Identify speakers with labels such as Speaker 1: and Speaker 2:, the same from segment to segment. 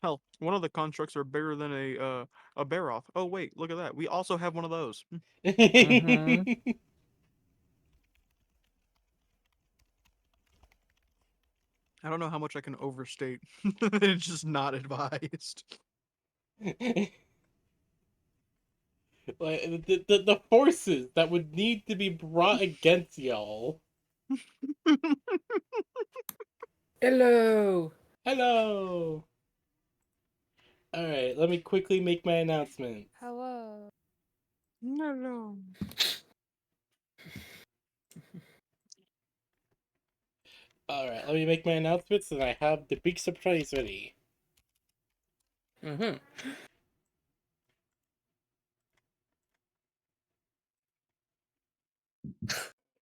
Speaker 1: Hell, one of the constructs are bigger than a Baroth. Oh wait, look at that. We also have one of those.
Speaker 2: Mm-hmm.
Speaker 1: I don't know how much I can overstate. It's just not advised.
Speaker 3: Like the forces that would need to be brought against y'all.
Speaker 2: Hello.
Speaker 3: Hello. All right, let me quickly make my announcement.
Speaker 4: Hello.
Speaker 1: No.
Speaker 3: All right, let me make my announcements, and I have the big surprise ready.
Speaker 2: Mm-hmm.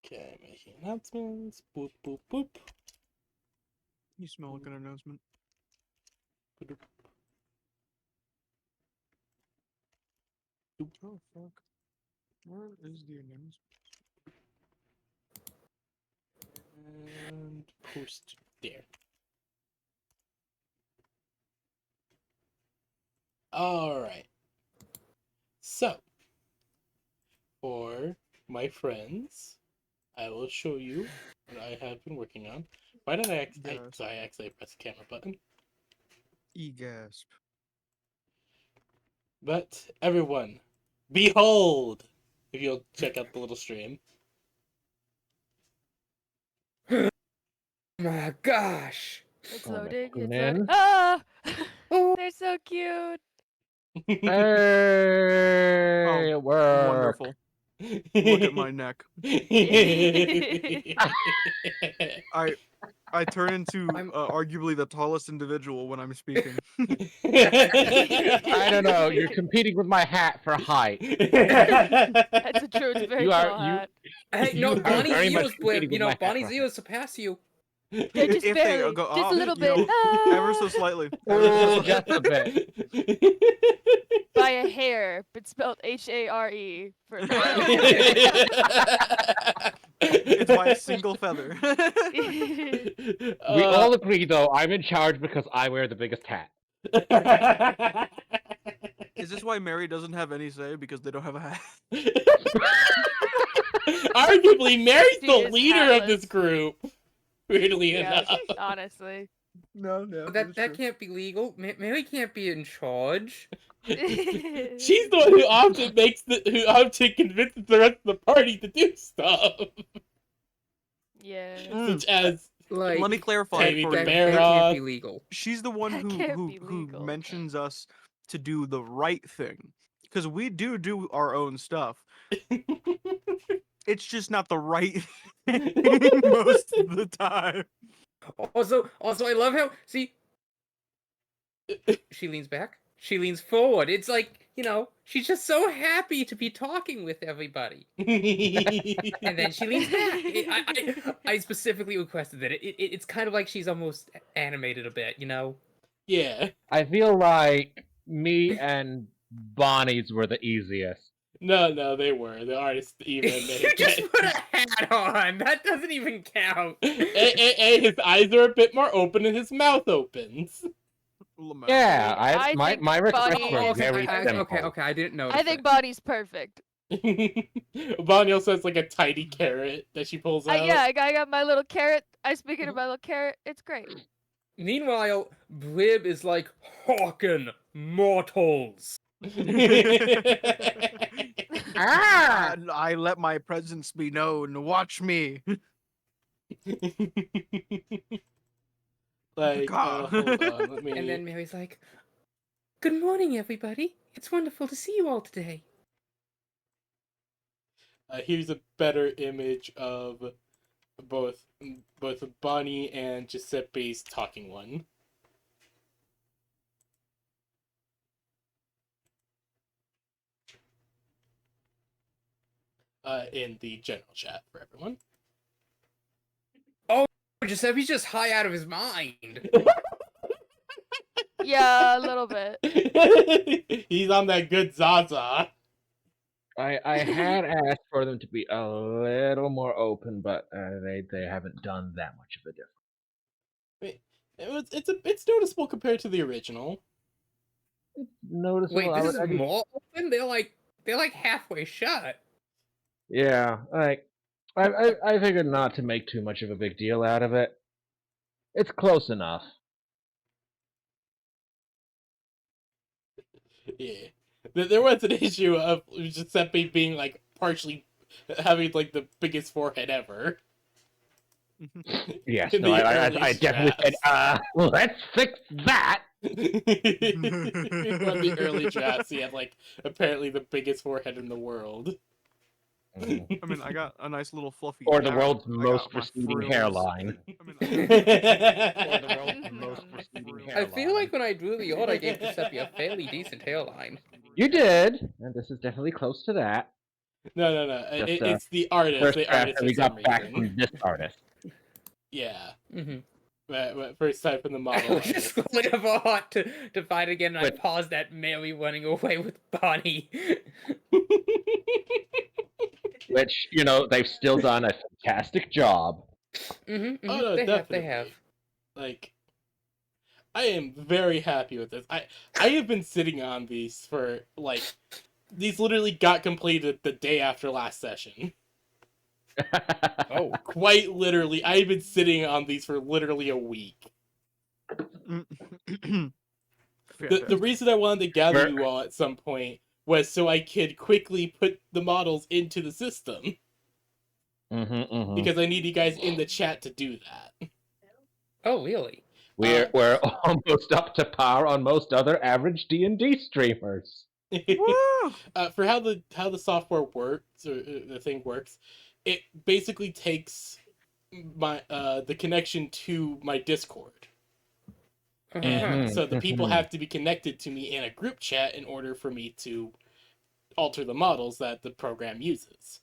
Speaker 3: Okay, making announcements. Boop boop boop.
Speaker 1: You smell like an announcement. Oh fuck. Where is the announcement?
Speaker 3: And post there. Alright. So, for my friends, I will show you what I have been working on. Why did I
Speaker 1: Yes.
Speaker 3: I actually press the camera button?
Speaker 1: E-gasp.
Speaker 3: But, everyone, behold! If you'll check out the little stream.
Speaker 2: My gosh.
Speaker 4: It's
Speaker 2: Oh my
Speaker 4: loading. It's
Speaker 2: goodness.
Speaker 4: loading. Ah!
Speaker 2: Oh.
Speaker 4: They're so cute.
Speaker 2: Hey,
Speaker 1: Oh,
Speaker 2: it worked.
Speaker 1: wonderful. Look at my neck. I turn into arguably the tallest individual when I'm speaking.
Speaker 2: I don't know. You're competing with my hat for height.
Speaker 4: That's a true. It's a very tall hat.
Speaker 2: Hey,
Speaker 5: no,
Speaker 2: you are
Speaker 5: Bonnie's
Speaker 2: very much
Speaker 5: ears
Speaker 2: competing
Speaker 5: blip. You
Speaker 2: with
Speaker 5: know,
Speaker 2: my hat
Speaker 5: Bonnie's
Speaker 2: for
Speaker 5: ears surpass you.
Speaker 4: They're just
Speaker 1: If
Speaker 4: barely,
Speaker 1: they go,
Speaker 4: just a little
Speaker 1: you know,
Speaker 4: bit.
Speaker 1: ever so slightly.
Speaker 2: Oh, just a bit.
Speaker 4: By a hair, but spelled H-A-R-E.
Speaker 1: It's by a single feather.
Speaker 2: We all agree, though, I'm in charge because I wear the biggest hat.
Speaker 1: Is this why Mary doesn't have any say because they don't have a hat?
Speaker 3: Arguably, Mary's
Speaker 4: She
Speaker 3: the
Speaker 4: is
Speaker 3: leader of this
Speaker 4: hatless.
Speaker 3: group. Weirdly
Speaker 4: Yeah,
Speaker 3: enough.
Speaker 4: honestly.
Speaker 1: No,
Speaker 5: That can't be legal. Mary can't be in charge.
Speaker 3: She's the one who often convinces the rest of the party to do stuff.
Speaker 4: Yeah.
Speaker 3: Such as
Speaker 5: Like,
Speaker 1: Let me clarify
Speaker 3: Maybe
Speaker 1: for
Speaker 3: the
Speaker 1: you.
Speaker 5: that can't
Speaker 3: Baroth.
Speaker 5: be legal.
Speaker 1: She's the one
Speaker 4: That
Speaker 1: who
Speaker 4: can't
Speaker 1: who
Speaker 4: be
Speaker 1: who
Speaker 4: legal.
Speaker 1: mentions us to do the right thing, because we do our own stuff. It's just not the right thing most of the time.
Speaker 5: Also, I love how she leans back, she leans forward. It's like, you know, she's just so happy to be talking with everybody. And then she leans back. I specifically requested that. It's kind of like she's almost animated a bit, you know?
Speaker 3: Yeah.
Speaker 2: I feel like me and Bonnie's were the easiest.
Speaker 3: No, they were. The artist even
Speaker 5: You
Speaker 3: admitted
Speaker 5: just
Speaker 3: that.
Speaker 5: put a hat on. That doesn't even count.
Speaker 3: And his eyes are a bit more open and his mouth opens.
Speaker 1: Lamau.
Speaker 2: Yeah,
Speaker 4: I
Speaker 2: my
Speaker 4: think
Speaker 2: requests
Speaker 4: Bonnie
Speaker 2: were
Speaker 4: is-
Speaker 2: very simple.
Speaker 5: Okay, I didn't know.
Speaker 4: I think Bonnie's perfect.
Speaker 3: Bonnie also has like a tiny carrot that she pulls out.
Speaker 4: Yeah, I got my little carrot. I speak into my little carrot. It's great.
Speaker 5: Meanwhile, Blib is like, Hawken, mortals.
Speaker 2: Ah!
Speaker 1: I let my presence be known. Watch me.
Speaker 3: Like,
Speaker 1: God.
Speaker 3: hold on, let me.
Speaker 5: And then Mary's like, good morning, everybody. It's wonderful to see you all today.
Speaker 3: Here's a better image of both Bonnie and Giuseppe's talking one. In the general chat for everyone.
Speaker 5: Giuseppe's just high out of his mind.
Speaker 4: Yeah, a little bit.
Speaker 3: He's on that good Zaza.
Speaker 2: I had asked for them to be a little more open, but they haven't done that much of a difference.
Speaker 3: It's noticeable compared to the original.
Speaker 2: Noticeable.
Speaker 5: Wait,
Speaker 2: I
Speaker 5: this
Speaker 2: would,
Speaker 5: is
Speaker 2: I just,
Speaker 5: more open? They're like halfway shut.
Speaker 2: yeah, like I figured not to make too much of a big deal out of it. It's close enough.
Speaker 3: Yeah, there was an issue of Giuseppe being like partially having like the biggest forehead ever.
Speaker 2: Yes,
Speaker 3: In
Speaker 2: no,
Speaker 3: the
Speaker 2: I
Speaker 3: early
Speaker 2: definitely said,
Speaker 3: drafts.
Speaker 2: let's fix that.
Speaker 3: One of the early drafts, he had like apparently the biggest forehead in the world.
Speaker 2: Mhm.
Speaker 1: I mean, I got a nice little fluffy
Speaker 2: Or the
Speaker 1: hat.
Speaker 2: world's
Speaker 1: I got
Speaker 2: most
Speaker 1: my
Speaker 2: receding
Speaker 1: frills.
Speaker 2: hairline.
Speaker 1: I mean, I
Speaker 2: Or the world's
Speaker 4: Mhm.
Speaker 2: most receding
Speaker 1: I
Speaker 2: hairline.
Speaker 5: I feel like when I drew the art, I gave Giuseppe a fairly decent hairline.
Speaker 2: You did, and this is definitely close to that.
Speaker 3: No.
Speaker 2: Just
Speaker 3: It's the artist.
Speaker 2: first
Speaker 3: The
Speaker 2: draft
Speaker 3: artist
Speaker 2: that
Speaker 3: for
Speaker 2: we
Speaker 3: some
Speaker 2: got back
Speaker 3: reason.
Speaker 2: from this artist.
Speaker 3: Yeah.
Speaker 5: Mm-hmm.
Speaker 3: But first time from the
Speaker 5: I
Speaker 3: model
Speaker 5: was just
Speaker 3: artist.
Speaker 5: scrolling up a heart to find again, and I
Speaker 2: Wait.
Speaker 5: paused at Mary running away with Bonnie.
Speaker 2: Which, they've still done a fantastic job.
Speaker 3: Oh no,
Speaker 5: They
Speaker 3: definitely.
Speaker 5: have.
Speaker 3: Like, I am very happy with this. I have been sitting on these for like these literally got completed the day after last session.
Speaker 5: Oh,
Speaker 3: Quite literally, I've been sitting on these for literally a week. The
Speaker 1: Fantastic.
Speaker 3: reason I wanted to gather
Speaker 2: Where-
Speaker 3: you all at some point was so I could quickly put the models into the system. Because I need you guys in the chat to do that.
Speaker 5: oh, really?
Speaker 2: We're almost up to par on most other average D&D streamers.
Speaker 1: Woo!
Speaker 3: For how the software works or the thing works, it basically takes my the connection to my Discord. And so the people have to be connected to me in a group chat in order for me to alter the models that the program uses.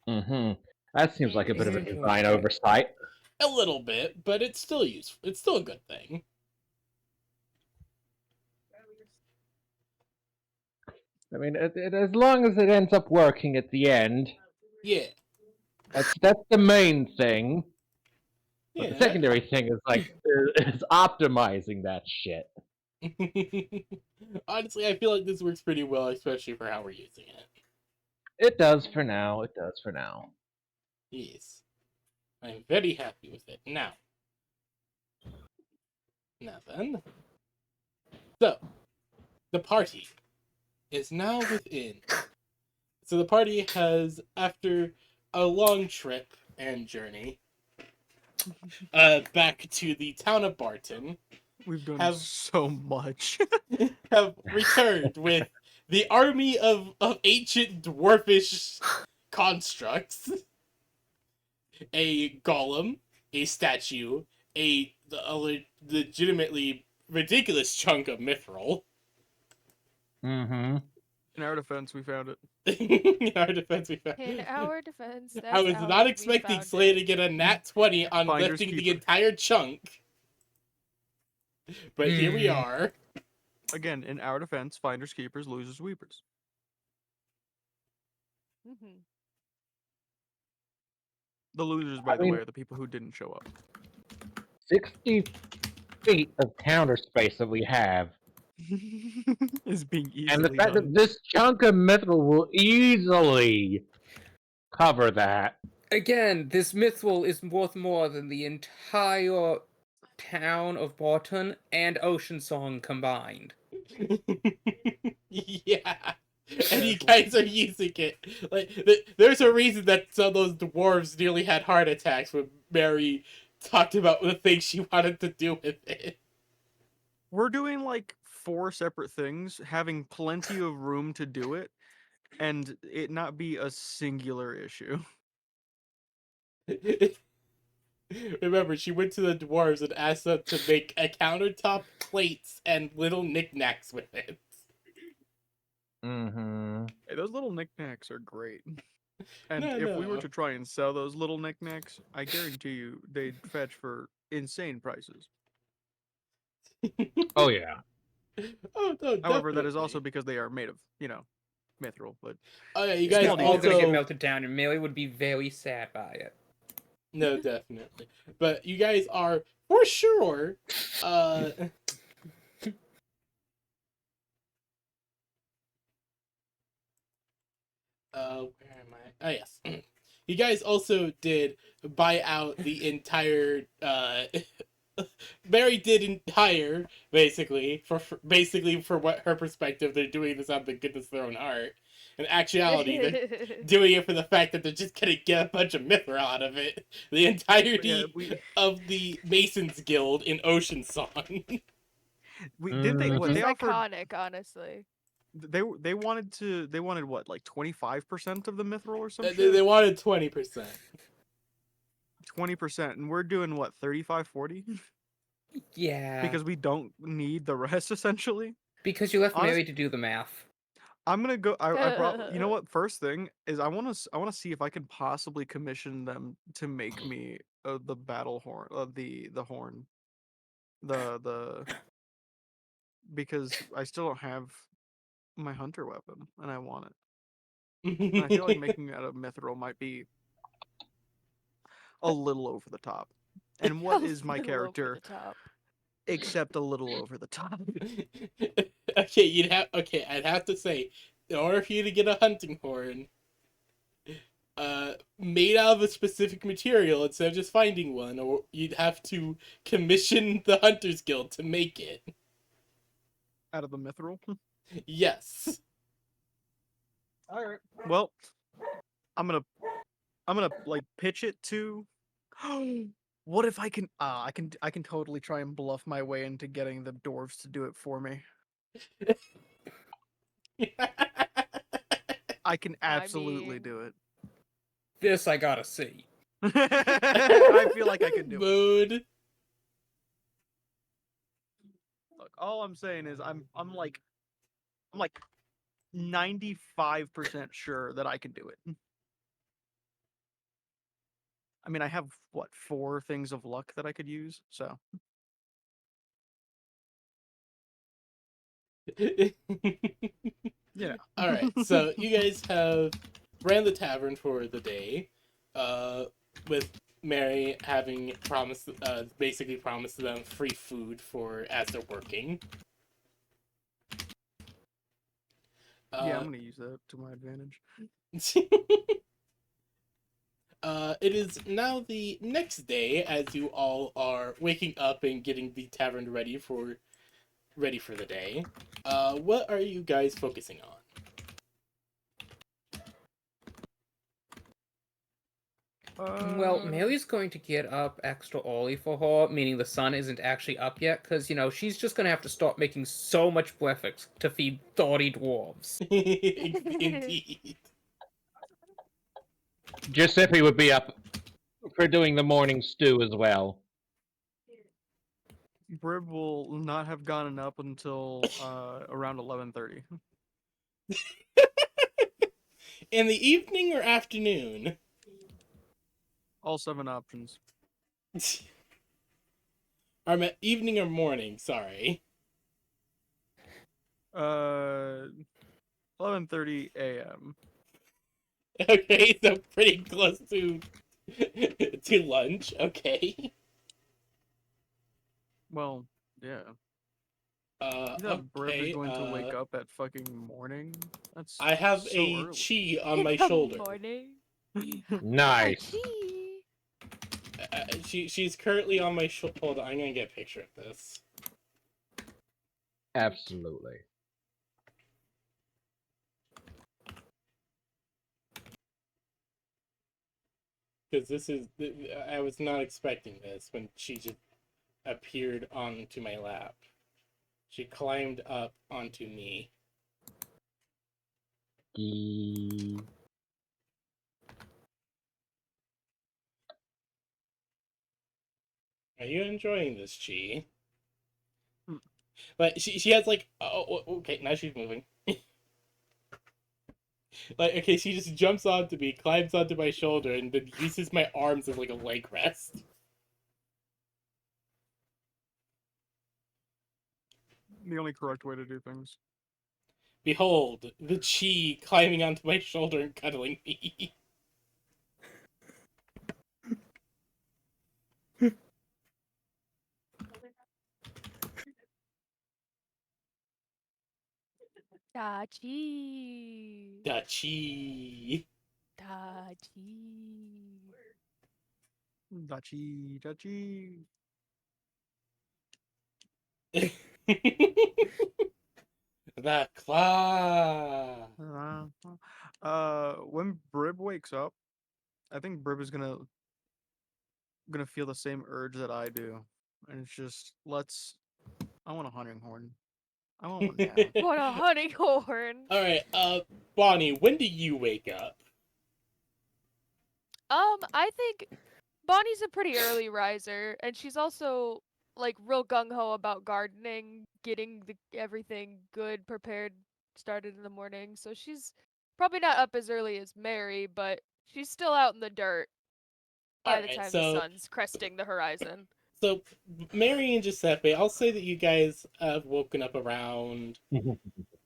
Speaker 2: That seems like a bit of a
Speaker 5: Mhm.
Speaker 2: design oversight.
Speaker 3: A little bit, but it's still useful. It's still a good thing.
Speaker 2: I mean, as long as it ends up working at the end,
Speaker 3: Yeah.
Speaker 2: that's the main thing. But the
Speaker 3: Yeah.
Speaker 2: secondary thing is optimizing that shit.
Speaker 3: Honestly, I feel like this works pretty well, especially for how we're using it.
Speaker 2: It does for now. It does for now.
Speaker 3: Yes. I'm very happy with it. Now then. So, the party is now within. So the party has, after a long trip and journey, back to the town of Barton,
Speaker 1: We've done
Speaker 3: have-
Speaker 1: so much.
Speaker 3: have returned with the army of ancient dwarfish constructs, a golem, a statue, a legitimately ridiculous chunk of mithril.
Speaker 2: Mm-hmm.
Speaker 1: In our defense, we found it.
Speaker 3: In our defense, we found.
Speaker 4: In our defense, that's
Speaker 3: I was
Speaker 4: how
Speaker 3: not
Speaker 4: we
Speaker 3: expecting
Speaker 4: found
Speaker 3: Slay
Speaker 4: it.
Speaker 3: to get a nat 20 on
Speaker 1: Finders
Speaker 3: lifting the
Speaker 1: keeper.
Speaker 3: entire chunk. But here we are.
Speaker 1: Again, in our defense, finders keepers, losers weepers.
Speaker 4: Mhm.
Speaker 1: The losers, by
Speaker 2: I
Speaker 1: the
Speaker 2: mean-
Speaker 1: way, are the people who didn't show up.
Speaker 2: 60 feet of counter space that we have.
Speaker 1: Is being easily
Speaker 2: And the fact
Speaker 1: done.
Speaker 2: that this chunk of mithril will easily cover that.
Speaker 5: Again, this mithril is worth more than the entire town of Barton and Ocean Song combined.
Speaker 3: Yeah. And you guys are using it. Like, there's a reason that some of those dwarves nearly had heart attacks when Mary talked about the things she wanted to do with it.
Speaker 1: We're doing like 4 separate things, having plenty of room to do it, and it not be a singular issue.
Speaker 3: Remember, she went to the dwarves and asked them to make a countertop plates and little knickknacks with it.
Speaker 2: Mm-hmm.
Speaker 1: Hey, those little knickknacks are great. And
Speaker 3: No,
Speaker 1: if we were
Speaker 3: no.
Speaker 1: to try and sell those little knickknacks, I guarantee you they'd fetch for insane prices.
Speaker 2: Oh, yeah.
Speaker 3: Oh, no,
Speaker 1: However, that is
Speaker 3: definitely.
Speaker 1: also because they are made of, mithril, but
Speaker 3: Oh yeah, you
Speaker 5: It's
Speaker 3: guys
Speaker 5: not all gonna get
Speaker 3: also
Speaker 5: melted down, and Melee would be very sad by it.
Speaker 3: no, definitely. But you guys are for sure. Where am I? Oh yes. You guys also did buy out the entire. Mary did hire basically for what her perspective. They're doing this out of the goodness of their own heart. In actuality, they're doing it for the fact that they're just gonna get a bunch of mithril out of it. The entirety of the Masons Guild in Ocean Song.
Speaker 1: we didn't they
Speaker 4: Which
Speaker 1: what
Speaker 4: is
Speaker 1: they offered.
Speaker 4: iconic, honestly.
Speaker 1: They wanted what, like 25% of the mithril or some
Speaker 3: they
Speaker 1: shit.
Speaker 3: wanted 20%.
Speaker 1: 20%, and we're doing what, 35, 40?
Speaker 5: Yeah.
Speaker 1: Because we don't need the rest essentially.
Speaker 5: Because you left
Speaker 1: Honest-
Speaker 5: Mary to do the math.
Speaker 1: I'm gonna go. You know what? First thing is I want to see if I can possibly commission them to make me the battle horn, the horn, the because I still don't have my hunter weapon and I want it. And I feel like making it out of mithril might be a little over the top. And what is my
Speaker 4: Little over
Speaker 1: character
Speaker 4: the top.
Speaker 1: except a little over the top?
Speaker 3: Okay, I'd have to say, in order for you to get a hunting horn, made out of a specific material instead of just finding one, or you'd have to commission the Hunters Guild to make it.
Speaker 1: Out of the mithril?
Speaker 3: Yes.
Speaker 1: Alright. Well, I'm gonna like pitch it to what if I can I can totally try and bluff my way into getting the dwarves to do it for me. I can absolutely
Speaker 4: mean-
Speaker 1: do it.
Speaker 5: This I gotta see.
Speaker 1: I feel like I can do it.
Speaker 3: Mood.
Speaker 1: Look, all I'm saying is I'm like 95% sure that I can do it. I mean, I have what, 4 things of luck that I could use, so yeah.
Speaker 3: Alright, so you guys have ran the tavern for the day, with Mary having basically promised them free food as they're working.
Speaker 1: Yeah, I'm gonna use that to my advantage.
Speaker 3: It is now the next day as you all are waking up and getting the tavern ready for the day. What are you guys focusing on?
Speaker 5: Well, Mary's going to get up extra early for her, meaning the sun isn't actually up yet, because, she's just going to have to start making so much breakfast to feed 30 dwarves.
Speaker 3: Indeed.
Speaker 2: Giuseppe would be up for doing the morning stew as well.
Speaker 1: Brib will not have gotten up until around 11:30.
Speaker 3: In the evening or afternoon?
Speaker 1: All 7 options.
Speaker 3: I meant evening or morning, sorry.
Speaker 1: 11:30 a.m.
Speaker 3: Okay, so pretty close to lunch, okay.
Speaker 1: Well, yeah.
Speaker 3: Okay,
Speaker 1: You thought Brib is going to wake up at fucking morning? That's
Speaker 3: I have
Speaker 1: so
Speaker 3: a
Speaker 1: early.
Speaker 3: chi on my
Speaker 4: In the
Speaker 3: shoulder.
Speaker 4: morning.
Speaker 2: Nice.
Speaker 4: Gee.
Speaker 3: She's currently on my shoulder. Hold on, I'm gonna get a picture of this.
Speaker 2: Absolutely.
Speaker 3: Because this is, I was not expecting this when she just appeared onto my lap. She climbed up onto me. Are you enjoying this, Chi?
Speaker 1: Hmm.
Speaker 3: But she has like, oh, okay, now she's moving. Like, okay, she just jumps onto me, climbs onto my shoulder, and then uses my arms as like a leg rest.
Speaker 1: The only correct way to do things.
Speaker 3: Behold, the chi climbing onto my shoulder and cuddling me.
Speaker 4: Dachi.
Speaker 3: The chi.
Speaker 4: Dachi.
Speaker 1: Dachi, dachi.
Speaker 3: The claw.
Speaker 1: When Brib wakes up, I think Brib is gonna feel the same urge that I do, and it's just I want a hunting horn. I want one now.
Speaker 4: What a hunting horn.
Speaker 3: Alright, Bonnie, when do you wake up?
Speaker 4: I think Bonnie's a pretty early riser, and she's also like real gung ho about gardening, getting everything good, prepared, started in the morning. So she's probably not up as early as Mary, but she's still out in the dirt by the
Speaker 3: Alright,
Speaker 4: time the sun's cresting the horizon.
Speaker 3: so Mary and Giuseppe, I'll say that you guys have woken up around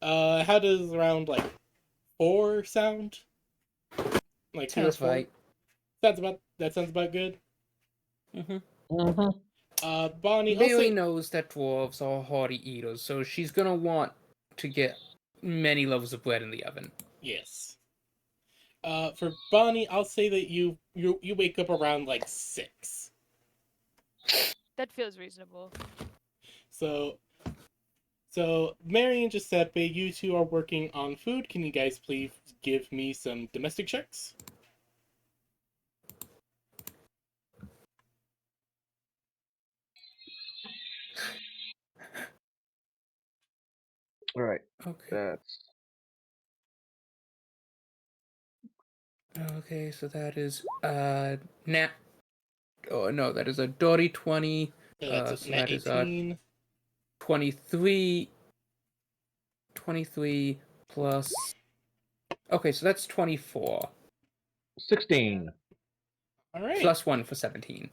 Speaker 3: how does around like 4 sound? Like 3 or
Speaker 5: Sounds
Speaker 3: 4?
Speaker 5: right.
Speaker 3: That sounds about good.
Speaker 2: Mm-hmm.
Speaker 3: Bonnie, I'll
Speaker 5: Bailey
Speaker 3: say
Speaker 5: knows that dwarves are hearty eaters, so she's gonna want to get many loaves of bread in the oven.
Speaker 3: yes. For Bonnie, I'll say that you wake up around like 6.
Speaker 4: That feels reasonable.
Speaker 3: So Mary and Giuseppe, you two are working on food. Can you guys please give me some domestic checks?
Speaker 2: All right.
Speaker 5: Okay.
Speaker 2: That's
Speaker 5: Okay, so that is nat. Oh no, that is a dirty 20.
Speaker 3: That's a
Speaker 5: So
Speaker 3: net
Speaker 5: that is
Speaker 3: 18.
Speaker 5: 23. 23 plus. Okay, so that's 24
Speaker 2: 16.
Speaker 3: All right.
Speaker 5: plus 1 for 17.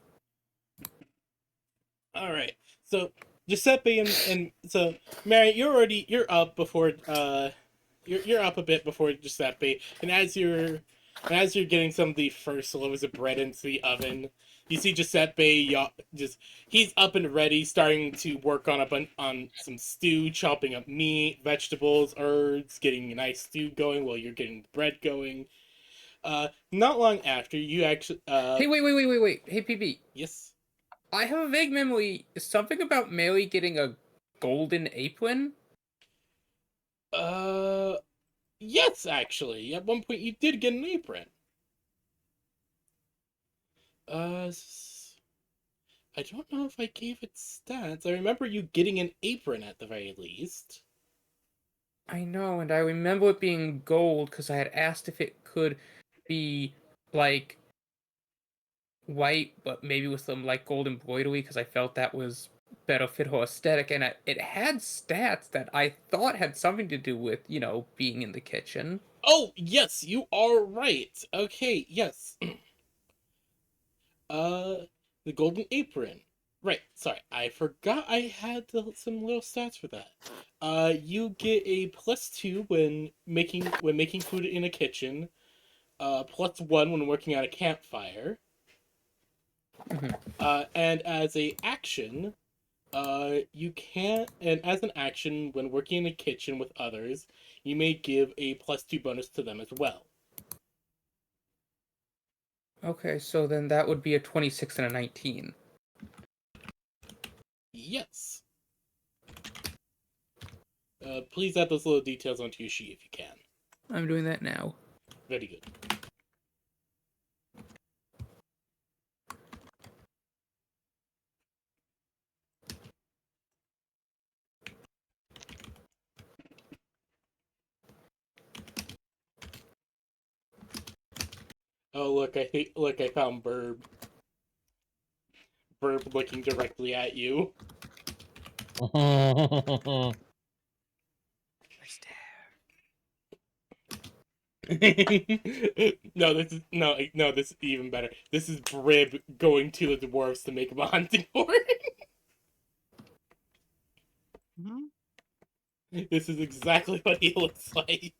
Speaker 3: All right. So Giuseppe and so Mary, you're up before you're up a bit before Giuseppe, and as you're getting some of the first loaves of bread into the oven, you see Giuseppe just he's up and ready, starting to work on on some stew, chopping up meat, vegetables, herbs, getting a nice stew going while you're getting the bread going. Not long after you actually
Speaker 5: Hey, wait. Hey, PB.
Speaker 3: yes.
Speaker 5: I have a vague memory. Something about Mary getting a golden apron?
Speaker 3: Uh, yes, actually. At one point, you did get an apron. I don't know if I gave it stats. I remember you getting an apron at the very least.
Speaker 5: I know, and I remember it being gold because I had asked if it could be like white, but maybe with some like gold embroidery because I felt that was better fit her aesthetic, and it had stats that I thought had something to do with being in the kitchen.
Speaker 3: Oh, yes, you are right. Okay, yes. Uh, the golden apron. Right, sorry, I forgot I had some little stats for that. You get a +2 when making food in a kitchen. +1 when working at a campfire.
Speaker 5: Mhm.
Speaker 3: And as a action, you can't. And as an action, when working in a kitchen with others, you may give a +2 bonus to them as well.
Speaker 5: Okay, so then that would be a 26 and a 19.
Speaker 3: Yes. Please add those little details onto your sheet if you can.
Speaker 5: I'm doing that now.
Speaker 3: Very good. Oh look! I found Burb. Burb looking directly at you. No, this is even better. This is Brib going to the dwarves to make him a hunting horn.
Speaker 1: Hmm?
Speaker 3: This is exactly what he looks like.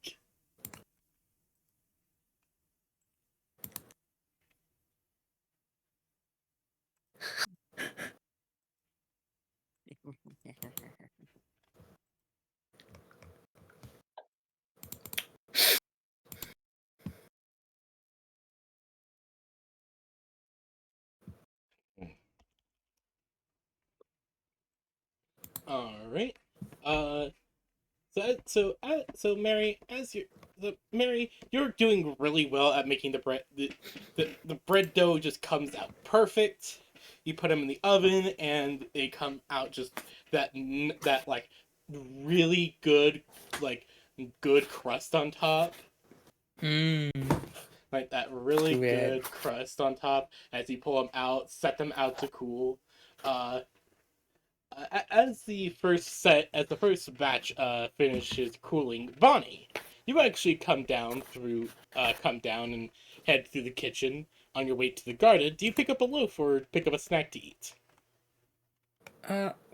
Speaker 3: All right. Uh, so Mary, Mary, you're doing really well at making the bread. The bread dough just comes out perfect. You put them in the oven, and they come out just that like really good like good crust on top.
Speaker 5: Mmm.
Speaker 3: Like that really
Speaker 5: Good.
Speaker 3: good crust on top as you pull them out, set them out to cool. Uh, as the first batch finishes cooling, Bonnie, you actually come down and head through the kitchen on your way to the garden. Do you pick up a loaf or pick up a snack to eat?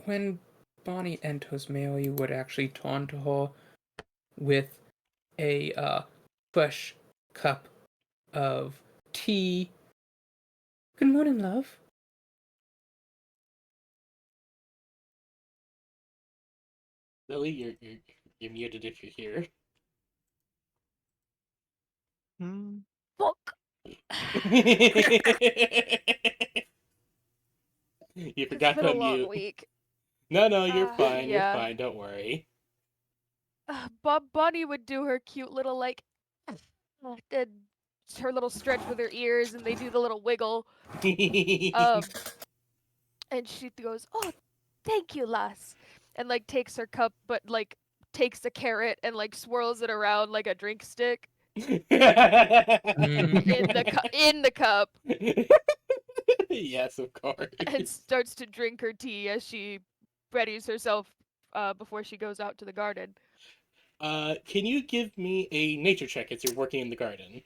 Speaker 5: When Bonnie enters, Mary would actually turn to her with a fresh cup of tea. Good morning, love.
Speaker 3: Lily, you're muted if you're here.
Speaker 1: Hmm.
Speaker 4: Fuck.
Speaker 3: You
Speaker 4: It's
Speaker 3: forgot
Speaker 4: been
Speaker 3: to
Speaker 4: a long
Speaker 3: unmute.
Speaker 4: week.
Speaker 3: No, you're fine. You're
Speaker 4: Yeah.
Speaker 3: fine. Don't worry.
Speaker 4: Bunny would do her cute little like, and her little stretch with her ears, and they do the little wiggle. Um, and she goes, "Oh, thank you, lass," and like takes her cup, but like takes a carrot and like swirls it around like a drink stick in the cup,
Speaker 3: Yes, of course.
Speaker 4: and starts to drink her tea as she readies herself before she goes out to the garden.
Speaker 3: Can you give me a nature check as you're working in the garden?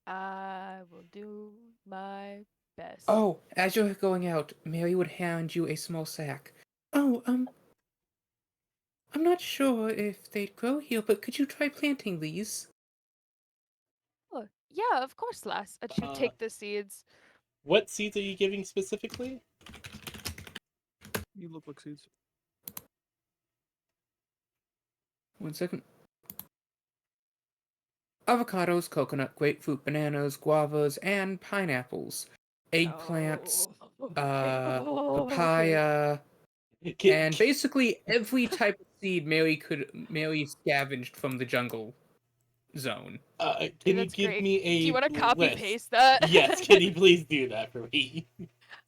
Speaker 4: I will do my best.
Speaker 5: Oh, as you're going out, Mary would hand you a small sack. Oh, I'm not sure if they'd grow here, but could you try planting these?
Speaker 4: Oh, yeah, of course, lass. And she'll
Speaker 3: Uh,
Speaker 4: take the seeds.
Speaker 3: what seeds are you giving specifically?
Speaker 1: You look like seeds.
Speaker 5: 1 second. Avocados, coconut, grapefruit, bananas, guavas, and pineapples. Eggplants,
Speaker 4: Oh, okay. Oh, okay.
Speaker 5: papaya,
Speaker 3: Can,
Speaker 5: and basically every type of seed Mary scavenged from the jungle zone.
Speaker 3: can you
Speaker 4: That's
Speaker 3: give
Speaker 4: great.
Speaker 3: me
Speaker 4: Do you
Speaker 3: a
Speaker 4: want to copy
Speaker 3: list?
Speaker 4: paste that?
Speaker 3: Yes, can you please do that for me?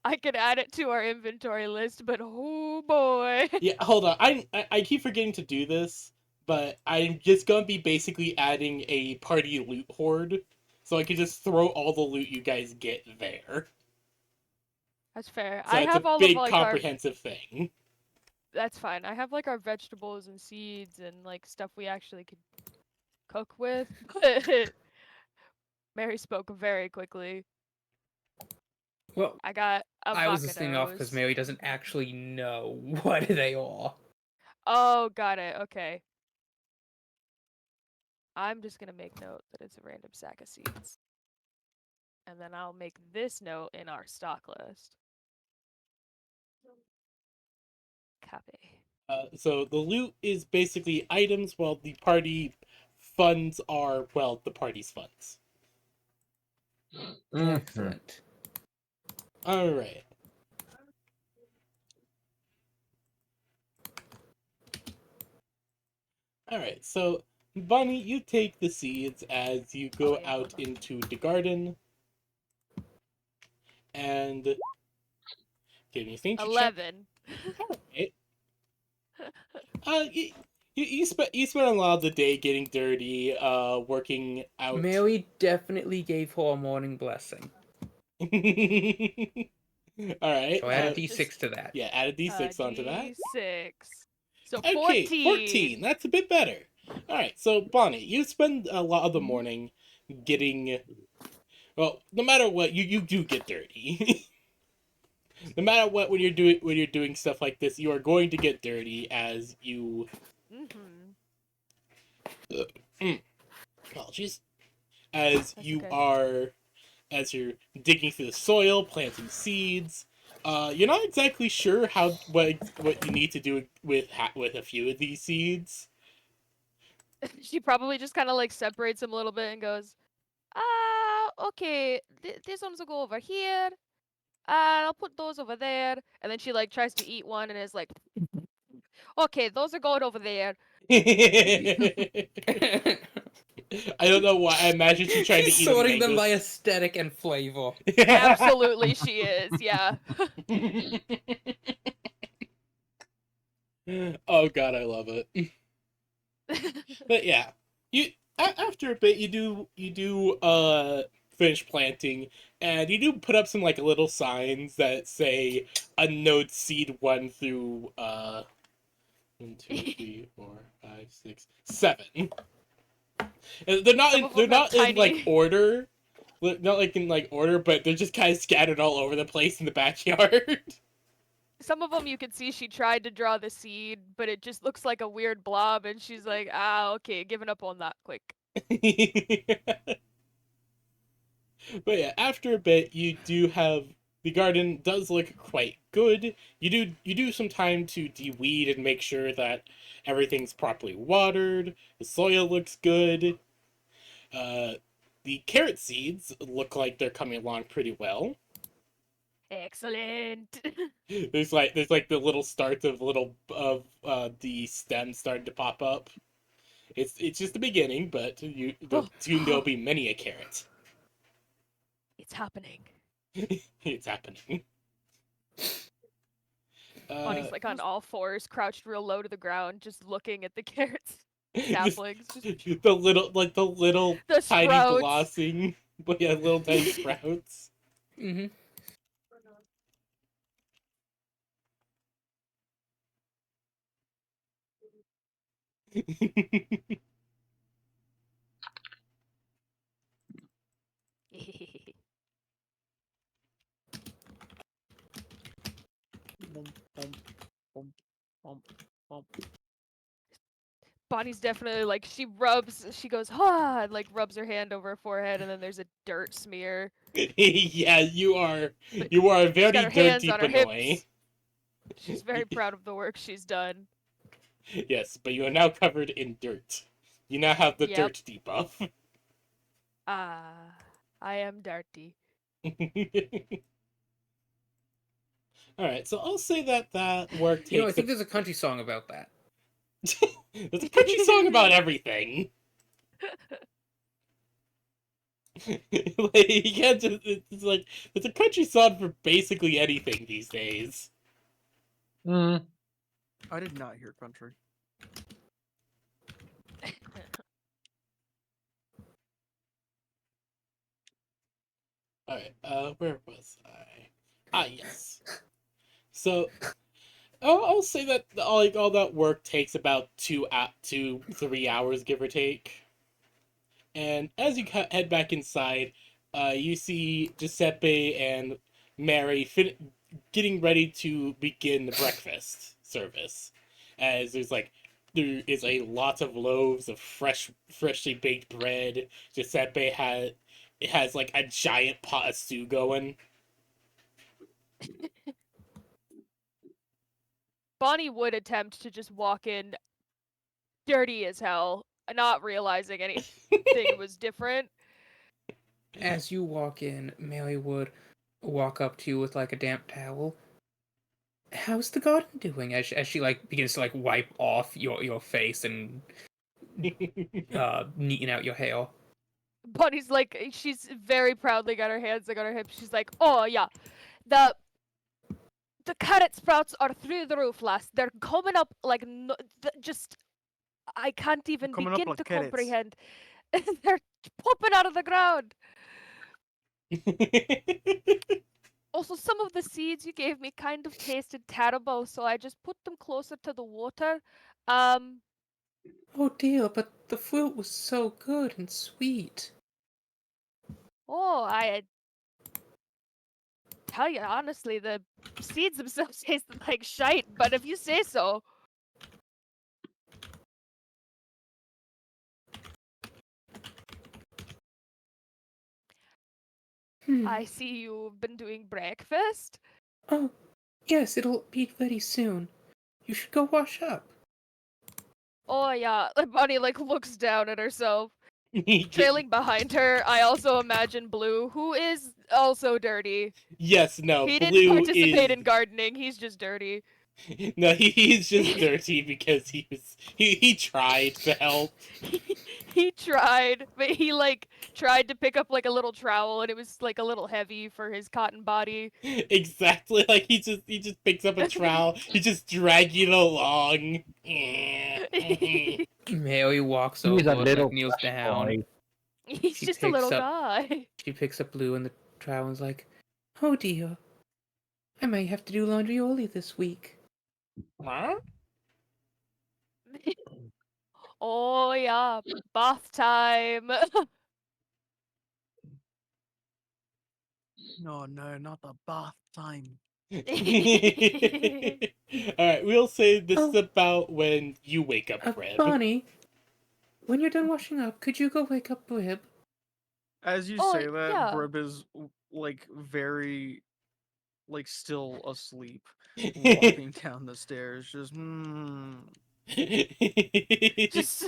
Speaker 4: I could add it to our inventory list, but oh boy.
Speaker 3: Yeah, hold on. I keep forgetting to do this, but I'm just gonna be basically adding a party loot horde, so I can just throw all the loot you guys get there.
Speaker 4: That's fair.
Speaker 3: So
Speaker 4: I
Speaker 3: it's a
Speaker 4: have all of
Speaker 3: big
Speaker 4: like our
Speaker 3: comprehensive thing.
Speaker 4: That's fine. I have like our vegetables and seeds and like stuff we actually could cook with. But Mary spoke very quickly.
Speaker 5: Well,
Speaker 4: I got
Speaker 5: I was listening off because
Speaker 4: avocados.
Speaker 5: Mary doesn't actually know what they are.
Speaker 4: Oh, got it. Okay. I'm just gonna make note that it's a random sack of seeds. And then I'll make this note in our stock list. Copy.
Speaker 3: So the loot is basically items, while the party funds are, well, the party's funds.
Speaker 5: Excellent.
Speaker 3: All right. All right. So Bonnie, you take the seeds as you
Speaker 4: Oh
Speaker 3: go
Speaker 4: yeah,
Speaker 3: out
Speaker 4: hold on.
Speaker 3: into the garden, and give me a nature check.
Speaker 4: 11.
Speaker 3: Right. You, you spent a lot of the day getting dirty, working out.
Speaker 5: Mary definitely gave her a morning blessing.
Speaker 3: All right.
Speaker 5: So add a
Speaker 4: Just
Speaker 5: d6 to that.
Speaker 3: Yeah, add a d6 onto that.
Speaker 4: D6. So
Speaker 3: Okay,
Speaker 4: 14.
Speaker 3: 14. That's a bit better. All right. So Bonnie, you spend a lot of the morning getting. Well, no matter what, you do get dirty. No matter what, when you're doing stuff like this, you are going to get dirty as you. Apologies. As
Speaker 4: That's
Speaker 3: you
Speaker 4: okay.
Speaker 3: are, as you're digging through the soil, planting seeds. You're not exactly sure what you need to do with a few of these seeds.
Speaker 4: She probably just kind of like separates them a little bit and goes, okay, these ones will go over here, and I'll put those over there. And then she like tries to eat one and is like, okay, those are going over there.
Speaker 3: I don't know why. I imagine she tried to
Speaker 5: She's
Speaker 3: eat a
Speaker 5: sorting them
Speaker 3: mango.
Speaker 5: by aesthetic and flavor.
Speaker 4: Absolutely, she is. Yeah.
Speaker 3: Oh god, I love it. But yeah, you after a bit you do finish planting, and you do put up some like little signs that say unknown seed 1 2 3 4 5 6 7. And
Speaker 4: Some of
Speaker 3: they're
Speaker 4: them have
Speaker 3: not in like
Speaker 4: tiny.
Speaker 3: order, not like in like order, but they're just kind of scattered all over the place in the backyard.
Speaker 4: Some of them you can see she tried to draw the seed, but it just looks like a weird blob, and she's like, okay, giving up on that quick.
Speaker 3: But yeah, after a bit, you do have the garden does look quite good. You do some time to de-weed and make sure that everything's properly watered. The soil looks good. Uh, the carrot seeds look like they're coming along pretty well.
Speaker 4: Excellent.
Speaker 3: There's like the little starts of the stems starting to pop up. It's just the beginning, but soon there'll be many a carrot.
Speaker 4: It's happening.
Speaker 3: It's happening.
Speaker 4: Bonnie's like on all fours, crouched real low to the ground, just looking at the carrots
Speaker 3: Just
Speaker 4: saplings. Just
Speaker 3: the little
Speaker 4: the
Speaker 3: tiny
Speaker 4: sprouts.
Speaker 3: blossoming, but yeah, little tiny sprouts.
Speaker 5: Mm-hmm.
Speaker 4: Bonnie's definitely like she goes, and like rubs her hand over her forehead, and then there's a dirt smear.
Speaker 3: Yeah,
Speaker 4: But
Speaker 3: you are a
Speaker 4: she's got
Speaker 3: very
Speaker 4: her hands
Speaker 3: dirty
Speaker 4: on her
Speaker 3: Pinoy.
Speaker 4: hips. She's very proud of the work she's done.
Speaker 3: Yes, but you are now covered in dirt. You now have the
Speaker 4: Yep.
Speaker 3: dirt debuff.
Speaker 4: I am dirty.
Speaker 3: All right, so I'll say that work
Speaker 5: You know, I
Speaker 3: takes.
Speaker 5: think there's a country song about that.
Speaker 3: There's a country song about everything. Like you can't just. It's like it's a country song for basically anything these days.
Speaker 2: Mm.
Speaker 1: I did not hear country.
Speaker 3: All right, where was I? Ah, yes. So I'll say that all that work takes about 2 3 hours, give or take. And as you head back inside, you see Giuseppe and Mary getting ready to begin the breakfast service. As there is a lot of loaves of freshly baked bread. Giuseppe has like a giant pot of stew going.
Speaker 4: Bonnie would attempt to just walk in dirty as hell, not realizing anything was different.
Speaker 5: As you walk in, Mary would walk up to you with like a damp towel. How's the garden doing? As she like begins to like wipe off your face and neaten out your hair.
Speaker 4: Bonnie's like, she's very proudly got her hands like on her hips. She's like, oh yeah, the the carrot sprouts are through the roof, lass. They're coming up like just I can't even
Speaker 1: Coming up
Speaker 4: begin
Speaker 1: like
Speaker 4: to
Speaker 1: carrots.
Speaker 4: comprehend. They're popping out of the ground. Also, some of the seeds you gave me kind of tasted terrible, so I just put them closer to the water.
Speaker 5: Oh dear, but the fruit was so good and sweet.
Speaker 4: Oh, I tell you honestly, the seeds themselves taste like shite, but if you say so. I see you've been doing breakfast.
Speaker 5: Oh, yes, it'll be ready soon. You should go wash up.
Speaker 4: Oh yeah, Bonnie like looks down at herself.
Speaker 3: Yes,
Speaker 4: Trailing behind her, I also imagine Blue, who is also dirty.
Speaker 3: no,
Speaker 4: He didn't
Speaker 3: Blue
Speaker 4: participate
Speaker 3: is
Speaker 4: in gardening, he's just dirty.
Speaker 3: no, he's just dirty because he tried to help.
Speaker 4: He tried, but he like tried to pick up like a little trowel and it was like a little heavy for his cotton body.
Speaker 3: Exactly, like he just picks up a trowel, he just dragging it along.
Speaker 5: Mary walks
Speaker 2: He's a
Speaker 5: over, like
Speaker 2: little
Speaker 5: kneels
Speaker 2: plush
Speaker 5: down.
Speaker 2: boy.
Speaker 4: He's
Speaker 5: She
Speaker 4: just a
Speaker 5: picks
Speaker 4: little
Speaker 5: up-
Speaker 4: guy.
Speaker 5: She picks up Blue in the trowel and's like, "Oh dear, I may have to do laundry early this week."
Speaker 3: Huh?
Speaker 4: Oh yeah, bath time.
Speaker 1: No, not the bath time.
Speaker 3: Alright, we'll say this is
Speaker 5: Oh.
Speaker 3: about when you wake up, Breb.
Speaker 5: Bonnie, when you're done washing up, could you go wake up Brib?
Speaker 1: As you
Speaker 4: Oh,
Speaker 1: say that,
Speaker 4: yeah.
Speaker 1: Brib is like very like still asleep, walking down the stairs, just
Speaker 4: Just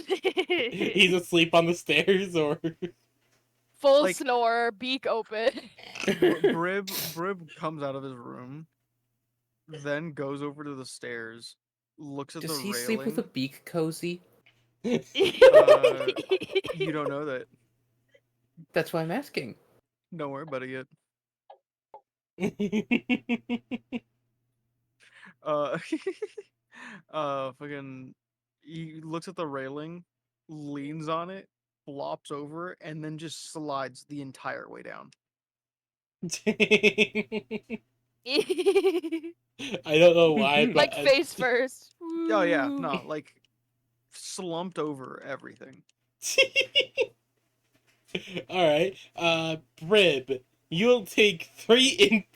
Speaker 3: He's asleep on the stairs, or
Speaker 4: full
Speaker 1: Like-
Speaker 4: snore, beak open.
Speaker 1: Brib comes out of his room, then goes over to the stairs, looks at
Speaker 5: Does
Speaker 1: the
Speaker 5: he
Speaker 1: railing.
Speaker 5: sleep with a beak cozy?
Speaker 1: You don't know that.
Speaker 5: That's why I'm asking.
Speaker 1: Don't worry about it yet. Fucking, he looks at the railing, leans on it, flops over, and then just slides the entire way down.
Speaker 3: I don't know why, but
Speaker 4: Like face first.
Speaker 1: Oh yeah,
Speaker 4: Woo.
Speaker 1: no, like slumped over everything.
Speaker 3: All right, Brib, you'll take three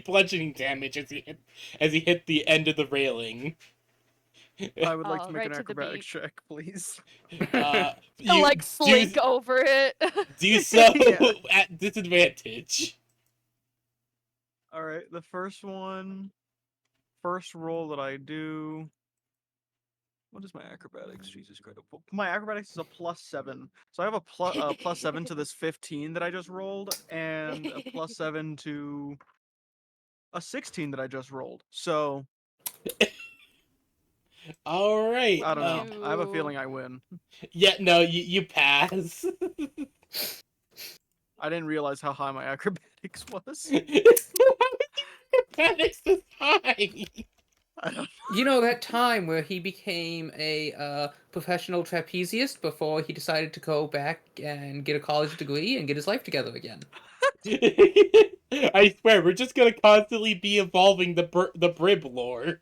Speaker 3: bludgeoning damage as he hit the end of the railing.
Speaker 1: I would like to make
Speaker 4: Right
Speaker 1: an
Speaker 4: to the
Speaker 1: acrobatics
Speaker 4: beak.
Speaker 1: check, please.
Speaker 3: You
Speaker 4: Like slink over it.
Speaker 3: do so
Speaker 1: Yeah.
Speaker 3: at disadvantage.
Speaker 1: All right, the first roll that I do. What is my acrobatics? Jesus Christ! My acrobatics is a +7, so I have a +7 to this 15 that I just rolled, and a +7 to a 16 that I just rolled. So
Speaker 3: All right.
Speaker 1: I don't know. I have a
Speaker 4: Two.
Speaker 1: feeling I win.
Speaker 3: Yeah, no, you pass.
Speaker 1: I didn't realize how high my acrobatics was.
Speaker 3: Acrobatics this high.
Speaker 1: I don't.
Speaker 5: You know that time where he became a professional trapeziist before he decided to go back and get a college degree and get his life together again?
Speaker 3: I swear, we're just gonna constantly be evolving the Brib lore.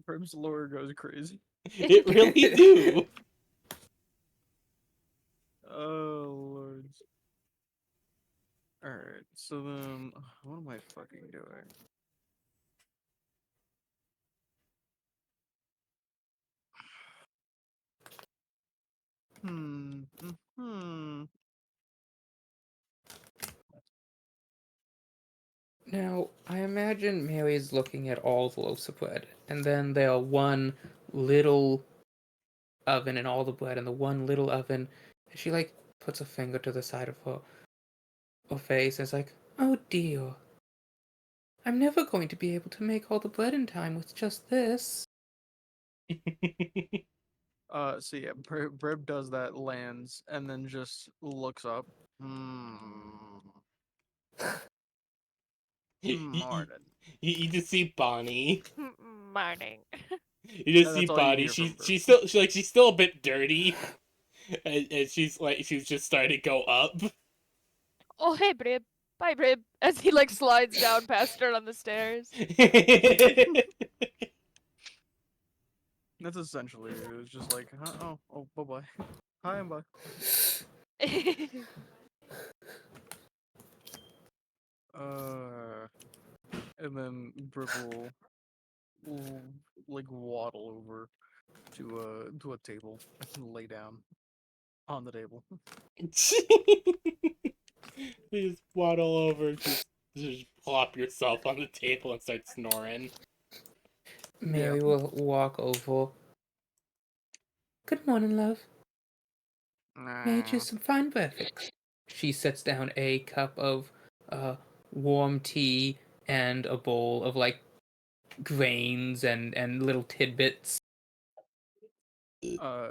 Speaker 1: Prim's lore goes crazy.
Speaker 3: It really do.
Speaker 1: Oh lords. All right. So then, what am I fucking doing? Hmm.
Speaker 5: Now, I imagine Mary's looking at all the loaves of bread, and then there are one little oven and all the bread in the one little oven, and she like puts a finger to the side of her face and is like, "Oh dear. I'm never going to be able to make all the bread in time with just this."
Speaker 1: So yeah, Brib does that, lands, and then just looks up. Morning.
Speaker 3: You just see Bonnie.
Speaker 4: Morning.
Speaker 3: You just see
Speaker 1: That's all you
Speaker 3: Bonnie.
Speaker 1: hear from Brib.
Speaker 3: She's still a bit dirty, and she's just starting to go up.
Speaker 4: Oh hey Brib. Bye Brib. As he like slides down past her on the stairs.
Speaker 1: That's essentially it. It was just like, oh, bye bye. Hi and bye. And then Brib will like waddle over to a table and lay down on the table.
Speaker 3: You just waddle over, just plop yourself on the table and start snoring.
Speaker 1: Yeah.
Speaker 5: Mary will walk over. Good morning, love. Made you some fine breakfast. She sets down a cup of warm tea and a bowl of like grains and little tidbits.
Speaker 1: Uh,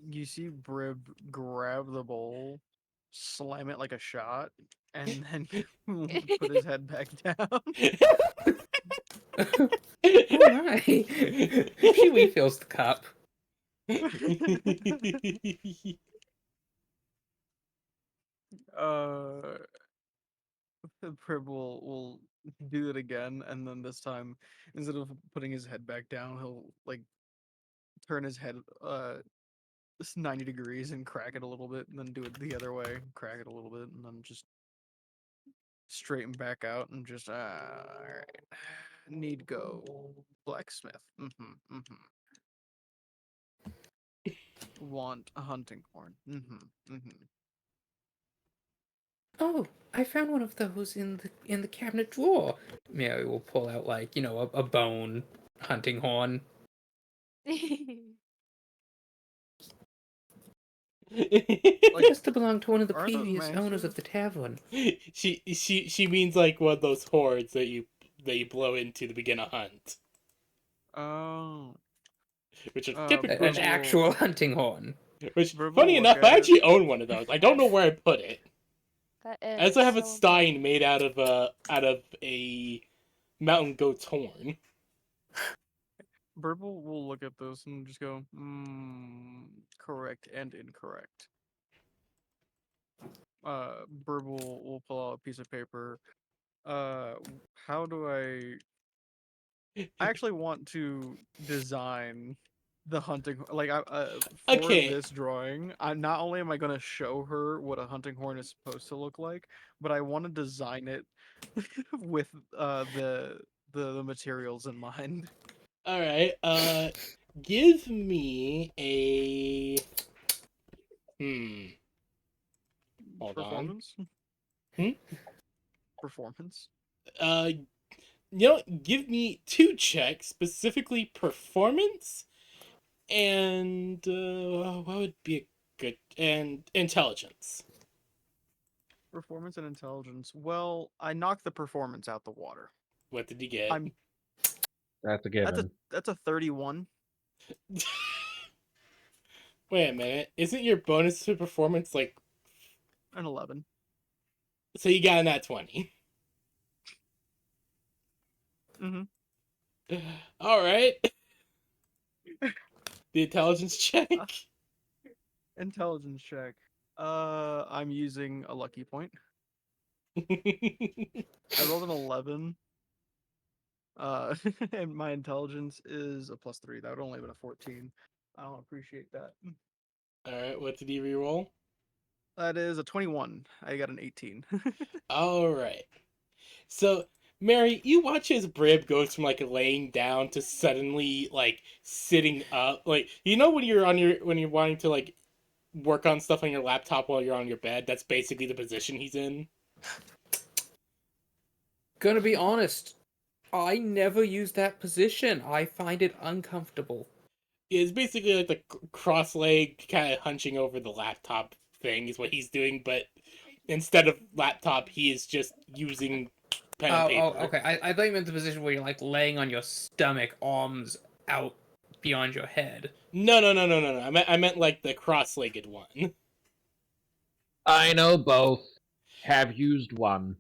Speaker 1: you see Brib grab the bowl, slam it like a shot, and then put his head back down.
Speaker 5: All right. She refills the cup.
Speaker 1: uh, Brib will do it again, and then this time, instead of putting his head back down, he'll like turn his head 90 degrees and crack it a little bit, and then do it the other way, crack it a little bit, and then just straighten back out and just all right. Need go. Blacksmith. Want a hunting horn.
Speaker 5: Oh, I found one of those in the cabinet drawer. Mary will pull out like a bone hunting horn.
Speaker 1: Like,
Speaker 5: Used to belong to one of the
Speaker 1: aren't those
Speaker 5: previous owners
Speaker 1: massive?
Speaker 5: of the tavern.
Speaker 3: she means like one of those hordes that you blow into to begin a hunt,
Speaker 1: Oh.
Speaker 3: which are
Speaker 5: An
Speaker 1: Brib
Speaker 3: typically.
Speaker 1: will
Speaker 5: actual hunting horn.
Speaker 3: Which,
Speaker 1: Brib will
Speaker 3: funny
Speaker 1: look
Speaker 3: enough, I
Speaker 1: at it.
Speaker 3: actually own one of those. I don't know where I put it.
Speaker 4: That
Speaker 3: I also
Speaker 4: is
Speaker 3: have a
Speaker 4: so
Speaker 3: stein made out of a mountain goat's horn.
Speaker 1: Brib will look at this and just go, correct and incorrect. Brib will pull out a piece of paper. How do I actually want to design the hunting like for
Speaker 3: Okay,
Speaker 1: this drawing. I not only am I going to show her what a hunting horn is supposed to look like, but I want to design it with the materials in mind.
Speaker 3: all right. Give me a Hold on.
Speaker 1: Performance.
Speaker 3: Hmm?
Speaker 1: Performance.
Speaker 3: Uh, give me 2 checks, specifically performance and what would be a good and intelligence.
Speaker 1: Performance and intelligence. Well, I knocked the performance out the water.
Speaker 3: What did you get?
Speaker 1: I'm
Speaker 2: That's a given.
Speaker 1: that's a 31.
Speaker 3: Wait a minute. Isn't your bonus to performance like
Speaker 1: An 11.
Speaker 3: so you got an at 20?
Speaker 1: Mm-hmm.
Speaker 3: All right. The intelligence check.
Speaker 1: Intelligence check. I'm using a lucky point. I rolled an 11. And my intelligence is a +3. That would only have been a 14. I don't appreciate that.
Speaker 3: All right. What did you reroll?
Speaker 1: That is a 21. I got an 18.
Speaker 3: All right. So, Mary, you watch as Brib goes from like laying down to suddenly like sitting up. Like when you're when you're wanting to like work on stuff on your laptop while you're on your bed. That's basically the position he's in.
Speaker 5: Gonna be honest, I never use that position. I find it uncomfortable.
Speaker 3: It's basically like the cross leg kind of hunching over the laptop thing is what he's doing, but instead of laptop, he is just using pen and paper.
Speaker 5: Okay. I thought you meant the position where you're like laying on your stomach, arms out beyond your head.
Speaker 3: No. I meant like the cross-legged one.
Speaker 2: I know both. Have used one.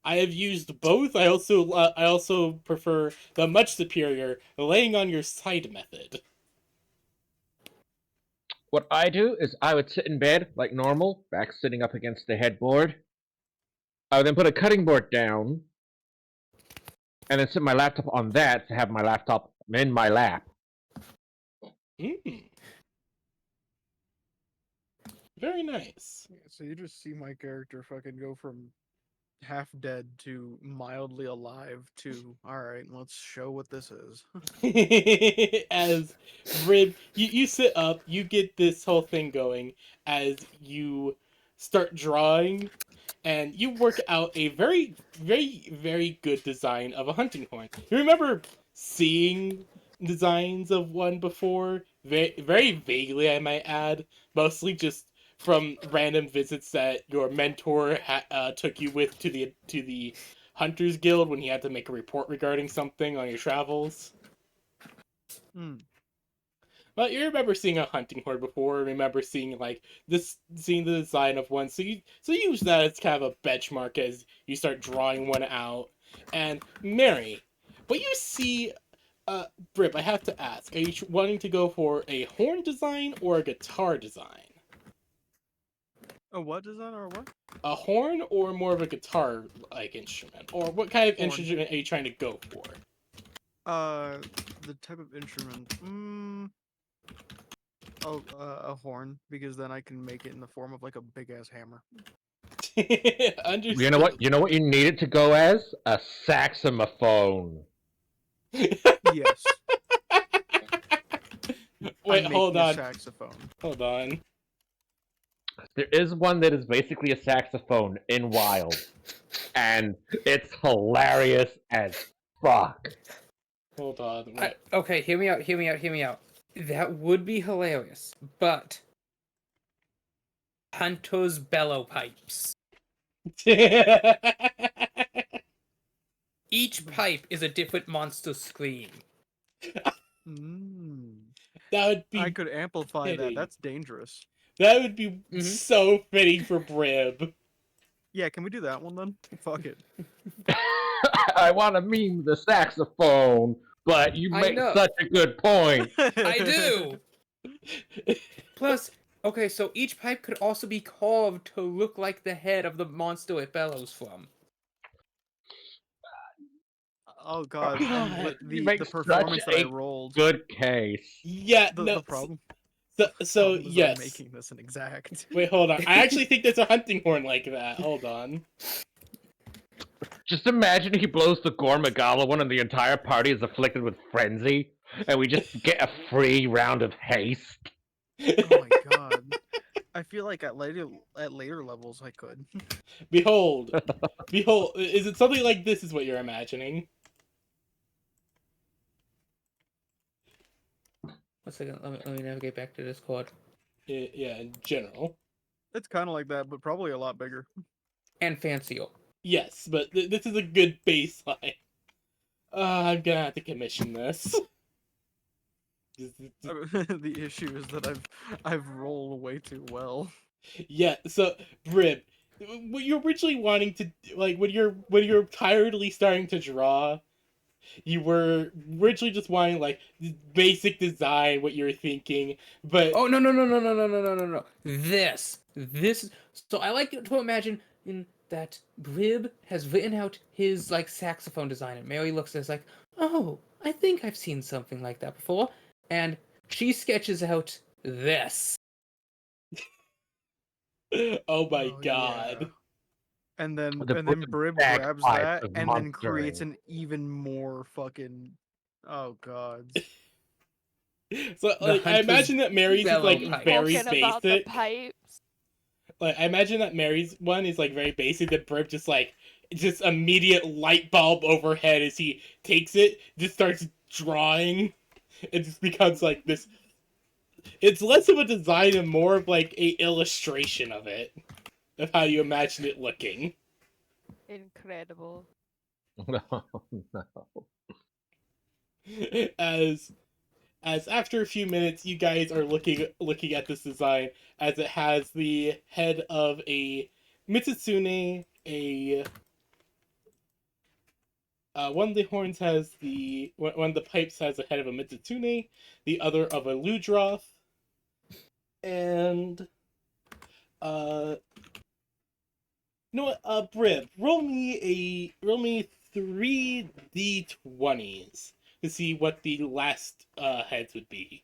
Speaker 3: I have used both. I also prefer the much superior laying on your side method.
Speaker 2: What I do is I would sit in bed like normal, back sitting up against the headboard. I would then put a cutting board down, and then sit my laptop on that to have my laptop in my lap.
Speaker 3: Very nice.
Speaker 1: So you just see my character fucking go from half dead to mildly alive to all right, let's show what this is.
Speaker 3: As Rib, you sit up, you get this whole thing going as you start drawing, and you work out a very, very, very good design of a hunting horn. You remember seeing designs of one before? Very, very vaguely, I might add. Mostly just from random visits that your mentor took you with to the Hunters Guild when he had to make a report regarding something on your travels.
Speaker 1: Hmm.
Speaker 3: But you remember seeing a hunting horn before. Remember seeing like seeing the design of one. So you use that as kind of a benchmark as you start drawing one out. And Mary, but you see, Brip, I have to ask: are you wanting to go for a horn design or a guitar design?
Speaker 1: A what design or what?
Speaker 3: A horn or more of a guitar like instrument, or what kind of
Speaker 1: Horn.
Speaker 3: instrument are you trying to go for?
Speaker 1: The type of instrument. Oh, a horn, because then I can make it in the form of like a big ass hammer.
Speaker 3: Understood.
Speaker 2: You know what? You know what you need it to go as? A saxophone.
Speaker 1: Yes.
Speaker 3: Wait,
Speaker 1: I'm
Speaker 3: hold
Speaker 1: making a
Speaker 3: on.
Speaker 1: saxophone.
Speaker 3: Hold on.
Speaker 2: There is one that is basically a saxophone in Wild, and it's hilarious as fuck.
Speaker 3: Hold on. Wait.
Speaker 5: Okay, hear me out, hear me out, hear me out. That would be hilarious, but Hunter's bellow pipes. Each pipe is a different monster scream.
Speaker 1: Mm.
Speaker 3: That would be
Speaker 1: I could amplify that.
Speaker 3: fitting.
Speaker 1: That's dangerous.
Speaker 3: That would be
Speaker 5: Mhm.
Speaker 3: so fitting for Brib.
Speaker 1: Yeah, can we do that one then? Fuck it.
Speaker 2: I want to meme the saxophone, but you
Speaker 5: I
Speaker 2: make
Speaker 5: know.
Speaker 2: such a good point.
Speaker 5: I do! Plus, okay, so each pipe could also be carved to look like the head of the monster it bellows from.
Speaker 1: Oh god, and
Speaker 3: God.
Speaker 2: You
Speaker 1: the
Speaker 2: make
Speaker 1: the
Speaker 2: such
Speaker 1: performance that I
Speaker 2: a
Speaker 1: rolled.
Speaker 2: good case.
Speaker 3: Yeah,
Speaker 1: The
Speaker 3: no.
Speaker 1: the problem.
Speaker 3: So
Speaker 1: Problem is I'm
Speaker 3: yes.
Speaker 1: making this an exact.
Speaker 3: Wait, hold on. I actually think there's a hunting horn like that. Hold on.
Speaker 2: Just imagine he blows the Gormagala one and the entire party is afflicted with frenzy, and we just get a free round of haste.
Speaker 1: Oh my god. I feel like at later levels I could.
Speaker 3: Behold. Behold. Is it something like this is what you're imagining?
Speaker 5: 1 second, let me navigate back to Discord.
Speaker 3: Yeah, in general.
Speaker 1: It's kind of like that, but probably a lot bigger.
Speaker 5: And fancier.
Speaker 3: Yes, but this is a good baseline. I'm gonna have to commission this.
Speaker 1: The issue is that I've rolled way too well.
Speaker 3: Yeah, so Brib, what you're originally wanting to like when you're tiredly starting to draw, you were originally just wanting like basic design, what you were thinking, but
Speaker 5: Oh, no. This. So I like to imagine that Brib has written out his like saxophone design, and Mary looks at it like, oh, I think I've seen something like that before, and she sketches out this.
Speaker 3: oh my
Speaker 1: Oh,
Speaker 3: god.
Speaker 1: yeah. And then
Speaker 2: The
Speaker 1: Brib grabs
Speaker 2: bagpipes
Speaker 1: that
Speaker 2: of
Speaker 1: and then creates
Speaker 2: monstering.
Speaker 1: an even more fucking oh god.
Speaker 3: So
Speaker 5: The
Speaker 3: like I
Speaker 5: hunter's
Speaker 3: imagine that Mary's is
Speaker 5: bellow
Speaker 3: like
Speaker 5: pipe.
Speaker 3: very
Speaker 4: Spoken about the
Speaker 3: basic.
Speaker 4: pipes.
Speaker 3: Like I imagine that Mary's one is like very basic. That Brib just immediate light bulb overhead as he takes it, just starts drawing. It just becomes like this. It's less of a design and more of like a illustration of it, of how you imagine it looking.
Speaker 4: Incredible.
Speaker 2: No, no.
Speaker 3: As after a few minutes, you guys are looking at this design as it has the head of a Mitsune, a one of the horns has one of the pipes has the head of a Mitsune, the other of a Ludroth, and you know what? Brib, roll me 3d20s to see what the last heads would be.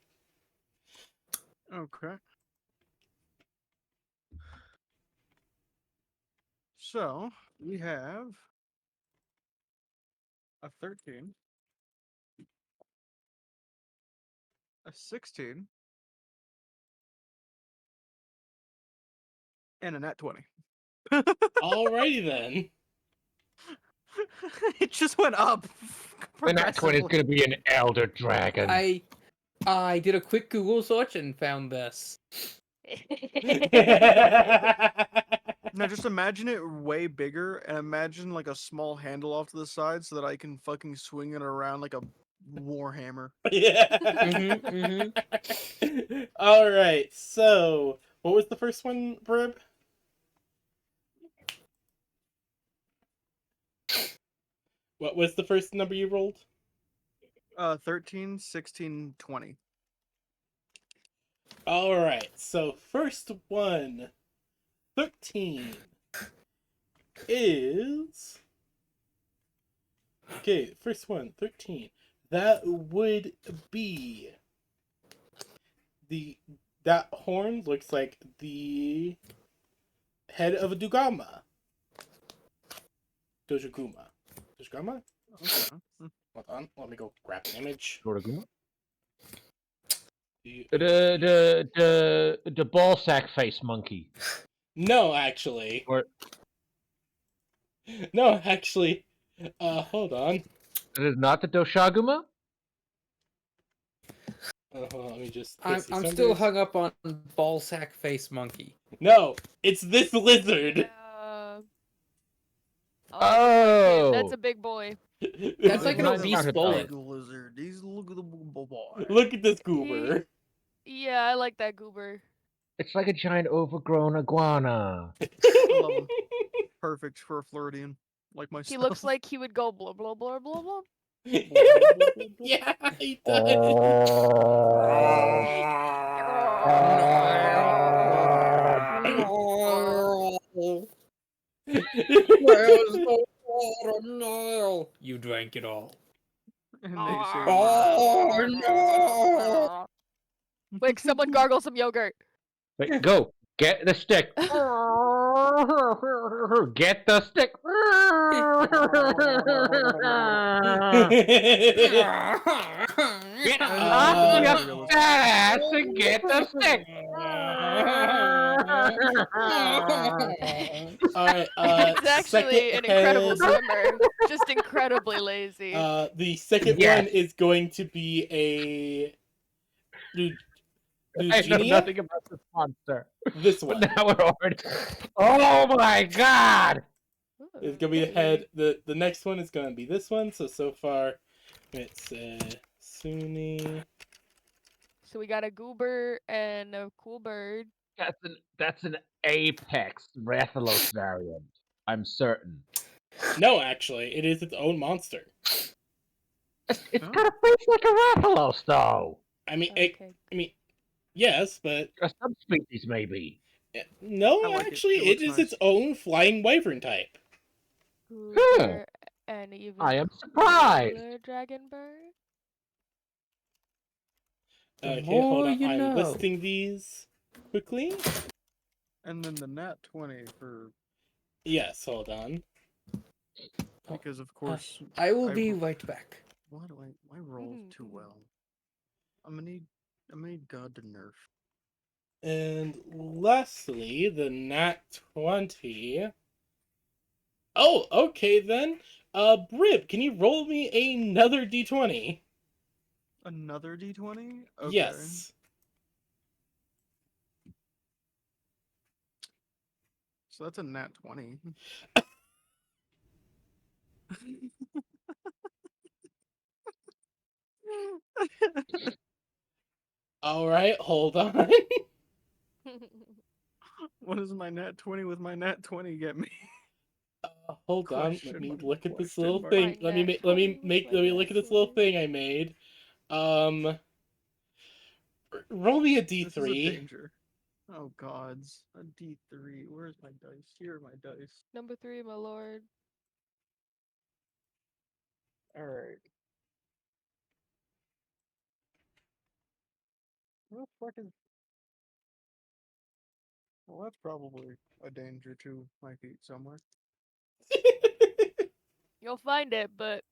Speaker 1: Okay. So we have a 13, a 16, and a nat 20.
Speaker 3: Alrighty then.
Speaker 1: It just went up
Speaker 2: The nat 20 is
Speaker 1: progressively.
Speaker 2: going to be an elder dragon.
Speaker 5: I did a quick Google search and found this.
Speaker 1: Now just imagine it way bigger, and imagine like a small handle off to the side so that I can fucking swing it around like a warhammer.
Speaker 3: Yeah. All right. So, what was the first one, Brib? What was the first number you rolled?
Speaker 1: 13, 16, 20.
Speaker 3: All right. So, first one, 13 is okay. First one, 13. That would be that horn looks like the head of a Dugama. Dojaguma. Dojagama?
Speaker 1: Okay.
Speaker 3: Hold on, let me go grab an image.
Speaker 2: Doraguma?
Speaker 3: The-
Speaker 2: The ball sack face monkey.
Speaker 3: No, actually.
Speaker 2: Or
Speaker 3: No, actually. Hold on.
Speaker 2: it is not the Doshaguma?
Speaker 3: Hold on, let me just.
Speaker 5: I'm
Speaker 3: paste these
Speaker 5: still
Speaker 3: numbers.
Speaker 5: hung up on ballsack face monkey.
Speaker 3: No, it's this lizard.
Speaker 4: Yeah.
Speaker 2: Oh!
Speaker 4: That's a big boy.
Speaker 5: That's like an
Speaker 2: Not
Speaker 5: obese
Speaker 2: counted,
Speaker 5: bullet.
Speaker 1: Big lizard. He's look at the boy.
Speaker 3: Look at this goober.
Speaker 4: Yeah, I like that goober.
Speaker 2: It's like a giant overgrown iguana.
Speaker 1: I love him. Perfect for a Floridian like myself.
Speaker 4: He looks like he would go blah blah blah blah blah.
Speaker 3: Yeah, he does.
Speaker 5: Where's the water? No. You drank it all.
Speaker 1: And they say,
Speaker 5: Oh no!
Speaker 4: Quick, someone gargle some yogurt.
Speaker 2: Wait, go. Get the stick. Get the stick. Get off your fat ass and get the stick.
Speaker 3: Alright,
Speaker 4: It's actually an
Speaker 3: second
Speaker 4: incredible
Speaker 3: has-
Speaker 4: swimmer. Just incredibly lazy.
Speaker 3: the second
Speaker 2: Yes.
Speaker 3: one is going to be a
Speaker 2: I know
Speaker 3: Lugenia?
Speaker 2: nothing about this monster.
Speaker 3: This
Speaker 2: But
Speaker 3: one.
Speaker 2: now we're already. Oh my god!
Speaker 3: It's gonna be the head. The next one is gonna be this one. So far, it's Suni.
Speaker 4: So we got a goober and a cool bird.
Speaker 2: That's an apex Rathalos variant. I'm certain.
Speaker 3: No, actually, it is its own monster.
Speaker 2: It's
Speaker 1: Oh.
Speaker 2: got a face like a Rathalos, though.
Speaker 3: I mean,
Speaker 4: Okay.
Speaker 3: yes, but
Speaker 2: A subspecies, maybe.
Speaker 3: no,
Speaker 1: I like it.
Speaker 3: actually,
Speaker 1: It
Speaker 3: it
Speaker 1: looks
Speaker 3: is its
Speaker 1: nice.
Speaker 3: own flying wyvern type.
Speaker 4: Goober and even
Speaker 2: I am surprised.
Speaker 4: cooler dragon bird.
Speaker 5: The
Speaker 3: Okay,
Speaker 5: more
Speaker 3: hold on.
Speaker 5: you
Speaker 3: I'm
Speaker 5: know.
Speaker 3: listing these quickly.
Speaker 1: and then the nat 20 for
Speaker 3: Yes, hold on.
Speaker 1: because of course
Speaker 5: I will
Speaker 1: I
Speaker 5: be
Speaker 1: ro-
Speaker 5: right back.
Speaker 1: why roll too well? I'm gonna need God to nerf.
Speaker 3: And lastly, the nat 20. Oh, okay then. Brib, can you roll me another d20?
Speaker 1: Another D20? Okay.
Speaker 3: Yes.
Speaker 1: So that's a nat 20.
Speaker 3: All right, hold on.
Speaker 1: What does my nat 20 with my nat 20 get me?
Speaker 3: Hold on. Let
Speaker 1: Question
Speaker 3: me
Speaker 1: mark,
Speaker 3: look at this
Speaker 1: question
Speaker 3: little
Speaker 1: mark.
Speaker 3: thing.
Speaker 4: My
Speaker 3: Let me
Speaker 4: nat
Speaker 3: make. Let me
Speaker 4: 20
Speaker 3: make.
Speaker 4: with
Speaker 3: Let
Speaker 4: my
Speaker 3: me look
Speaker 4: nat
Speaker 3: at this little
Speaker 4: 20.
Speaker 3: thing I made. Roll me a
Speaker 1: This is a
Speaker 3: d3.
Speaker 1: danger. Oh gods. A D3. Where's my dice? Here are my dice.
Speaker 4: Number 3, my lord.
Speaker 1: Alright. What the fuck is well, that's probably a danger to my feet somewhere.
Speaker 4: You'll find it, but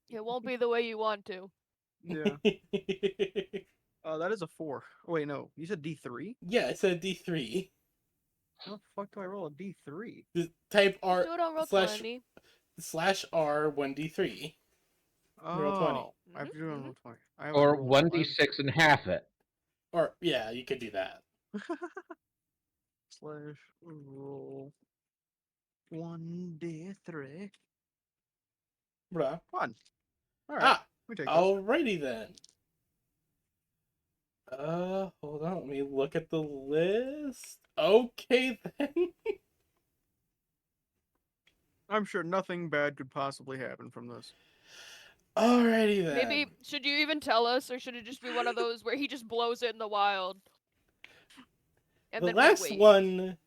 Speaker 4: it won't be the way you want to.
Speaker 1: Yeah. That is a 4. Oh, wait, no. You said D3?
Speaker 3: Yeah, it's a D3.
Speaker 1: How the fuck do I roll a D3?
Speaker 3: Just type
Speaker 4: Just
Speaker 3: R
Speaker 4: do it on roll
Speaker 3: slash
Speaker 4: 20.
Speaker 3: slash R 1D3. Roll 20.
Speaker 1: Oh, I have to do it on roll 20. I haven't
Speaker 2: Or
Speaker 1: rolled.
Speaker 2: 1d6 and half it.
Speaker 3: Or yeah, you could do that.
Speaker 1: Slash roll 1D3.
Speaker 3: Bruh.
Speaker 1: Fun. Alright.
Speaker 3: Ah,
Speaker 1: We take this.
Speaker 3: alrighty then. Hold on, let me look at the list. Okay then.
Speaker 1: I'm sure nothing bad could possibly happen from this.
Speaker 3: Alrighty then.
Speaker 4: Maybe, should you even tell us, or should it just be one of those where he just blows it in the wild? And
Speaker 3: the
Speaker 4: then
Speaker 3: last
Speaker 4: we wait.
Speaker 3: one.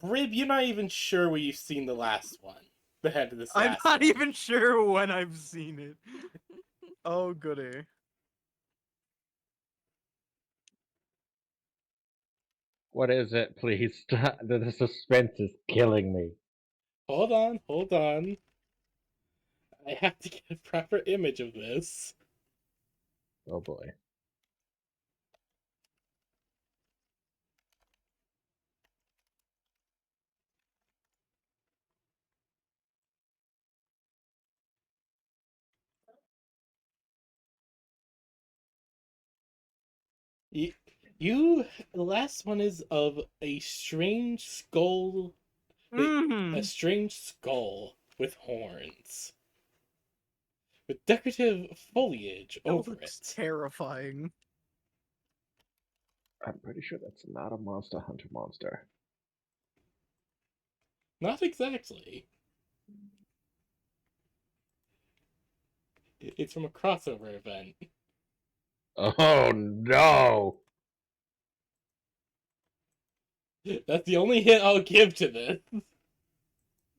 Speaker 3: Brib, you're not even sure where you've seen the last one. The head of this
Speaker 1: I'm
Speaker 3: last
Speaker 1: not
Speaker 3: one.
Speaker 1: even sure when I've seen it. Oh, goody.
Speaker 2: What is it, please? The suspense is killing me.
Speaker 3: Hold on, hold on. I have to get a proper image of this.
Speaker 2: Oh boy.
Speaker 3: The last one is of a strange skull. A strange skull with horns. With decorative foliage
Speaker 1: That
Speaker 3: over
Speaker 1: looks
Speaker 3: it.
Speaker 1: terrifying.
Speaker 2: I'm pretty sure that's not a Monster Hunter monster.
Speaker 3: Not exactly. It's from a crossover event.
Speaker 2: Oh no!
Speaker 3: That's the only hint I'll give to this.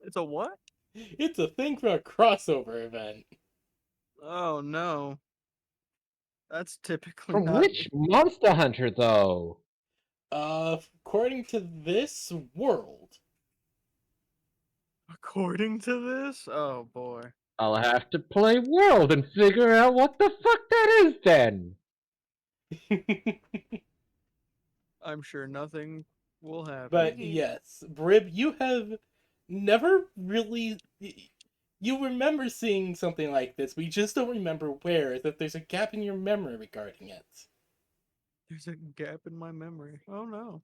Speaker 1: It's a what?
Speaker 3: It's a thing from a crossover event.
Speaker 1: Oh, no. That's typically
Speaker 2: From
Speaker 1: not...
Speaker 2: which Monster Hunter, though?
Speaker 3: According to this world.
Speaker 1: According to this? Oh, boy.
Speaker 2: I'll have to play World and figure out what the fuck that is then.
Speaker 1: I'm sure nothing will happen.
Speaker 3: But yes, Brib, you have never really. You remember seeing something like this, but you just don't remember where, as if there's a gap in your memory regarding it.
Speaker 1: There's a gap in my memory. Oh, no.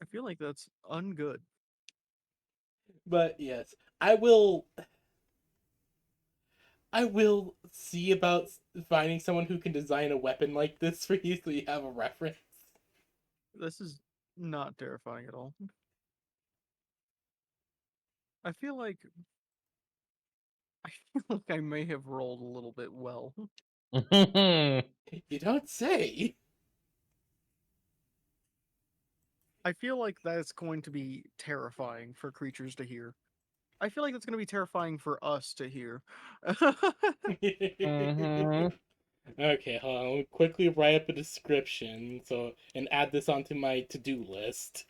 Speaker 1: I feel like that's ungood.
Speaker 3: But yes, I will. I will see about finding someone who can design a weapon like this for you so you have a reference.
Speaker 1: This is not terrifying at all. I feel like... I feel like I may have rolled a little bit well.
Speaker 3: You don't say.
Speaker 1: I feel like that's going to be terrifying for creatures to hear. I feel like that's going to be terrifying for us to hear.
Speaker 2: Mhm.
Speaker 3: Okay, hold on. I'll quickly write up a description and add this onto my to-do list.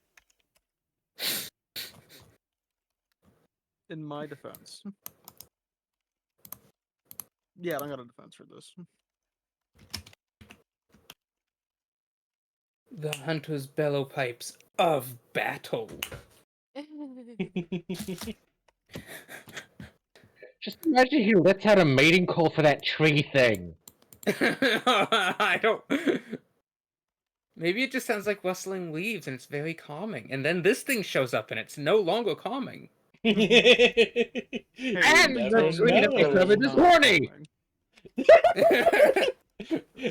Speaker 1: In my defense. Yeah, I don't got a defense for this.
Speaker 5: The hunter's bellow pipes of battle.
Speaker 2: Just imagine he lets out a mating call for that tree thing.
Speaker 5: I don't. Maybe it just sounds like rustling leaves and it's very calming. And then this thing shows up and it's no longer calming.
Speaker 3: You
Speaker 2: And
Speaker 3: never
Speaker 2: the tree that they
Speaker 3: know.
Speaker 2: summoned is horny!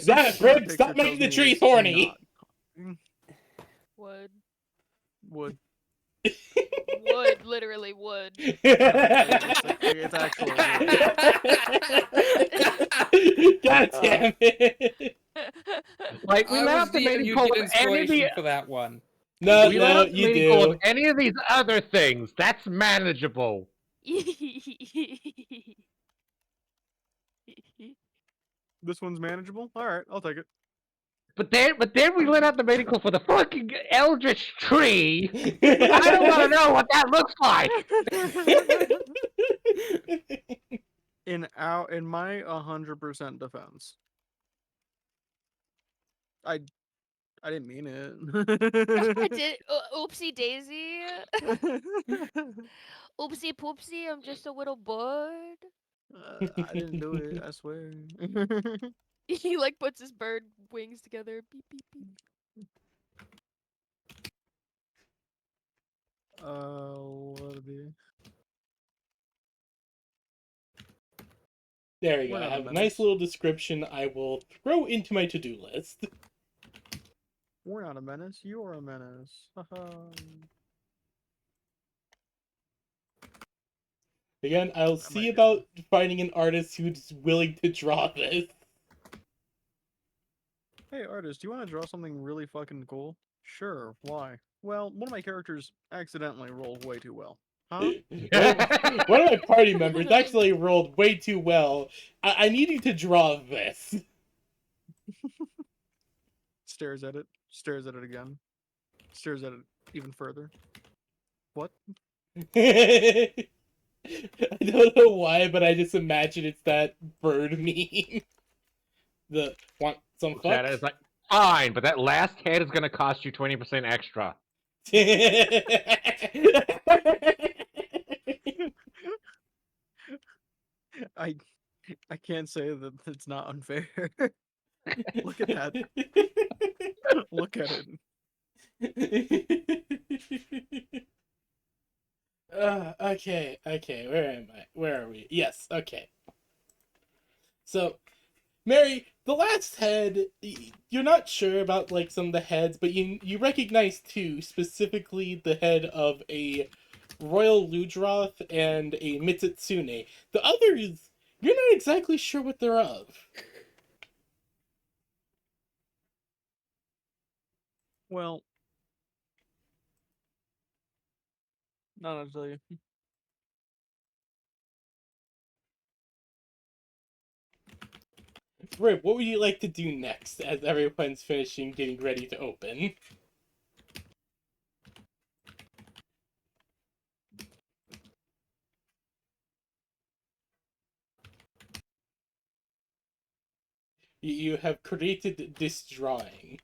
Speaker 3: That Brib, stop making the tree horny.
Speaker 4: Would.
Speaker 1: Would.
Speaker 4: Would, literally would.
Speaker 1: It's actual wood.
Speaker 3: God damn it!
Speaker 2: Like, we
Speaker 5: I
Speaker 2: let
Speaker 5: was
Speaker 2: out the
Speaker 5: the
Speaker 2: mating call
Speaker 5: muted
Speaker 2: of any of the...
Speaker 5: inspiration for that one.
Speaker 3: No,
Speaker 2: We let
Speaker 3: no,
Speaker 2: out the
Speaker 3: you
Speaker 2: mating call
Speaker 3: do.
Speaker 2: of any of these other things. That's manageable.
Speaker 1: This one's manageable? Alright, I'll take it.
Speaker 2: But then we let out the medical for the fucking eldritch tree. I don't want to know what that looks like.
Speaker 1: In my 100% defense, I I didn't mean
Speaker 4: I
Speaker 1: it.
Speaker 4: did. Oopsie daisy. Oopsie poopsie. I'm just a little bird.
Speaker 1: I didn't do it. I swear.
Speaker 4: He like puts his bird wings together. Beep beep beep.
Speaker 1: What be?
Speaker 3: There you
Speaker 1: We're
Speaker 3: go. I
Speaker 1: not a
Speaker 3: have a nice
Speaker 1: menace.
Speaker 3: little description I will throw into my to-do list.
Speaker 1: We're not a menace. You're a menace.
Speaker 3: Again, I'll
Speaker 1: I
Speaker 3: see
Speaker 1: might do.
Speaker 3: about finding an artist who's willing to draw this.
Speaker 1: Hey, artist, do you want to draw something really fucking cool? Sure. Why? Well, one of my characters accidentally rolled way too well. Huh?
Speaker 3: One of my party members actually rolled way too well. I need you to draw this.
Speaker 1: Stares at it. Stares at it again. Stares at it even further. What?
Speaker 3: I don't know why, but I just imagine it's that bird meme. The want some
Speaker 2: Looks
Speaker 3: fuck?
Speaker 2: at it, it's like, fine, but that last head is gonna cost you 20% extra.
Speaker 1: I I can't say that it's not unfair. Look at that. Look at it.
Speaker 3: Okay, where am I? Where are we? Yes, okay. So, Mary, the last head, you're not sure about like some of the heads, but you recognize two, specifically the head of a Royal Ludroth and a Mitsitsune. The others, you're not exactly sure what they're of.
Speaker 1: Well, not to tell you.
Speaker 3: Rip, what would you like to do next as everyone's finishing getting ready to open? You have created this drawing.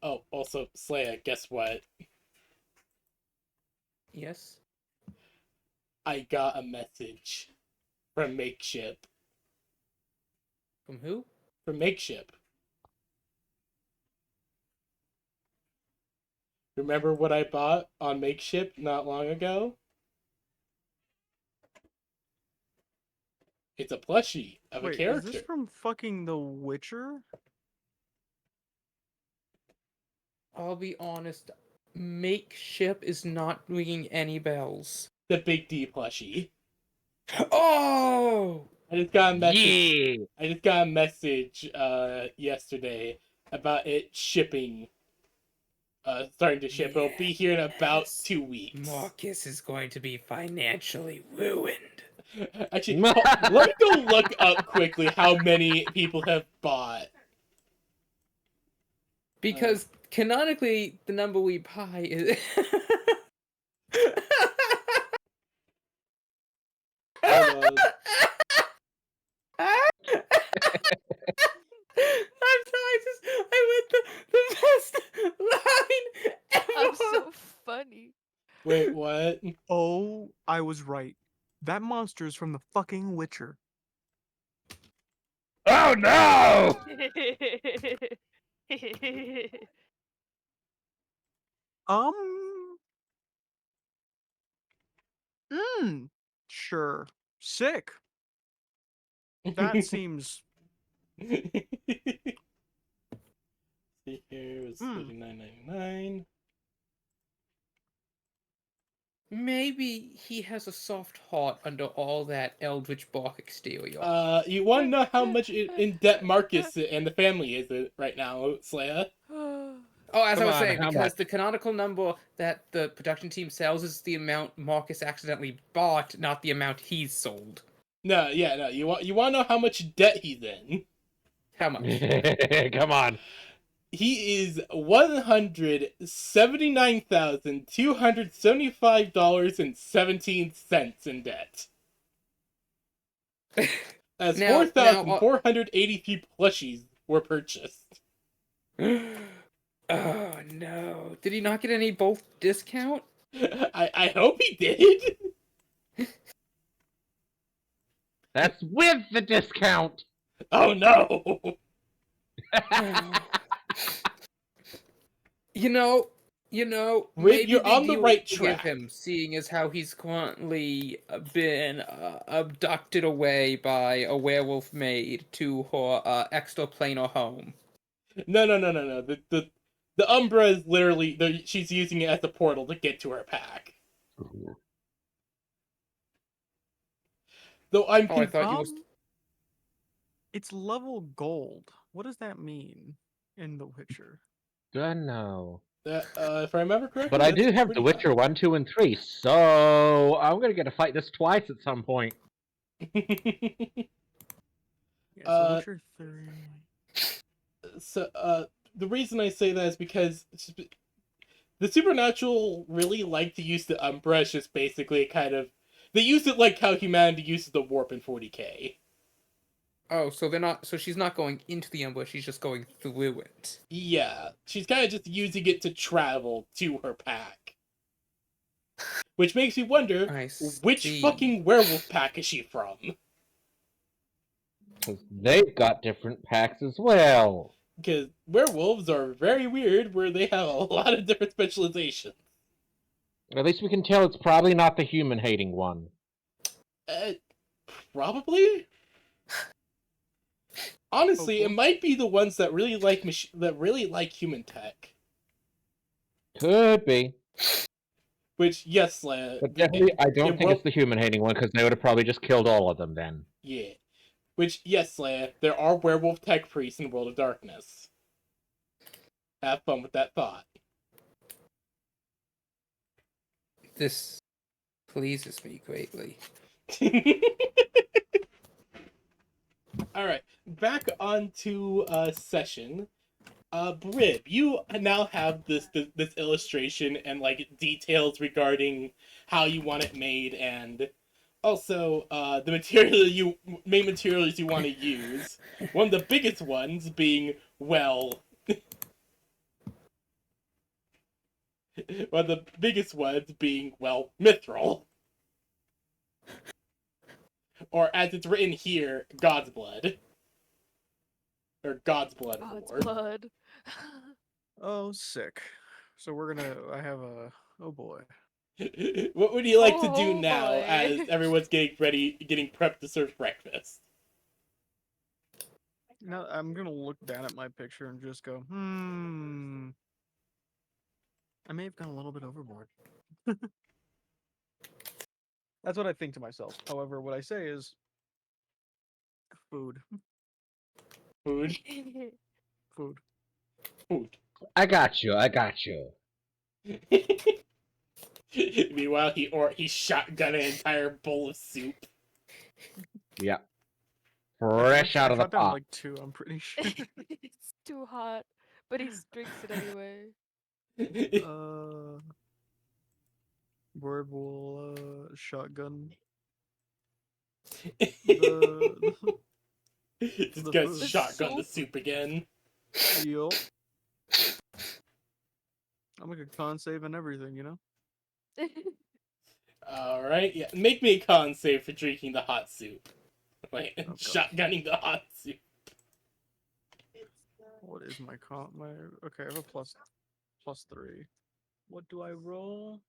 Speaker 3: Oh, also, Slaya, guess what?
Speaker 5: Yes.
Speaker 3: I got a message from Makeship.
Speaker 5: From who?
Speaker 3: From Makeship. Remember what I bought on Makeship not long ago? It's a plushie of a
Speaker 1: Wait, is this
Speaker 3: character.
Speaker 1: from fucking The Witcher?
Speaker 5: I'll be honest. Makeship is not ringing any bells.
Speaker 3: The Big D plushie.
Speaker 5: Oh!
Speaker 3: I just got a message.
Speaker 2: Yeah.
Speaker 3: I just got a message yesterday about it shipping. Starting to ship. It'll be here in about
Speaker 5: Yes.
Speaker 3: 2 weeks.
Speaker 5: Marcus is going to be financially ruined.
Speaker 3: Actually, let me go look up quickly how many people have bought.
Speaker 5: Because canonically, the number we buy is.
Speaker 3: Hold on.
Speaker 5: I'm sorry, I went the best line ever.
Speaker 4: I'm so funny.
Speaker 3: Wait, what?
Speaker 1: Oh, I was right. That monster is from the fucking Witcher.
Speaker 2: Oh no!
Speaker 1: Um. Sure. Sick. That seems.
Speaker 3: See here, it's $39.99.
Speaker 5: Maybe he has a soft heart under all that eldritch bark exterior.
Speaker 3: You want to know how much in debt Marcus and the family is right now, Slaya?
Speaker 5: Oh, as
Speaker 2: Come
Speaker 5: I was
Speaker 2: on,
Speaker 5: saying,
Speaker 2: how
Speaker 5: because
Speaker 2: much?
Speaker 5: the canonical number that the production team sells is the amount Marcus accidentally bought, not the amount he's sold.
Speaker 3: No, yeah, no. You want to know how much debt he's in?
Speaker 5: How much?
Speaker 2: Come on.
Speaker 3: He is $179,275.17 in debt. As
Speaker 5: Now,
Speaker 3: 4,483 plushies were purchased.
Speaker 5: oh no! Did he not get any bulk discount?
Speaker 3: I hope he did.
Speaker 2: That's with the discount.
Speaker 3: Oh no.
Speaker 5: You know,
Speaker 3: Rib,
Speaker 5: maybe
Speaker 3: you're
Speaker 5: they
Speaker 3: on the
Speaker 5: do
Speaker 3: right
Speaker 5: forgive
Speaker 3: track.
Speaker 5: him, seeing as how he's currently been abducted away by a werewolf maid to her extraplanar home.
Speaker 3: No. The Umbra is literally she's using it as a portal to get to her pack. Though I'm
Speaker 5: Oh, I thought you was.
Speaker 1: It's level gold. What does that mean in The Witcher?
Speaker 2: Don't know.
Speaker 3: If I remember correctly,
Speaker 2: But I
Speaker 3: that's
Speaker 2: do have
Speaker 3: pretty
Speaker 2: The Witcher
Speaker 3: high.
Speaker 2: 1, 2, and 3, so I'm gonna get to fight this twice at some point.
Speaker 1: Yeah, so
Speaker 3: Uh,
Speaker 1: Witcher 3.
Speaker 3: so the reason I say that is because the Supernatural really like to use the Umbra as just basically kind of they use it like how humanity uses the warp in 40k.
Speaker 5: Oh, so they're not. So she's not going into the ambush. She's just going through it.
Speaker 3: Yeah, she's kind of just using it to travel to her pack. Which makes me wonder,
Speaker 5: I
Speaker 3: which
Speaker 5: see.
Speaker 3: fucking werewolf pack is she from?
Speaker 2: 'Cause they've got different packs as well.
Speaker 3: Because werewolves are very weird, where they have a lot of different specializations.
Speaker 2: At least we can tell it's probably not the human-hating one.
Speaker 3: Uh, Probably. Honestly, it
Speaker 1: Hopefully.
Speaker 3: might be the ones that really like human tech.
Speaker 2: Could be.
Speaker 3: Which, yes,
Speaker 2: But definitely, I don't think
Speaker 3: will,
Speaker 2: it's the human-hating one, because they would have probably just killed all of them then.
Speaker 3: yeah. Which, yes, Leia, there are werewolf tech priests in World of Darkness. Have fun with that thought.
Speaker 5: This pleases me greatly.
Speaker 3: Alright, back onto session. Brib, you now have this illustration and like details regarding how you want it made, and also the main materials you want to use. One of the biggest ones being, well, mithril, or as it's written here, God's blood, or God's blood
Speaker 4: God's
Speaker 3: award.
Speaker 4: blood.
Speaker 1: Oh, sick. So I have a, oh boy.
Speaker 3: What would you like to do
Speaker 4: Oh,
Speaker 3: now,
Speaker 4: boy.
Speaker 3: as everyone's getting prepped to serve breakfast?
Speaker 1: Now I'm gonna look down at my picture and just go, I may have gone a little bit overboard. That's what I think to myself. However, what I say is food.
Speaker 3: Food.
Speaker 1: Food.
Speaker 3: Food.
Speaker 2: I got you.
Speaker 3: Meanwhile, he shotgun an entire bowl of soup.
Speaker 2: Yeah. Fresh out of the
Speaker 1: I shot down
Speaker 2: pot.
Speaker 1: like 2, I'm pretty sure.
Speaker 4: It's too hot, but he drinks it anyway.
Speaker 1: Bird will shotgun the
Speaker 3: This
Speaker 1: the
Speaker 3: guy's
Speaker 1: food.
Speaker 3: shotgun the
Speaker 4: soup?
Speaker 3: soup again.
Speaker 1: Yup. I'll make a con save and everything, you know?
Speaker 3: Alright, yeah. Make me a con save for drinking the hot soup. Like,
Speaker 1: Oh, God.
Speaker 3: shotgunning the hot soup.
Speaker 1: What is my con? Okay, I have a plus 3. What do I roll?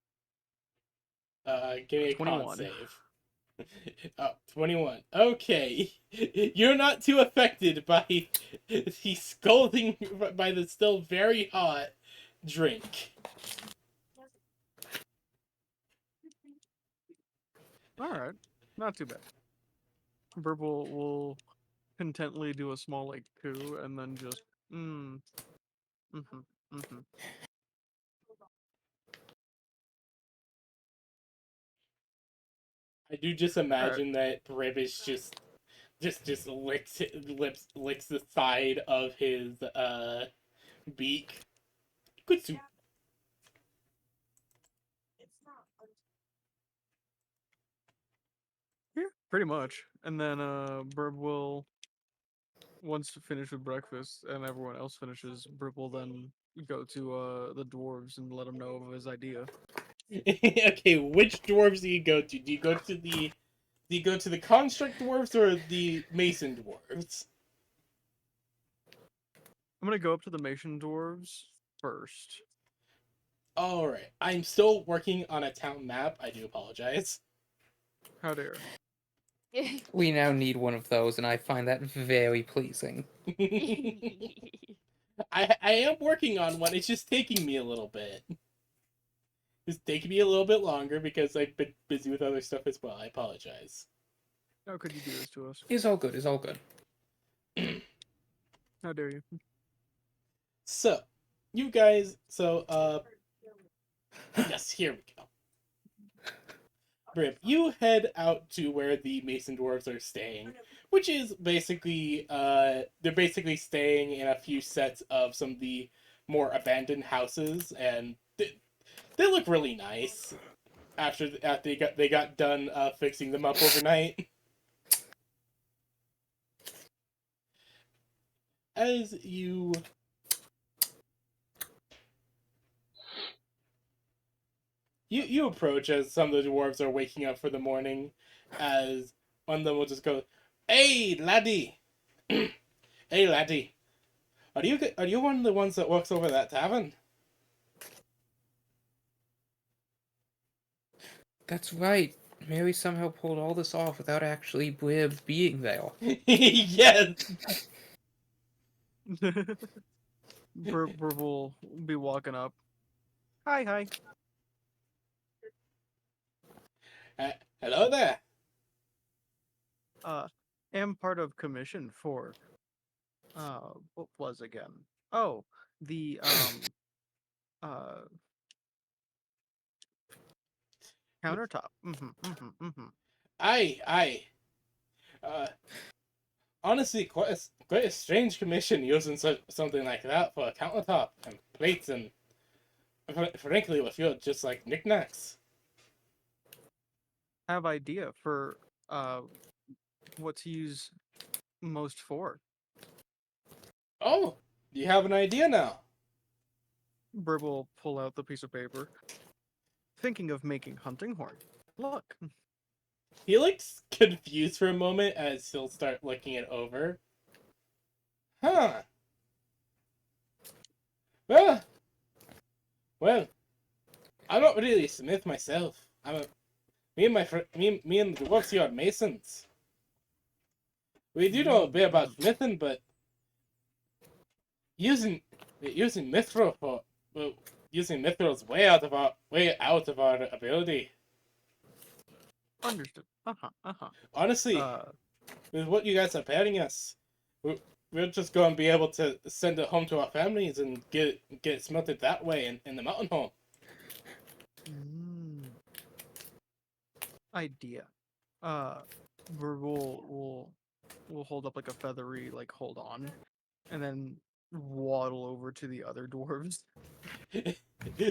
Speaker 3: Give me a con
Speaker 1: 21.
Speaker 3: save. Oh, 21. Okay. You're not too affected by the scalding, by the still very hot drink.
Speaker 1: Alright, not too bad. Burp will contently do a small like coo and then just mm-hmm.
Speaker 3: I do just imagine that British just licks the side of his beak. Good soup.
Speaker 1: Yeah, pretty much. And then Burb will, once finished with breakfast and everyone else finishes, Burb will then go to the dwarves and let them know of his idea.
Speaker 3: Okay, which dwarves do you go to? Do you go to the construct dwarves or the mason dwarves?
Speaker 1: I'm gonna go up to the Mason dwarves first.
Speaker 3: Alright. I'm still working on a town map. I do apologize.
Speaker 1: How dare.
Speaker 5: We now need one of those, and I find that very pleasing.
Speaker 3: I am working on one. It's just taking me a little bit. It's taking me a little bit longer because I've been busy with other stuff as well. I apologize.
Speaker 1: How could you do this to us?
Speaker 5: It's all good. It's all good.
Speaker 1: How dare you?
Speaker 3: So, you guys, yes, here we go. Brib, you head out to where the Mason Dwarves are staying, which is basically, they're basically staying in a few sets of some of the more abandoned houses, and they look really nice after they got done fixing them up overnight. As you approach as some of the dwarves are waking up for the morning, as one of them will just go, "Hey, laddie! Hey, laddie! Are you one of the ones that works over that tavern?"
Speaker 5: That's right. Mary somehow pulled all this off without actually being there.
Speaker 3: Yes.
Speaker 1: Burb will be walking up. Hi, hi.
Speaker 3: Hello there.
Speaker 1: Am part of commission for what was again? Oh, the uh countertop.
Speaker 3: Aye. Uh, Honestly, quite a strange commission using something like that for a countertop and plates and frankly, we feel just like knickknacks.
Speaker 1: Have idea for uh what to use most for.
Speaker 3: Oh, you have an idea now.
Speaker 1: Burb will pull out the piece of paper. Thinking of making hunting horn. Look.
Speaker 3: He looks confused for a moment as he'll start looking it over. Huh. Well, well, I'm not really a smith myself. Me and the dwarves here are masons. We do know a bit about smithing, but using mithril for well, using mithril is way out of our ability.
Speaker 1: Understood.
Speaker 3: Honestly,
Speaker 1: Uh,
Speaker 3: with what you guys are pairing us, we're just going to be able to send it home to our families and get it smelted that way in the mountain home.
Speaker 1: Idea. Burb will hold up like a feathery hold on, and then waddle over to the other dwarves.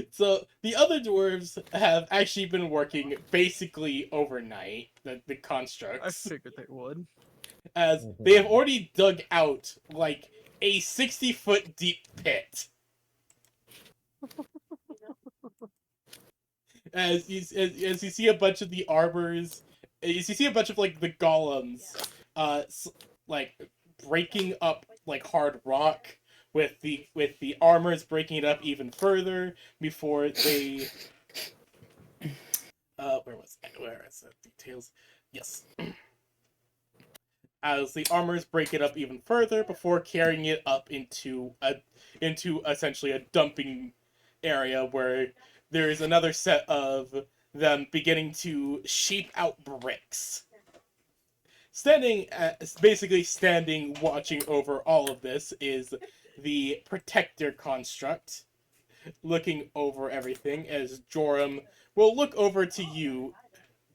Speaker 3: So the other dwarves have actually been working basically overnight. The
Speaker 1: I
Speaker 3: constructs,
Speaker 1: figured they would.
Speaker 3: as they have already dug out like a 60-foot deep pit. As you see a bunch of the armors, as you see a bunch of like the golems, like breaking up like hard rock with the armors breaking it up even further before they. Where is the details? Yes. As the armors break it up even further before carrying it up into essentially a dumping area where there is another set of them beginning to sheep out bricks. Basically standing, watching over all of this is the protector construct, looking over everything as Joram will look over to you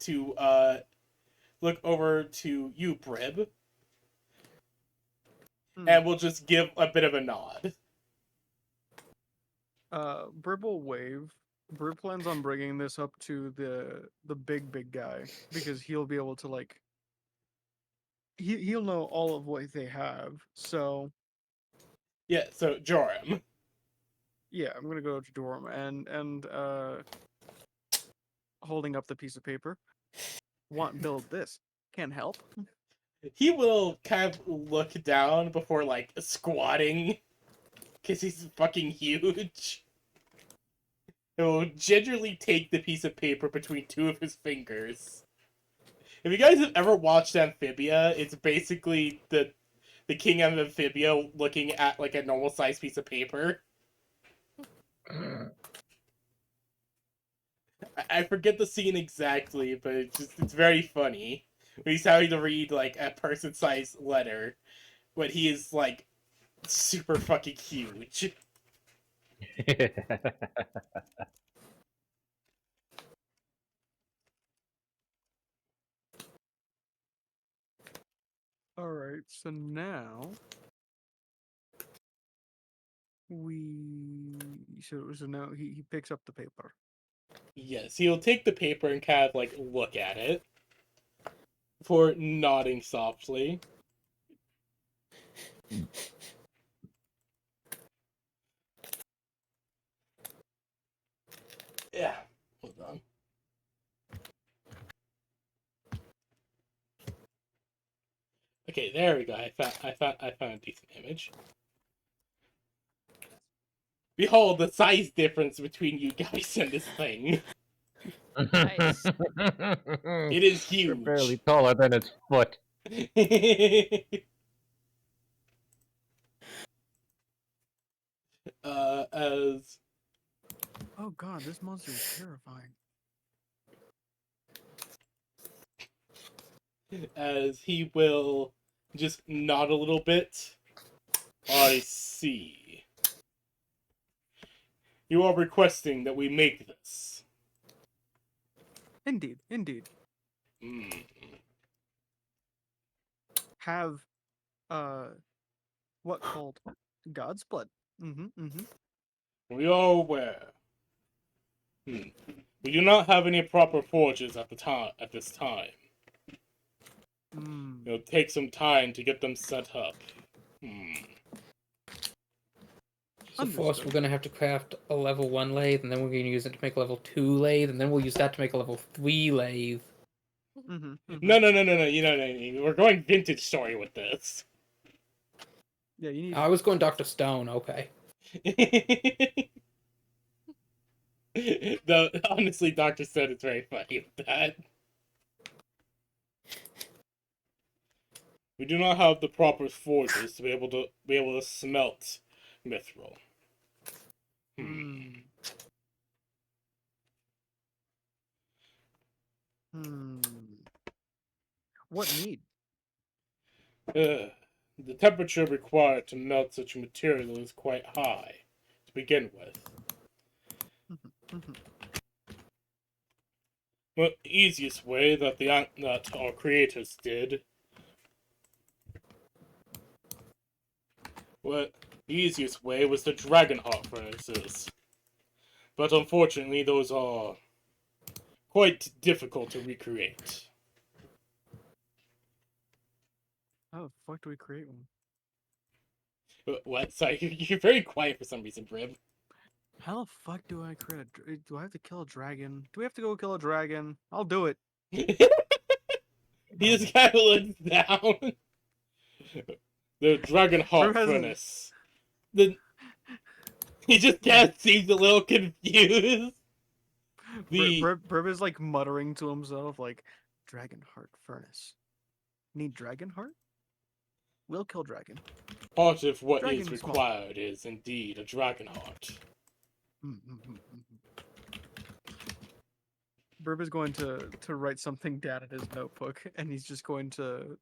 Speaker 3: to look over to you, Brib,
Speaker 1: Hmm.
Speaker 3: and we'll just give a bit of a nod.
Speaker 1: Brib will wave. Brib plans on bringing this up to the big guy because he'll be able to like he'll know all of what they have. So
Speaker 3: Yeah, so Joram.
Speaker 1: yeah, I'm gonna go to Dorm and holding up the piece of paper. Want build this? Can't help.
Speaker 3: He will kind of look down before like squatting, because he's fucking huge. He'll gingerly take the piece of paper between two of his fingers. If you guys have ever watched Amphibia, it's basically the king of Amphibia looking at like a normal sized piece of paper. I forget the scene exactly, but it's very funny. He's having to read like a person sized letter, but he is like super fucking huge.
Speaker 1: All right, so now so now he picks up the paper.
Speaker 3: Yes, he'll take the paper and kind of like look at it before nodding softly. Yeah, hold on. Okay, there we go. I found a decent image. Behold the size difference between you guys and this thing.
Speaker 4: Nice.
Speaker 3: It is
Speaker 2: You're
Speaker 3: huge.
Speaker 2: barely taller than its foot.
Speaker 3: As
Speaker 1: Oh god, this monster is terrifying.
Speaker 3: he will just nod a little bit. I see. You are requesting that we make this.
Speaker 1: Indeed, indeed.
Speaker 3: Mm.
Speaker 1: Have what called God's blood.
Speaker 3: We are aware. We do not have any proper forges at this time. It'll take some time to get them set up.
Speaker 5: So for us,
Speaker 1: Understood.
Speaker 5: we're gonna have to craft a level 1 lathe, and then we're gonna use it to make a level 2 lathe, and then we'll use that to make a level 3 lathe.
Speaker 3: No. You know what I mean. We're going vintage story with this.
Speaker 1: Yeah, you need.
Speaker 5: I was going Dr. Stone, okay.
Speaker 3: Though honestly, Doctor said it's very funny with that. We do not have the proper forges to be able to smelt mithril.
Speaker 1: What need?
Speaker 3: The temperature required to melt such material is quite high to begin with. The easiest way that our creators did. Well, the easiest way was the Dragonheart furnaces. But unfortunately, those are quite difficult to recreate.
Speaker 1: How the fuck do we create one?
Speaker 3: What? Sorry, you're very quiet for some reason, Brib.
Speaker 1: How the fuck do I create do I have to kill a dragon? Do we have to go kill a dragon? I'll do it.
Speaker 3: He just kind of looks down. The Dragonheart furnace. He just kind of seems a little confused.
Speaker 1: Brib is like muttering to himself, like, Dragonheart furnace. Need Dragonheart? We'll kill dragon.
Speaker 3: Part of what
Speaker 1: Dragon
Speaker 3: is
Speaker 1: is small.
Speaker 3: required is indeed a Dragonheart.
Speaker 1: Brib is going to write something down in his notebook, and he's just going to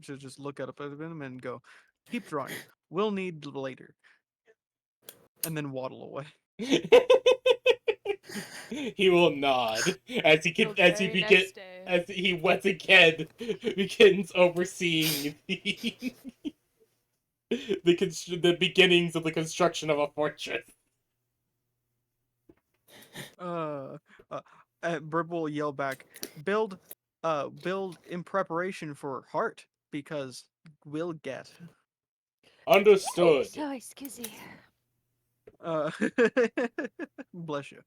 Speaker 1: just look up at him and go, keep drawing. We'll need later. And then waddle away.
Speaker 3: He will nod as he
Speaker 4: The
Speaker 3: as
Speaker 4: very next day.
Speaker 3: as he once again begins overseeing the beginnings of the construction of a fortress.
Speaker 1: Uh, Brib will yell back, "Build, build in preparation for Heart because we'll get."
Speaker 3: Understood.
Speaker 4: So excuse
Speaker 1: Uh, bless you.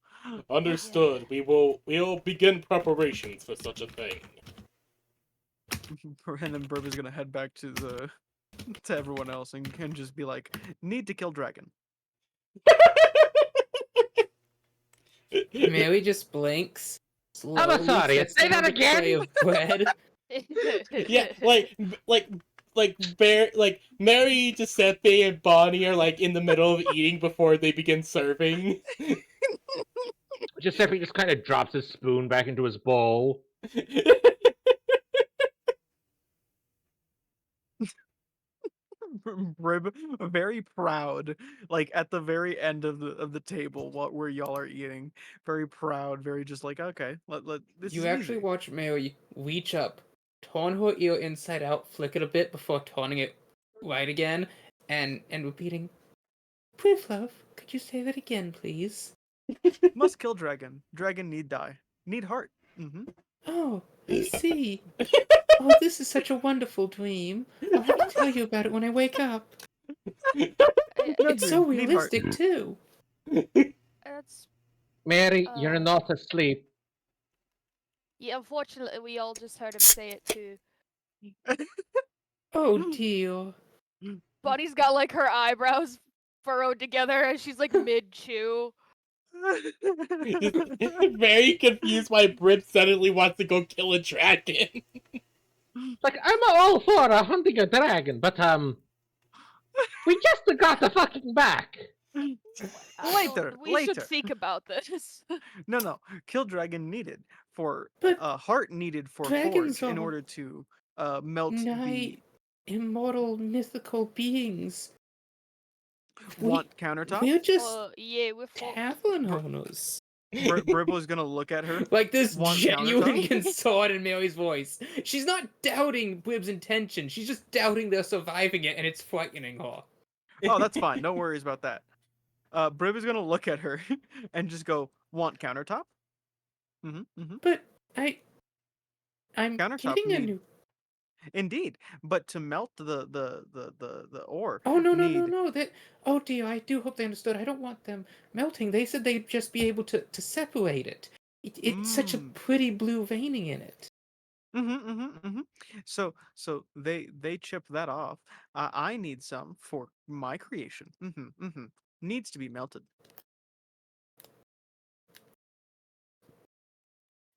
Speaker 3: Understood. We'll begin preparations for such a thing.
Speaker 1: And then Brib is gonna head back to the to everyone else and can just be like, "Need to kill dragon."
Speaker 5: Mary just blinks.
Speaker 2: I'm
Speaker 5: Slowly
Speaker 2: sorry,
Speaker 5: sets
Speaker 2: say
Speaker 5: down
Speaker 2: that
Speaker 5: the tray
Speaker 2: again?
Speaker 5: of bread.
Speaker 3: Yeah, like Mary, Giuseppe, and Bonnie are like in the middle of eating before they begin serving.
Speaker 2: Giuseppe just kind of drops his spoon back into his bowl.
Speaker 1: Brib very proud, like at the very end of the table, where y'all are eating, very proud, very just like, okay, let this
Speaker 5: You
Speaker 1: is
Speaker 5: actually
Speaker 1: easy.
Speaker 5: watch Mary reach up, turn her ear inside out, flick it a bit before turning it right again, and repeating, "Brief love, could you say that again, please?"
Speaker 1: Must kill dragon. Dragon need die. Need heart. Mm-hmm.
Speaker 5: Oh, I see. Oh, this is such a wonderful dream. I'll have to tell you about it when I wake up.
Speaker 1: No
Speaker 5: It's so
Speaker 1: dream. Need heart.
Speaker 5: realistic, too.
Speaker 4: That's
Speaker 2: Mary, you're
Speaker 4: uh
Speaker 2: not asleep.
Speaker 4: yeah, unfortunately we all just heard him say it too.
Speaker 5: Oh, dear.
Speaker 4: Bonnie's got like her eyebrows furrowed together and she's like mid chew.
Speaker 3: Just very confused why Brit suddenly wants to go kill a dragon.
Speaker 2: Like, I'm all for hunting a dragon, but, we just got the fucking back.
Speaker 1: Later,
Speaker 4: We should
Speaker 1: later.
Speaker 4: think about this.
Speaker 1: No. Kill dragon needed for
Speaker 5: But
Speaker 1: heart needed for
Speaker 5: dragons
Speaker 1: forge in
Speaker 5: are
Speaker 1: order to melt
Speaker 5: night,
Speaker 1: the
Speaker 5: immortal, mythical beings.
Speaker 1: want countertop.
Speaker 5: We're just
Speaker 4: Yeah, we're fucked.
Speaker 5: tavern owners.
Speaker 1: Bribbo's gonna look at her.
Speaker 5: Like this
Speaker 1: Want
Speaker 5: genuine
Speaker 1: countertop?
Speaker 5: concern in Mary's voice. She's not doubting Blib's intention. She's just doubting they're surviving it, and it's frightening her.
Speaker 1: Oh, that's fine. No worries about that. Brib is gonna look at her and just go, "Want countertop?" Mm-hmm.
Speaker 5: But I'm
Speaker 1: Countertop
Speaker 5: getting a
Speaker 1: need
Speaker 5: new.
Speaker 1: indeed, but to melt the ore
Speaker 5: Oh no no no
Speaker 1: need.
Speaker 5: no! That. Oh dear, I do hope they understood. I don't want them melting. They said they'd just be able to separate it. It's such a pretty blue veining in it.
Speaker 1: So they chip that off. I need some for my creation. Needs to be melted.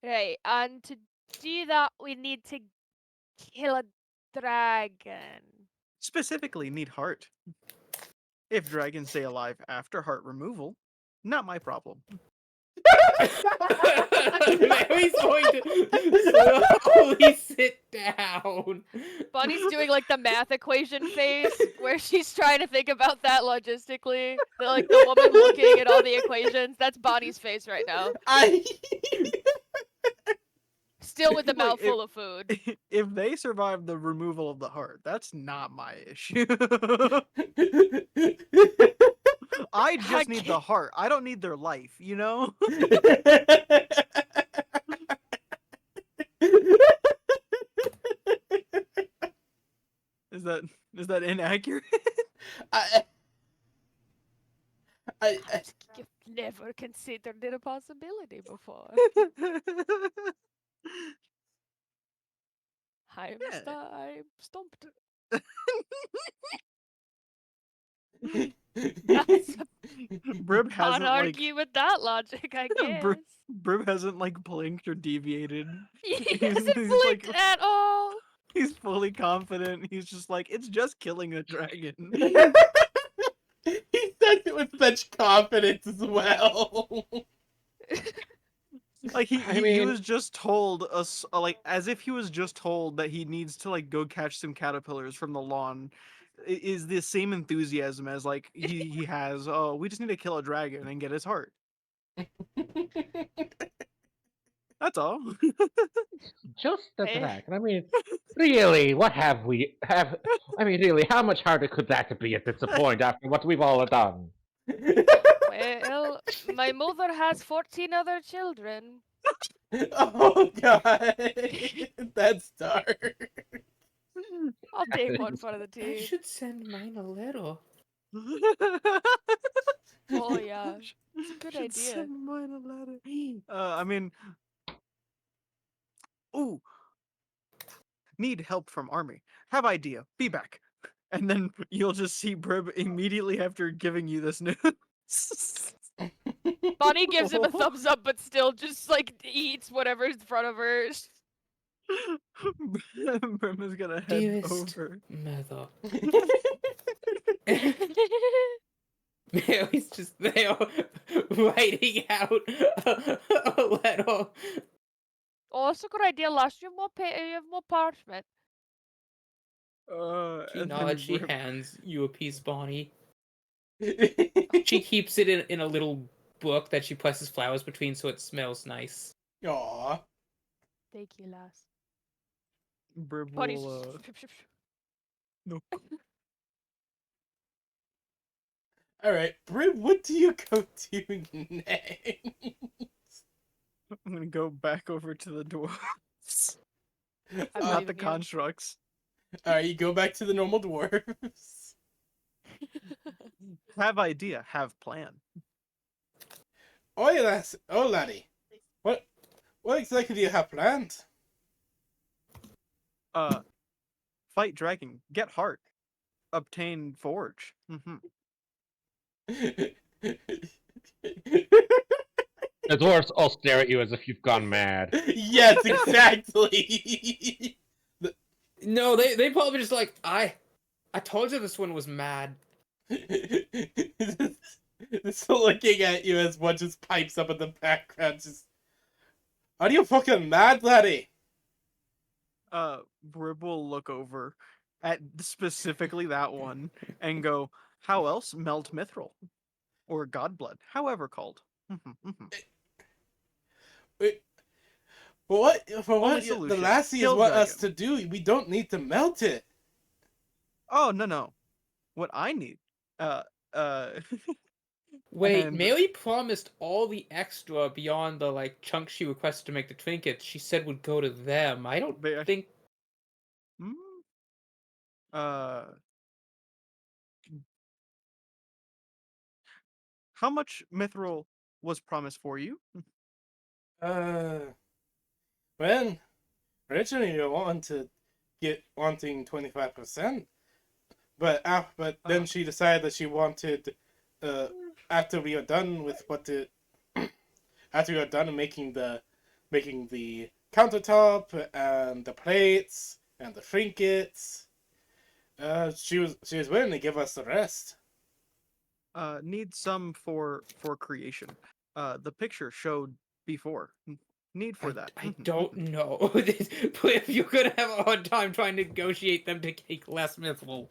Speaker 4: Right, and to do that we need to kill a dragon.
Speaker 1: Specifically, need heart. If dragons stay alive after heart removal, not my problem.
Speaker 5: Mary's going to slowly sit down.
Speaker 4: Bonnie's doing like the math equation face where she's trying to think about that logistically. The woman looking at all the equations. That's Bonnie's face right now. Still with the
Speaker 1: Like,
Speaker 4: mouthful of food.
Speaker 1: If they survive the removal of the heart, that's not my issue. I just need the heart. I don't need their life, you know? Is that inaccurate?
Speaker 4: You've never considered it a possibility before. I'm stumped.
Speaker 1: Brib
Speaker 4: Can't
Speaker 1: hasn't
Speaker 4: argue with that logic, I guess.
Speaker 1: Brib hasn't blinked or deviated.
Speaker 4: He
Speaker 1: He's
Speaker 4: hasn't blinked
Speaker 1: like
Speaker 4: at all.
Speaker 1: he's fully confident. He's just like, it's just killing a dragon.
Speaker 3: He says it with such confidence as well.
Speaker 1: Like
Speaker 2: I
Speaker 1: he
Speaker 2: mean-
Speaker 1: was just told us like as if he was just told that he needs to go catch some caterpillars from the lawn. Is the same enthusiasm as like he has. Oh, we just need to kill a dragon and get his heart. That's all.
Speaker 2: Just a
Speaker 4: Eh.
Speaker 2: dragon. I mean, really, what have we have? I mean, really, how much harder could that be at this point after what we've all done?
Speaker 4: Well, my mother has 14 other children.
Speaker 3: Oh god, that's dark.
Speaker 4: I'll take one for the
Speaker 5: I
Speaker 4: team.
Speaker 5: should send mine a letter.
Speaker 4: Oh yeah, it's a good
Speaker 1: Should
Speaker 4: idea.
Speaker 1: send mine a letter. I mean, ooh, need help from army. Have idea. Be back. And then you'll just see Brib immediately after giving you this news.
Speaker 4: Bonnie gives him a thumbs up, but still just like eats whatever's in front of her.
Speaker 1: Brim is gonna head
Speaker 5: Dearest
Speaker 1: over.
Speaker 5: mother. Mary's just there writing out a letter.
Speaker 4: Oh, that's a good idea, Lash. You have more parchment.
Speaker 5: She
Speaker 1: And
Speaker 5: nods,
Speaker 1: then
Speaker 5: she
Speaker 1: Brim,
Speaker 5: hands you a piece, Bonnie. She keeps it in a little book that she presses flowers between so it smells nice.
Speaker 3: Aw.
Speaker 4: Thank you, Lass.
Speaker 1: Brib
Speaker 4: Bonnie's
Speaker 1: will, no.
Speaker 3: Alright, Brim, what do you go to next?
Speaker 1: I'm gonna go back over to the dwarves.
Speaker 4: I'm
Speaker 1: Not
Speaker 4: leaving
Speaker 1: the
Speaker 4: you.
Speaker 1: constructs.
Speaker 3: Alright, you go back to the normal dwarves.
Speaker 1: Have idea, have plan.
Speaker 3: Oi, laddie. What exactly do you have planned?
Speaker 1: Fight dragon, get heart, obtain forge.
Speaker 2: The dwarves all stare at you as if you've gone mad.
Speaker 3: Yes, exactly.
Speaker 5: No, they probably just like, I told you this one was mad.
Speaker 3: Just looking at you as one just pipes up in the background. Just, are you fucking mad, laddie?
Speaker 1: Brib will look over at specifically that one and go, how else melt mithril? Or godblood, however called.
Speaker 3: Wait, for what
Speaker 1: Only
Speaker 3: the
Speaker 1: solution,
Speaker 3: lassies
Speaker 1: kill
Speaker 3: want us
Speaker 1: dragon.
Speaker 3: to do, we don't need to melt it.
Speaker 1: Oh, no. What I need,
Speaker 5: Wait,
Speaker 1: and
Speaker 5: Mary promised all the extra beyond the like chunks she requested to make the trinkets. She said would go to them. I don't
Speaker 1: they,
Speaker 5: think.
Speaker 1: Hmm? Uh, how much mithril was promised for you?
Speaker 3: When originally you wanting 25%, but then she decided that she wanted, after we are done with after we are done making the countertop and the plates and the trinkets, she was willing to give us the rest.
Speaker 1: Need some for creation. The picture showed before. Need for that.
Speaker 5: I don't know. If you're gonna have a hard time trying to negotiate them to take less mithril.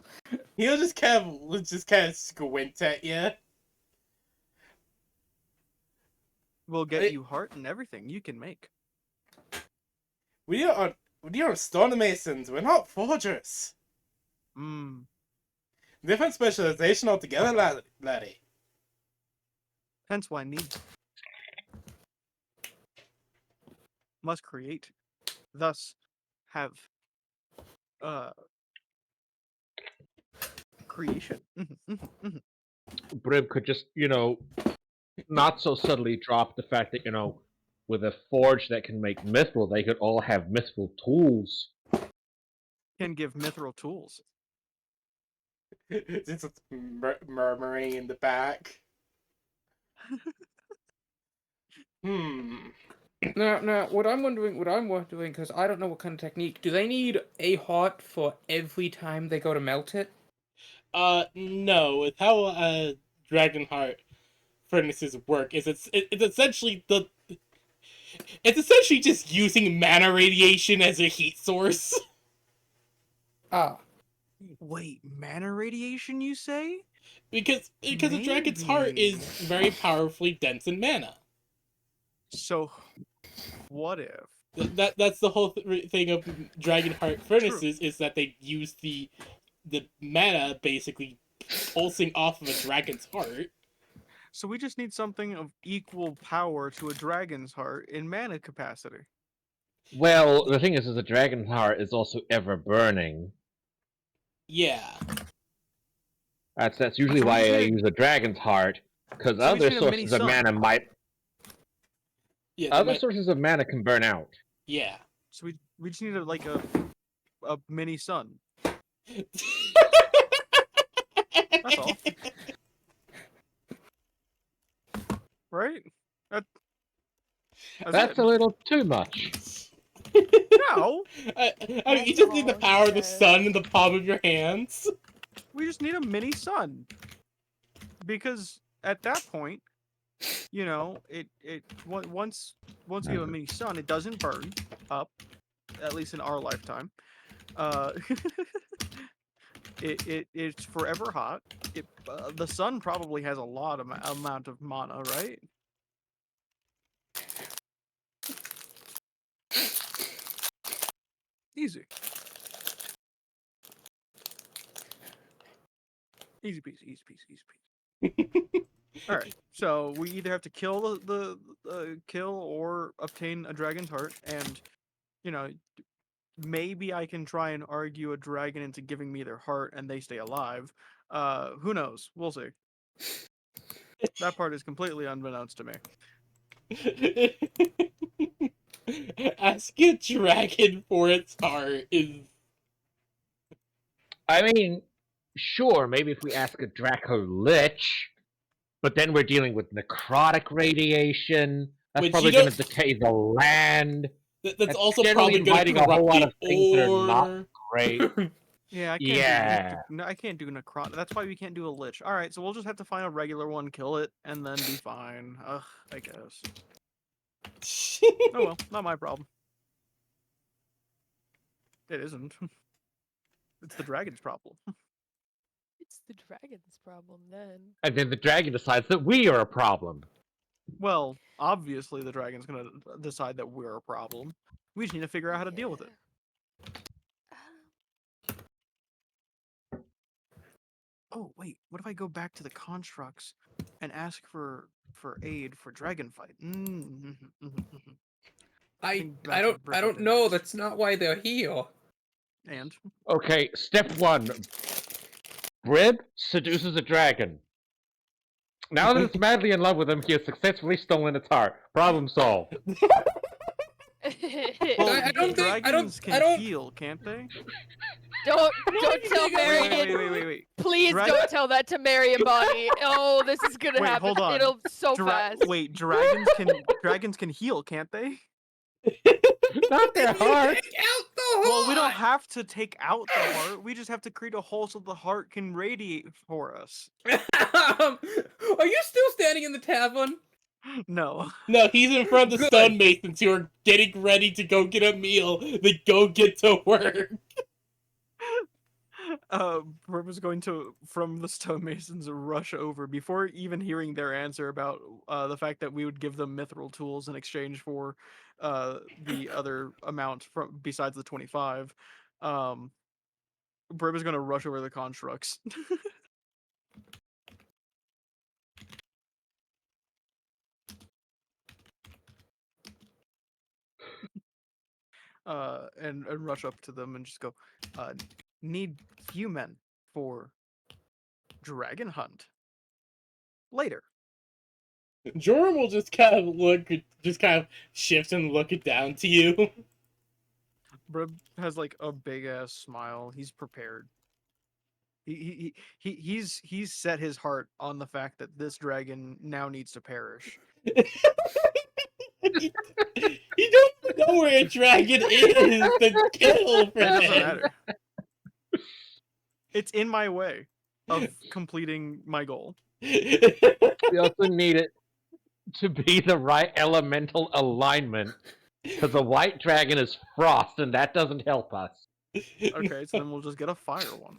Speaker 3: He'll just kind of squint at you.
Speaker 1: We'll get you heart and everything you can make.
Speaker 3: We are stonemasons. We're not forgers. Different specialization altogether, laddie.
Speaker 1: Hence why need. Must create. Thus have creation.
Speaker 2: Brib could just, not so subtly drop the fact that, with a forge that can make mithril, they could all have mithril tools.
Speaker 1: Can give mithril tools.
Speaker 3: It's murmuring in the back.
Speaker 5: Now, what I'm wondering, because I don't know what kind of technique. Do they need a heart for every time they go to melt it?
Speaker 3: No. With how Dragonheart furnaces work, it's essentially it's essentially just using mana radiation as a heat source.
Speaker 5: Ah.
Speaker 1: Wait, mana radiation, you say?
Speaker 3: because the Dragon's heart is very powerfully dense in mana.
Speaker 1: So, what if?
Speaker 3: That's the whole thing of Dragonheart
Speaker 1: True.
Speaker 3: furnaces is that they use the mana basically pulsing off of a dragon's heart.
Speaker 1: So we just need something of equal power to a dragon's heart in mana capacity.
Speaker 2: Well, the thing is the dragon's heart is also ever burning.
Speaker 3: Yeah.
Speaker 2: That's usually
Speaker 1: So we
Speaker 2: why
Speaker 1: just
Speaker 2: I
Speaker 1: need
Speaker 2: use a dragon's heart, because
Speaker 1: So we just
Speaker 2: other
Speaker 1: need a mini
Speaker 2: sources of
Speaker 1: sun.
Speaker 2: mana might.
Speaker 3: Yeah.
Speaker 2: Other sources of mana can burn out.
Speaker 3: Yeah.
Speaker 1: So we just need a mini sun. That's all. Right?
Speaker 2: That's
Speaker 1: it.
Speaker 2: a little too much.
Speaker 1: No,
Speaker 3: I mean, you just need the
Speaker 4: all he
Speaker 3: power of the
Speaker 4: said.
Speaker 3: sun in the palm of your hands.
Speaker 1: we just need a mini sun. Because at that point, you know, once you have a mini sun, it doesn't burn up, at least in our lifetime. It's forever hot. The sun probably has a lot of amount of mana, right? Easy. Easy peasy, easy peasy, easy peasy. All right. So we either have to kill the kill or obtain a dragon's heart, and you know, maybe I can try and argue a dragon into giving me their heart, and they stay alive. Who knows? We'll see. That part is completely unbeknownst to me.
Speaker 3: Asking a dragon for its heart is.
Speaker 2: I mean, sure, maybe if we ask a Draco Lich, but then we're dealing with necrotic radiation. That's
Speaker 3: Which
Speaker 2: probably
Speaker 3: you
Speaker 2: going to
Speaker 3: don't-
Speaker 2: decay the land.
Speaker 3: That's also
Speaker 2: generally
Speaker 3: probably going to
Speaker 2: inviting a whole
Speaker 3: corrupt
Speaker 2: lot
Speaker 3: the
Speaker 2: of things that are not
Speaker 3: ore.
Speaker 2: great.
Speaker 1: Yeah, I can't
Speaker 2: Yeah.
Speaker 1: do I can't do necron. That's why we can't do a lich. All right, so we'll just have to find a regular one, kill it, and then be fine. Ugh, I guess. Oh well, not my problem. It isn't. It's the dragon's problem.
Speaker 4: It's the dragon's problem then.
Speaker 2: And then the dragon decides that we are a problem.
Speaker 1: Well, obviously the dragon's gonna decide that we're a problem. We just need to figure out how to deal with it. Oh wait, what if I go back to the constructs and ask for aid for dragon fight?
Speaker 5: I
Speaker 1: that's what
Speaker 5: I don't
Speaker 1: Britta
Speaker 5: know.
Speaker 1: does.
Speaker 5: That's not why they're here.
Speaker 1: And
Speaker 2: Okay, step one. Brib seduces a dragon. Now that it's madly in love with him, he has successfully stolen its heart. Problem solved.
Speaker 1: well,
Speaker 5: I don't think-
Speaker 1: dragons
Speaker 5: I don't-
Speaker 1: heal, can't they?
Speaker 4: Don't
Speaker 3: you
Speaker 4: tell
Speaker 3: think I-
Speaker 4: Marion.
Speaker 1: Wait.
Speaker 4: Please
Speaker 1: Dragon-
Speaker 4: don't tell that to Marion Bonnie. Oh, this is gonna
Speaker 1: Wait,
Speaker 4: happen.
Speaker 1: hold on.
Speaker 4: It'll so fast.
Speaker 1: Wait, dragons can heal, can't they?
Speaker 2: Not their heart.
Speaker 5: Take out the heart.
Speaker 1: Well, we don't have to take out the heart. We just have to create a hole so the heart can radiate for us.
Speaker 5: Are you still standing in the tavern?
Speaker 1: No.
Speaker 3: No, he's in front of the
Speaker 5: Good.
Speaker 3: stonemasons who are getting ready to go get a meal. They go get to work.
Speaker 1: Brooke was going to, from the stonemasons, rush over before even hearing their answer about the fact that we would give them mithril tools in exchange for the other amount from besides the 25. Brooke was going to rush over the constructs. And rush up to them and just go, need few men for dragon hunt. Later.
Speaker 3: Joram will just kind of shift and look it down to you.
Speaker 1: Brib has like a big ass smile. He's prepared. He's set his heart on the fact that this dragon now needs to perish.
Speaker 3: You don't even know where a dragon is to kill for
Speaker 1: It doesn't
Speaker 3: him.
Speaker 1: matter. It's in my way of completing my goal.
Speaker 2: We also need it to be the right elemental alignment. Because the white dragon is frost, and that doesn't help us.
Speaker 1: Okay, so then we'll just get a fire one.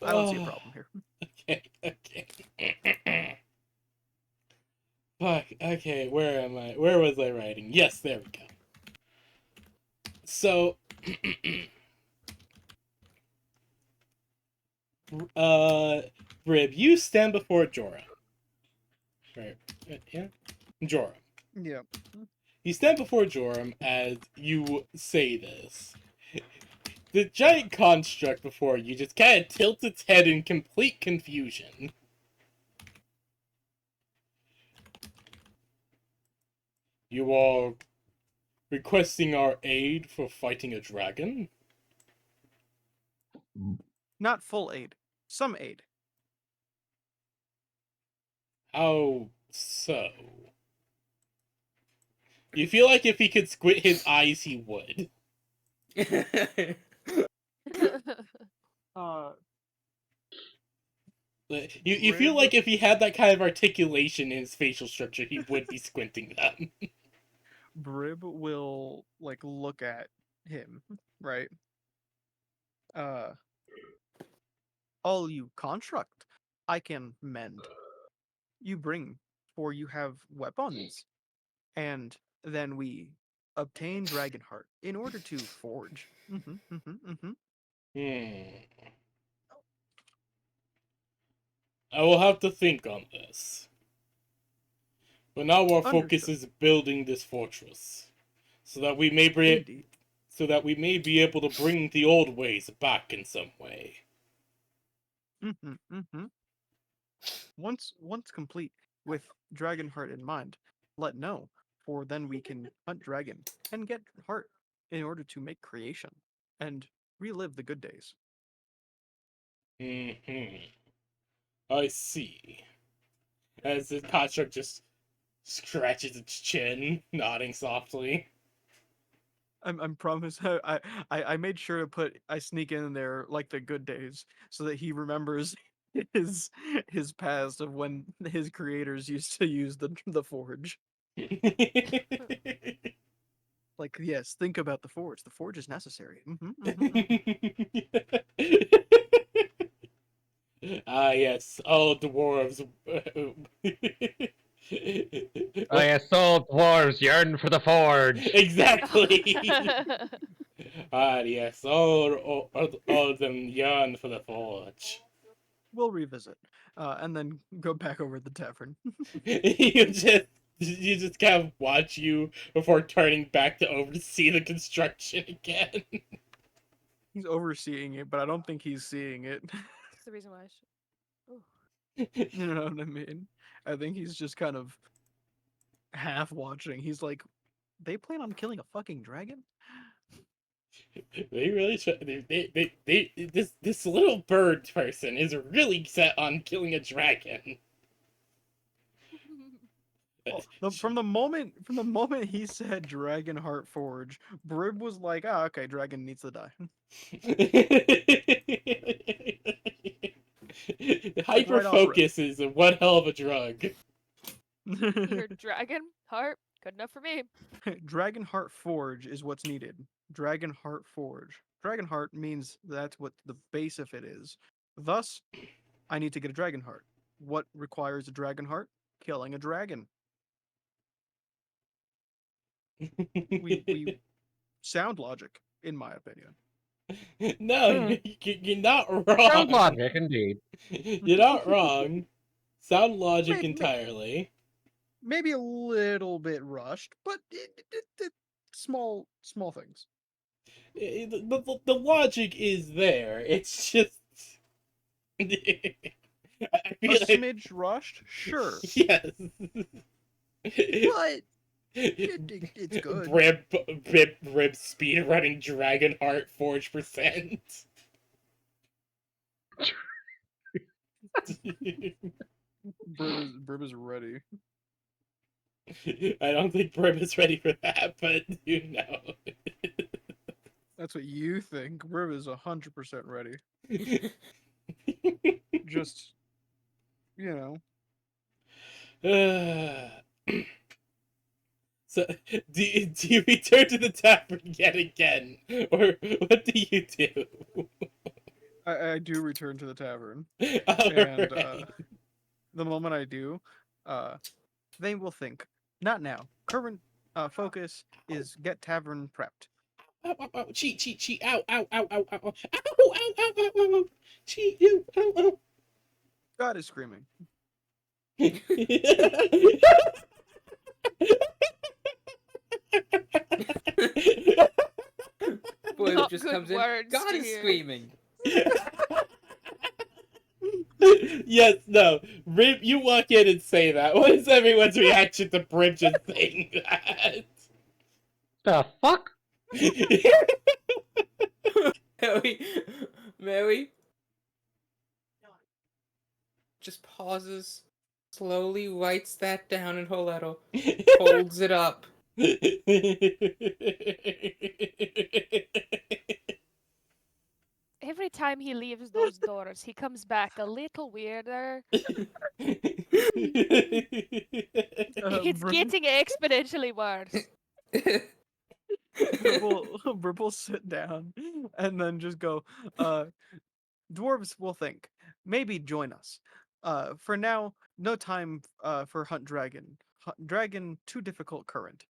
Speaker 1: I don't see a problem here.
Speaker 3: Okay. Okay, where am I? Where was I writing? Yes, there we go. So, Rib, you stand before Jorah. Right? Yeah, Jorah.
Speaker 1: Yeah.
Speaker 3: You stand before Joram as you say this. The giant construct before you just kind of tilts its head in complete confusion. You are requesting our aid for fighting a dragon?
Speaker 1: Not full aid. Some aid.
Speaker 3: How so? You feel like if he could squint his eyes, he would.
Speaker 1: Uh,
Speaker 3: You feel
Speaker 1: Rib
Speaker 3: like if he had that kind of articulation in his facial structure, he would be squinting them.
Speaker 1: Brib will like look at him, right? Uh, all you construct, I can mend. You bring, for you have weapons, and then we obtain Dragonheart in order to forge.
Speaker 3: Hmm. I will have to think on this. But now our focus
Speaker 1: Understood.
Speaker 3: is building this fortress, so that we may
Speaker 1: Indeed.
Speaker 3: be able to bring the old ways back in some way.
Speaker 1: Mm-hmm, mm-hmm. Once complete with Dragonheart in mind, let know, for then we can hunt dragon and get heart in order to make creation and relive the good days.
Speaker 3: I see. As the construct just scratches its chin, nodding softly.
Speaker 1: I'm promise I made sure to I sneak in there like the good days so that he remembers his his past of when his creators used to use the forge. Like, yes, think about the forge. The forge is necessary.
Speaker 3: Ah, yes, all dwarves.
Speaker 2: Oh yes, all dwarves yearn for the forge.
Speaker 3: Exactly. Ah, yes, all of them yearn for the forge.
Speaker 1: We'll revisit, and then go back over the tavern.
Speaker 3: You just kind of watch you before turning back to oversee the construction again.
Speaker 1: He's overseeing it, but I don't think he's seeing it.
Speaker 4: That's the reason why I should. Ooh.
Speaker 1: You know what I mean? I think he's just kind of half watching. He's like, they plan on killing a fucking dragon?
Speaker 3: They really try. This little bird person is really set on killing a dragon.
Speaker 1: Oh, from the moment he said Dragonheart Forge, Brib was like, ah, okay, dragon needs to die. Like
Speaker 3: Hyper
Speaker 1: right off rip.
Speaker 3: focus is one hell of a drug.
Speaker 4: You heard dragon heart? Good enough for me.
Speaker 1: Dragonheart Forge is what's needed. Dragonheart Forge. Dragonheart means that's what the base of it is. Thus, I need to get a Dragonheart. What requires a Dragonheart? Killing a dragon. We sound logic, in my opinion.
Speaker 3: No,
Speaker 2: Hmm.
Speaker 3: you're not
Speaker 2: Sound
Speaker 3: wrong.
Speaker 2: logic, indeed.
Speaker 3: You're not wrong. Sound logic
Speaker 1: May- may-
Speaker 3: entirely.
Speaker 1: Maybe a little bit rushed, but small things.
Speaker 3: The logic is there. It's just. I
Speaker 1: A
Speaker 3: feel like.
Speaker 1: smidge rushed, sure,
Speaker 3: Yes.
Speaker 1: but it's good.
Speaker 3: Rib speed running Dragonheart Forge percent.
Speaker 1: Brib is ready.
Speaker 3: I don't think Brib is ready for that, but you know.
Speaker 1: That's what you think. Brib is 100% ready. Just, you know,
Speaker 3: So, do you return to the tavern yet again? Or what do you do?
Speaker 1: I do return to the tavern, and
Speaker 3: Alright.
Speaker 1: the moment I do, they will think, Not now. Current focus is get tavern prepped.
Speaker 3: Ow, ow, ow, cheat, cheat, cheat, ow, ow, ow, ow, ow, ow, ow, ow, ow, ow, ow, ow, cheat, you, ow, ow.
Speaker 1: God is screaming.
Speaker 5: Boy who
Speaker 4: Not
Speaker 5: just
Speaker 4: good
Speaker 5: comes in.
Speaker 4: words
Speaker 5: God
Speaker 4: to
Speaker 5: is
Speaker 4: hear.
Speaker 5: screaming.
Speaker 3: Yes, no. Rip, you walk in and say that. What is everyone's reaction to Brim just saying that?
Speaker 2: The fuck?
Speaker 5: Mary, Mary just pauses, slowly writes that down in her letter, holds it up.
Speaker 4: Every time he leaves those doors, he comes back a little weirder. It's
Speaker 1: Br-
Speaker 4: getting exponentially worse.
Speaker 1: Brib will sit down and then just go, dwarves will think. Maybe join us. For now, no time for hunt dragon. Hunt dragon too difficult current.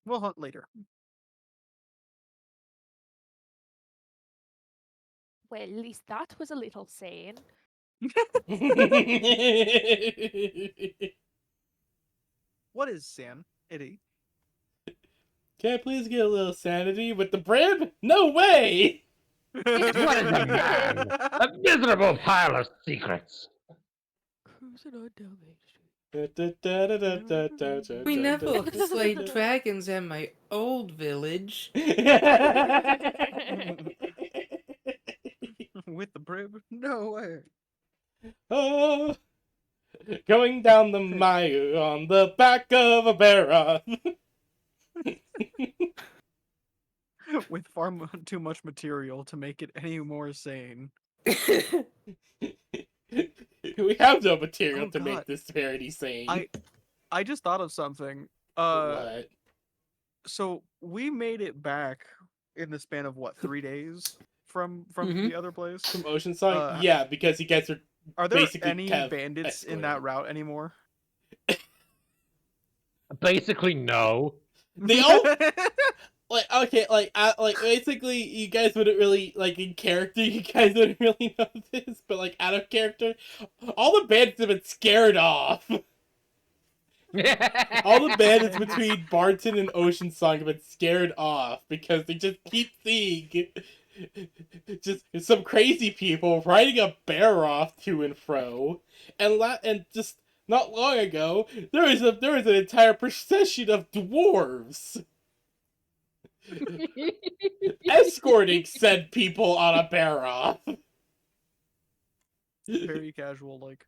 Speaker 1: We'll hunt later.
Speaker 4: Well, at least that was a little sane.
Speaker 1: What is San? Itty?
Speaker 3: Can I please get a little sanity with the Brim? No way!
Speaker 2: What is a man? A miserable pile of secrets.
Speaker 4: Cruising on down Main Street.
Speaker 5: We never slayed dragons at my old village.
Speaker 1: With the Brib? No way.
Speaker 3: Oh, going down the mire on the back of a barra.
Speaker 1: With too much material to make it any more sane.
Speaker 3: We have no material
Speaker 1: Oh,
Speaker 3: to
Speaker 1: God.
Speaker 3: make this parody sane.
Speaker 1: I just thought of something.
Speaker 3: What?
Speaker 1: So we made it back in the span of what, 3 days from
Speaker 5: Mhm.
Speaker 1: the other place?
Speaker 3: From Ocean Song?
Speaker 1: Uh,
Speaker 3: Yeah, because you guys are
Speaker 1: Are there
Speaker 3: basically
Speaker 1: any
Speaker 3: kind of
Speaker 1: bandits in that
Speaker 3: escorted.
Speaker 1: route anymore?
Speaker 2: Basically, no.
Speaker 3: They all like okay, like basically you guys wouldn't really like in character. You guys wouldn't really know this, but like out of character, all the bandits have been scared off. All the bandits between Barton and Ocean Song have been scared off because they just keep seeing just some crazy people riding a bear off to and fro, and just not long ago there was an entire procession of dwarves escorting said people on a bear off.
Speaker 1: Very casual, like.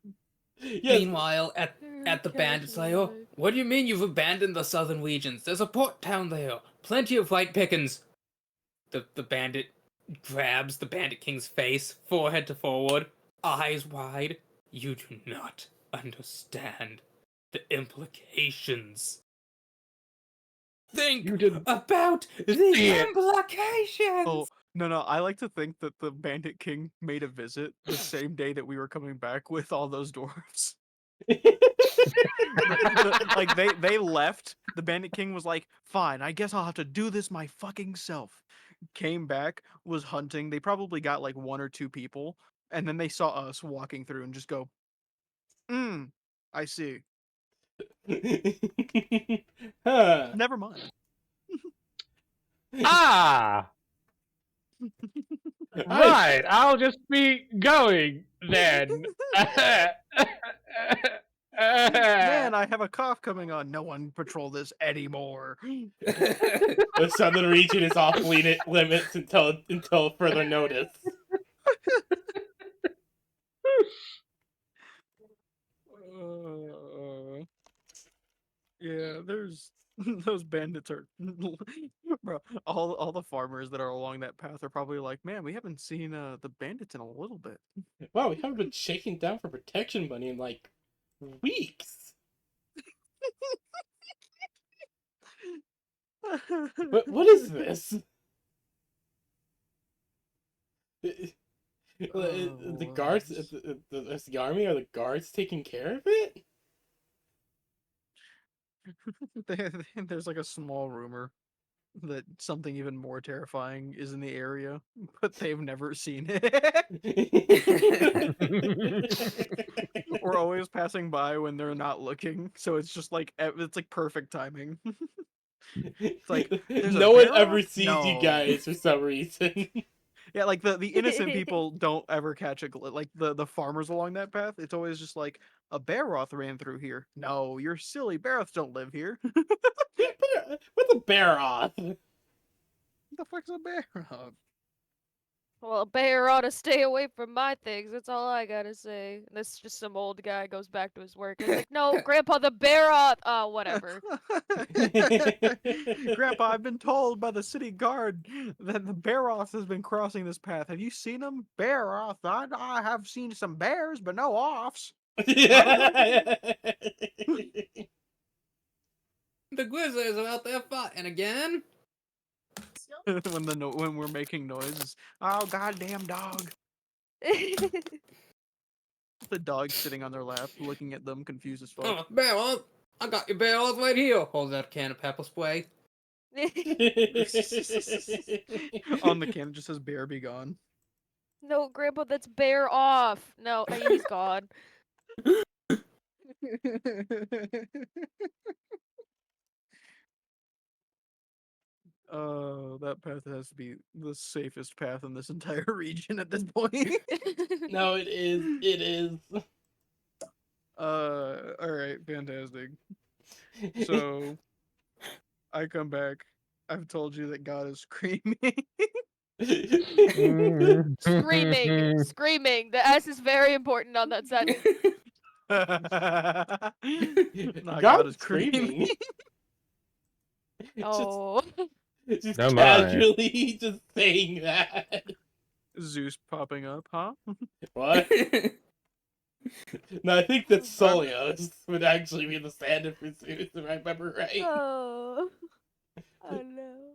Speaker 3: Yes.
Speaker 5: Meanwhile, at the bandits lair, what do you mean you've abandoned the southern regions? There's a port town there. Plenty of white pickings. The bandit grabs the bandit king's face, forehead to forward, eyes wide. You do not understand the implications. Think
Speaker 2: You didn't
Speaker 5: about the
Speaker 2: see it.
Speaker 5: implications!
Speaker 1: Oh, no, I like to think that the Bandit King made a visit the same day that we were coming back with all those dwarves. Like they left. The Bandit King was like, "Fine, I guess I'll have to do this my fucking self." Came back, was hunting. They probably got like one or two people, and then they saw us walking through and just go, I see.
Speaker 3: Huh.
Speaker 1: Never mind."
Speaker 2: Ah, right. I'll just be going then.
Speaker 1: Man, I have a cough coming on. No one patrol this anymore.
Speaker 3: The southern region is off limits until further notice.
Speaker 1: Yeah, there's those bandits are bro. All the farmers that are along that path are probably like, man, we haven't seen the bandits in a little bit.
Speaker 3: Wow, we haven't been shaking down for protection money in like weeks. What is this? The
Speaker 1: Oh,
Speaker 3: guards, is the army or the guards taking care of it?
Speaker 1: There's like a small rumor that something even more terrifying is in the area, but they've never seen it. We're always passing by when they're not looking, so it's just like it's like perfect timing. It's like there's a
Speaker 3: No one
Speaker 1: bear
Speaker 3: ever
Speaker 1: off?
Speaker 3: sees you
Speaker 1: No.
Speaker 3: guys for some reason.
Speaker 1: Yeah, like the innocent people don't ever catch like the farmers along that path. It's always just like a bear roth ran through here. No, you're silly. Bear roths don't live here.
Speaker 3: What's a bear off?
Speaker 1: What the fuck's a bear roth?
Speaker 4: Well, a bear ought to stay away from my things. That's all I gotta say. And this is just some old guy goes back to his work. And it's like, no, Grandpa, the bear ought. Whatever.
Speaker 1: Grandpa, I've been told by the city guard that the bear off has been crossing this path. Have you seen him? Bear off? I have seen some bears, but no offs.
Speaker 5: The Grizzlies are out there fighting again.
Speaker 1: When we're making noises. Oh goddamn dog. The dog sitting on their lap, looking at them, confused as fuck.
Speaker 5: Oh, barrels! I got your barrels right here. Holds out a can of pepper spray.
Speaker 1: On the can, it just says "Bear be gone."
Speaker 4: No, Grandpa, that's bear off. No, he's gone.
Speaker 1: That path has to be the safest path in this entire region at this point.
Speaker 3: No, it is. It is.
Speaker 1: All right, fantastic. So I come back. I've told you that God is screaming.
Speaker 4: Screaming. Screaming. The S is very important on that sentence.
Speaker 1: Nah, God
Speaker 3: God
Speaker 1: is screaming.
Speaker 4: Oh.
Speaker 3: Just
Speaker 2: Oh my.
Speaker 3: casually just saying that.
Speaker 1: Zeus popping up, huh?
Speaker 3: What? No, I think that Solios would actually be the standard for Zeus, if I remember right.
Speaker 4: Oh. Oh no.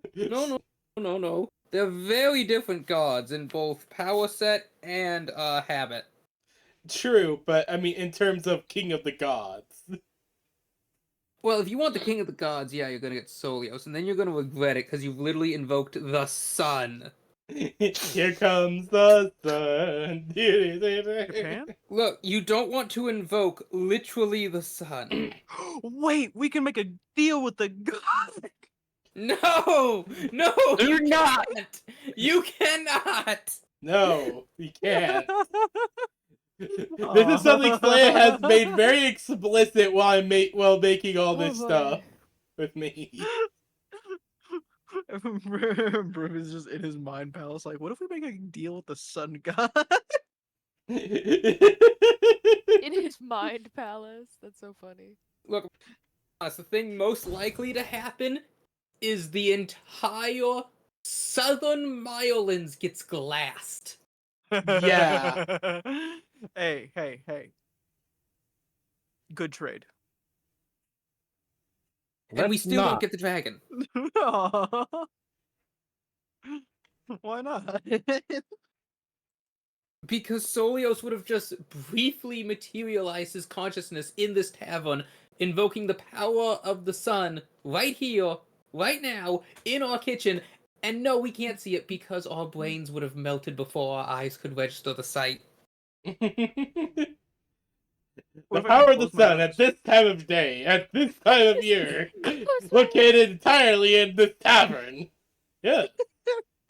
Speaker 5: No. They're very different gods in both power set and habit.
Speaker 3: True, but I mean, in terms of King of the Gods.
Speaker 5: Well, if you want the king of the gods, yeah, you're gonna get Solios, and then you're gonna regret it because you've literally invoked the sun.
Speaker 3: Here comes the sun.
Speaker 1: Japan?
Speaker 5: Look, you don't want to invoke literally the sun.
Speaker 1: Wait, we can make a deal with the God.
Speaker 5: No! No,
Speaker 2: Do
Speaker 5: you
Speaker 2: not!
Speaker 5: can't! You cannot!
Speaker 3: No, we can't. This is something Slaya has made very explicit while making all this
Speaker 4: boy.
Speaker 3: stuff with me.
Speaker 1: Bro is just in his mind palace, like, what if we make a deal with the sun god?
Speaker 4: In his mind palace. That's so funny.
Speaker 5: Look, the thing most likely to happen is the entire southern Mirelands gets glassed.
Speaker 3: Yeah.
Speaker 1: Hey. Good trade.
Speaker 5: And we
Speaker 2: Let's
Speaker 5: still
Speaker 2: not.
Speaker 5: don't get the dragon.
Speaker 1: Why not?
Speaker 5: Because Solios would have just briefly materialized his consciousness in this tavern, invoking the power of the sun right here, right now, in our kitchen. And no, we can't see it because our brains would have melted before our eyes could register the sight.
Speaker 3: The
Speaker 1: What if I
Speaker 3: power of the
Speaker 1: close my
Speaker 3: sun
Speaker 1: eyes?
Speaker 3: at this time of day, at this time of year,
Speaker 4: Close my
Speaker 3: located entirely in this tavern. Yeah.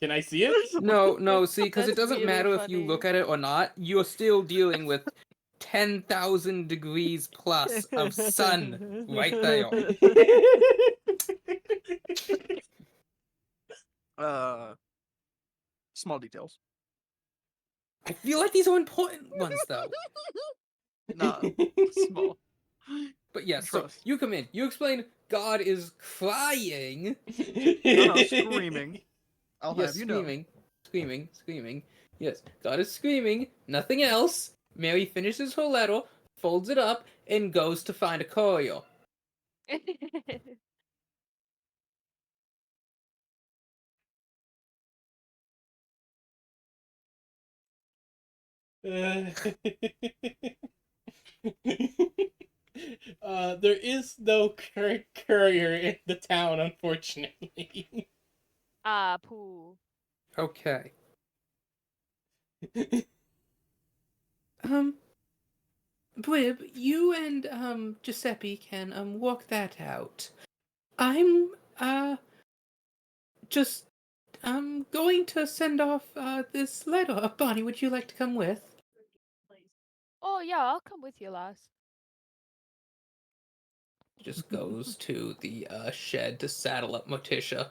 Speaker 3: Can I see it?
Speaker 5: No, see, because it
Speaker 4: That's
Speaker 5: doesn't
Speaker 4: really
Speaker 5: matter if you
Speaker 4: funny.
Speaker 5: look at it or not, you're still dealing with 10,000 degrees plus of sun right there.
Speaker 1: Small details.
Speaker 5: I feel like these are important ones, though.
Speaker 1: Nah, small.
Speaker 5: But yes, so
Speaker 1: Trust.
Speaker 5: you come in, you explain God is crying.
Speaker 1: No, screaming. I'll
Speaker 5: Yes,
Speaker 1: have you know.
Speaker 5: screaming. Yes, God is screaming, nothing else. Mary finishes her letter, folds it up, and goes to find a courier.
Speaker 3: There is no courier in the town, unfortunately.
Speaker 4: Ah, poo.
Speaker 5: Okay. Blib, you and Giuseppe can walk that out. I'm just going to send off this letter. Bonnie, would you like to come with?
Speaker 4: Oh yeah, I'll come with you, lass.
Speaker 5: Just goes to the shed to saddle up Morticia.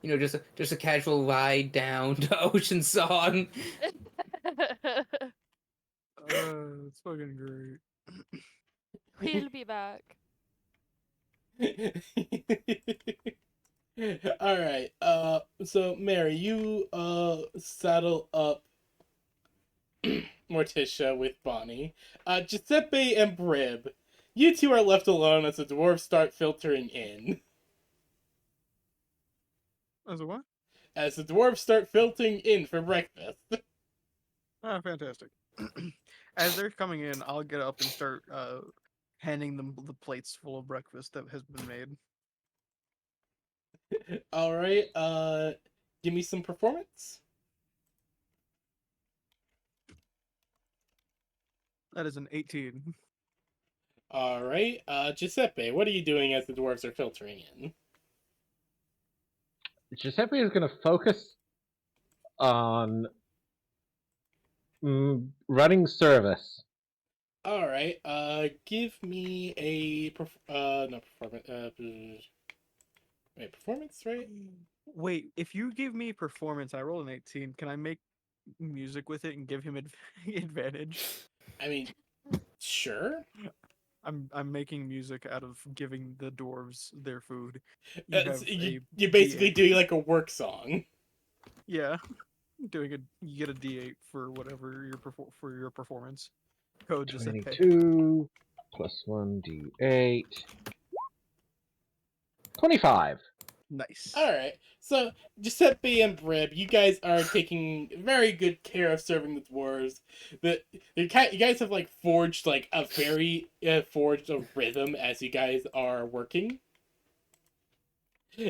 Speaker 5: You know, just a casual ride down to Ocean Song.
Speaker 1: It's fucking great.
Speaker 4: We'll be back.
Speaker 3: All right. So Mary, you saddle up Morticia with Bonnie. Giuseppe and Brib, you two are left alone as the dwarves start filtering in.
Speaker 1: As a what?
Speaker 3: As the dwarves start filtering in for breakfast.
Speaker 1: Ah, fantastic. As they're coming in, I'll get up and start handing them the plates full of breakfast that has been made.
Speaker 3: All right. Give me some performance.
Speaker 1: That is an 18.
Speaker 3: All right. Giuseppe, what are you doing as the dwarves are filtering in?
Speaker 2: Giuseppe is going to focus on running service.
Speaker 3: All right. Give me a no performance. Wait, performance, right?
Speaker 1: Wait, if you give me performance, I roll an 18. Can I make music with it and give him advantage?
Speaker 3: I mean, sure.
Speaker 1: I'm making music out of giving the dwarves their food. You have
Speaker 3: So
Speaker 1: a
Speaker 3: you're basically
Speaker 1: D8.
Speaker 3: doing like a work song.
Speaker 1: Yeah, you get a D8 for whatever for your performance. Code Giuseppe.
Speaker 2: 22 plus 1d8. 25.
Speaker 1: Nice.
Speaker 3: All right. So Giuseppe and Brib, you guys are taking very good care of serving the dwarves. You guys have like forged like a very forged a rhythm as you guys are working.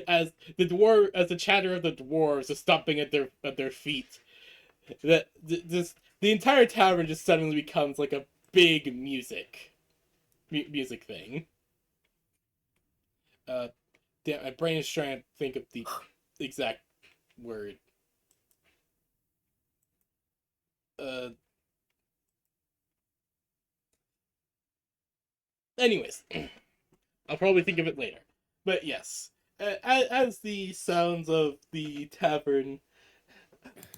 Speaker 3: As the chatter of the dwarves is stomping at their feet, the entire tavern just suddenly becomes like a big music thing. Uh, Damn, my brain is trying to think of the exact word. Uh, Anyways, I'll probably think of it later. But yes, as the sounds of the tavern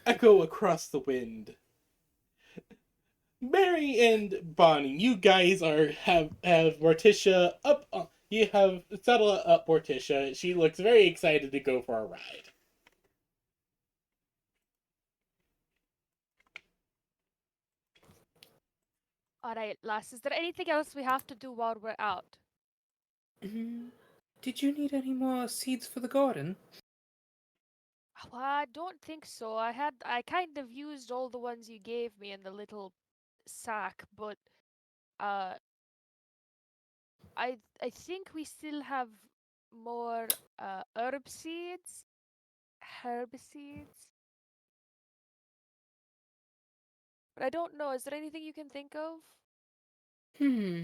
Speaker 3: echo across the wind, Mary and Bonnie, you guys have Morticia up. You have settled up Morticia. She looks very excited to go for a ride.
Speaker 4: Alright, lass, is there anything else we have to do while we're out?
Speaker 5: Did you need any more seeds for the garden?
Speaker 4: Well, I don't think so. I kind of used all the ones you gave me in the little sack, but uh I think we still have more herb seeds. Herb seeds? But I don't know, is there anything you can think of?
Speaker 5: Hmm.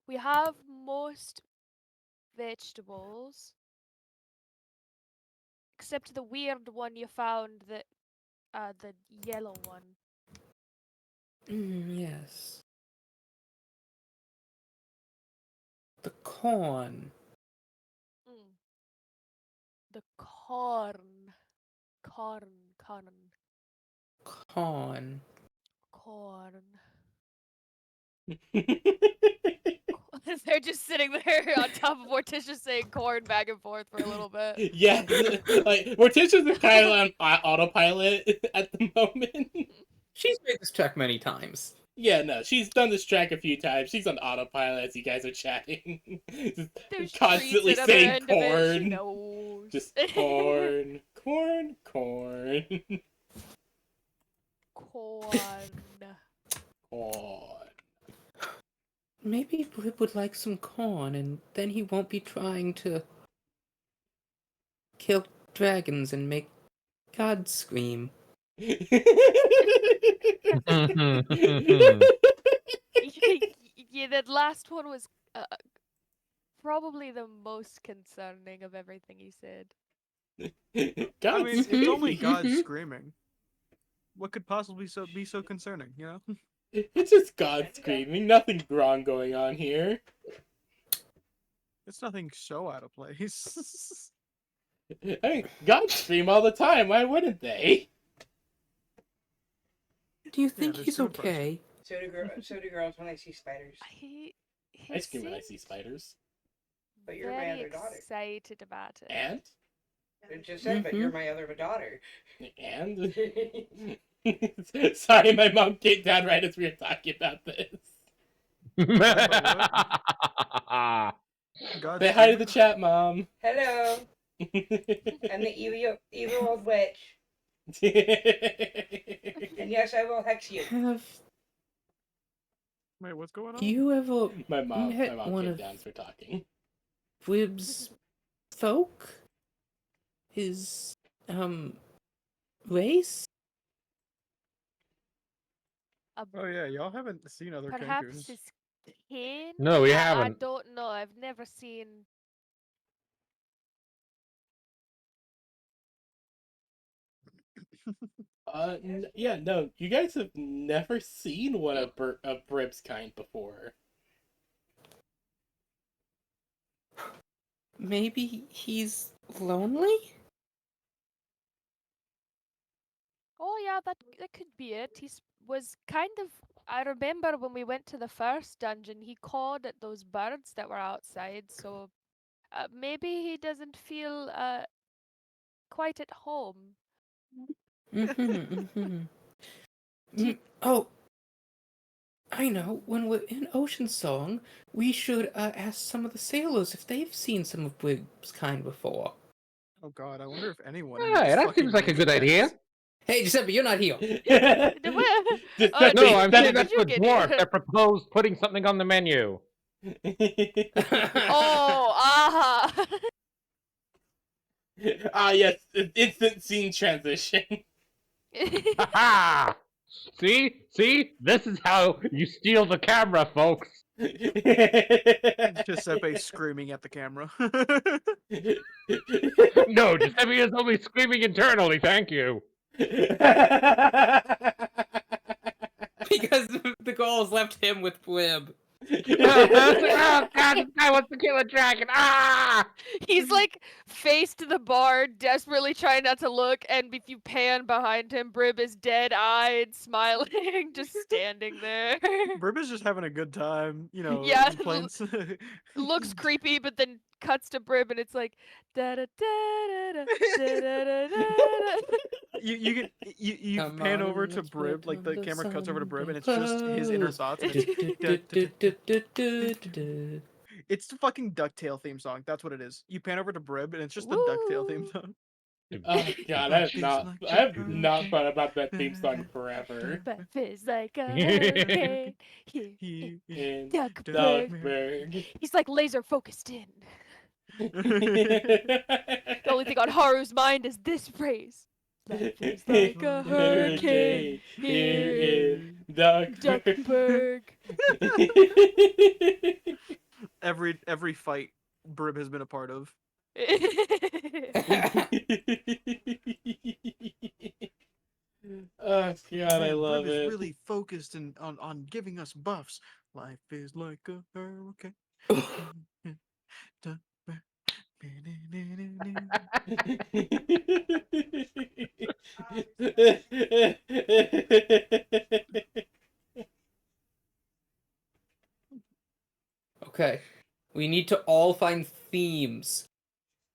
Speaker 4: We have most vegetables. Except the weird one you found, the yellow one.
Speaker 5: Yes. The corn.
Speaker 4: Mm. The corn. Corn.
Speaker 5: Corn.
Speaker 4: Corn. They're just sitting there on top of Morticia saying corn back and forth for a little bit.
Speaker 3: Yes, like Morticia's is kind of on autopilot at the moment.
Speaker 5: She's made this check many times.
Speaker 3: Yeah, no, she's done this track a few times. She's on autopilot as you guys are chatting,
Speaker 4: There's treats
Speaker 3: constantly
Speaker 4: at other
Speaker 3: saying
Speaker 4: end of it. She
Speaker 3: corn.
Speaker 4: knows.
Speaker 3: Just corn, corn, corn,
Speaker 4: Corn.
Speaker 3: corn.
Speaker 5: Maybe Blib would like some corn, and then he won't be trying to kill dragons and make God scream.
Speaker 4: Yeah, that last one was probably the most concerning of everything he said.
Speaker 1: I mean, it's only God
Speaker 5: Mhm.
Speaker 1: screaming. What could possibly be so concerning, you know?
Speaker 3: It's just God screaming. Nothing wrong going on here.
Speaker 1: It's nothing so out of place.
Speaker 3: I mean, God scream all the time. Why wouldn't they?
Speaker 5: Do you think
Speaker 1: they're
Speaker 5: he's
Speaker 1: so impressed.
Speaker 5: okay?
Speaker 6: So do girls when they see spiders.
Speaker 3: I scream when I see spiders.
Speaker 6: But you're my
Speaker 4: very
Speaker 6: other daughter.
Speaker 4: excited about it.
Speaker 3: And?
Speaker 6: It just said, but you're my other daughter.
Speaker 3: And? Sorry, my mom came down right as we were talking about this.
Speaker 1: God
Speaker 3: Say hi to
Speaker 1: screaming.
Speaker 3: the chat, Mom.
Speaker 6: Hello. I'm the evil old witch. And yes, I will hex you.
Speaker 5: Have
Speaker 1: Wait, what's going on?
Speaker 5: you ever
Speaker 3: my mom
Speaker 5: met one
Speaker 3: came
Speaker 5: of
Speaker 3: down for talking.
Speaker 5: Blib's folk? His, race?
Speaker 1: Oh yeah, y'all haven't seen other
Speaker 4: Perhaps
Speaker 1: Cancun's.
Speaker 4: his kin?
Speaker 2: No, we
Speaker 4: I
Speaker 2: haven't.
Speaker 4: don't know. I've never seen.
Speaker 3: Yeah, no, you guys have never seen one of Brib's kind before.
Speaker 5: Maybe he's lonely?
Speaker 4: Oh yeah, that could be it. Was kind of. I remember when we went to the first dungeon, he cawed at those birds that were outside. So maybe he doesn't feel quite at home.
Speaker 5: Oh, I know. When we're in Ocean Song, we should ask some of the sailors if they've seen some of Blib's kind before.
Speaker 1: Oh god, I wonder if anyone in
Speaker 2: Hey,
Speaker 1: this
Speaker 2: that
Speaker 1: fucking
Speaker 2: seems like a
Speaker 1: group
Speaker 2: good idea.
Speaker 1: has.
Speaker 5: Hey, Giuseppe, you're not here.
Speaker 2: No, I'm
Speaker 4: When
Speaker 2: saying
Speaker 4: did
Speaker 2: that's
Speaker 4: you
Speaker 2: the
Speaker 4: get
Speaker 2: dwarf
Speaker 4: here?
Speaker 2: that proposed putting something on the menu.
Speaker 4: Oh, aha!
Speaker 3: Ah, yes, instant scene transition.
Speaker 2: Ha ha! See? This is how you steal the camera, folks.
Speaker 1: Giuseppe screaming at the camera.
Speaker 2: No, Giuseppe is only screaming internally, thank you.
Speaker 5: Because the girls left him with Blib.
Speaker 2: Oh god, this guy wants to kill a dragon. Ah!
Speaker 4: He's like face to the bar, desperately trying not to look, and if you pan behind him, Brib is dead-eyed, smiling, just standing there.
Speaker 1: Brib is just having a good time, you know,
Speaker 4: Yeah,
Speaker 1: playing.
Speaker 4: looks creepy, but then cuts to Brib, and it's like da da da da da da da da.
Speaker 1: you
Speaker 5: Come
Speaker 1: pan
Speaker 5: on,
Speaker 1: over to
Speaker 5: let's
Speaker 1: Brib,
Speaker 5: put
Speaker 1: like
Speaker 5: on
Speaker 1: the
Speaker 5: the
Speaker 1: camera cuts over to Brib, and
Speaker 5: Sunday
Speaker 1: it's just his inner
Speaker 5: clothes.
Speaker 1: thoughts, and it's the fucking Ducktail theme song. That's what it is. You pan over to Brib, and it's just the Ducktail theme
Speaker 4: Woo.
Speaker 1: song.
Speaker 3: Oh god,
Speaker 1: Life is like
Speaker 3: I
Speaker 1: a
Speaker 3: have not
Speaker 1: hurricane.
Speaker 3: thought about that theme song forever.
Speaker 4: But feels like a hurricane here
Speaker 1: He is
Speaker 3: In
Speaker 4: Duckburg.
Speaker 3: Duckburg.
Speaker 4: He's like laser focused in. The only thing on Haru's mind is this phrase. Life is like a hurricane here in
Speaker 3: Duckburg.
Speaker 4: Duckburg.
Speaker 1: every fight Brib has been a part of.
Speaker 3: Oh god, I
Speaker 1: Man,
Speaker 3: love
Speaker 1: Brib is
Speaker 3: it.
Speaker 1: really focused on giving us buffs. Life is like a hurricane.
Speaker 5: Okay, we need to all find themes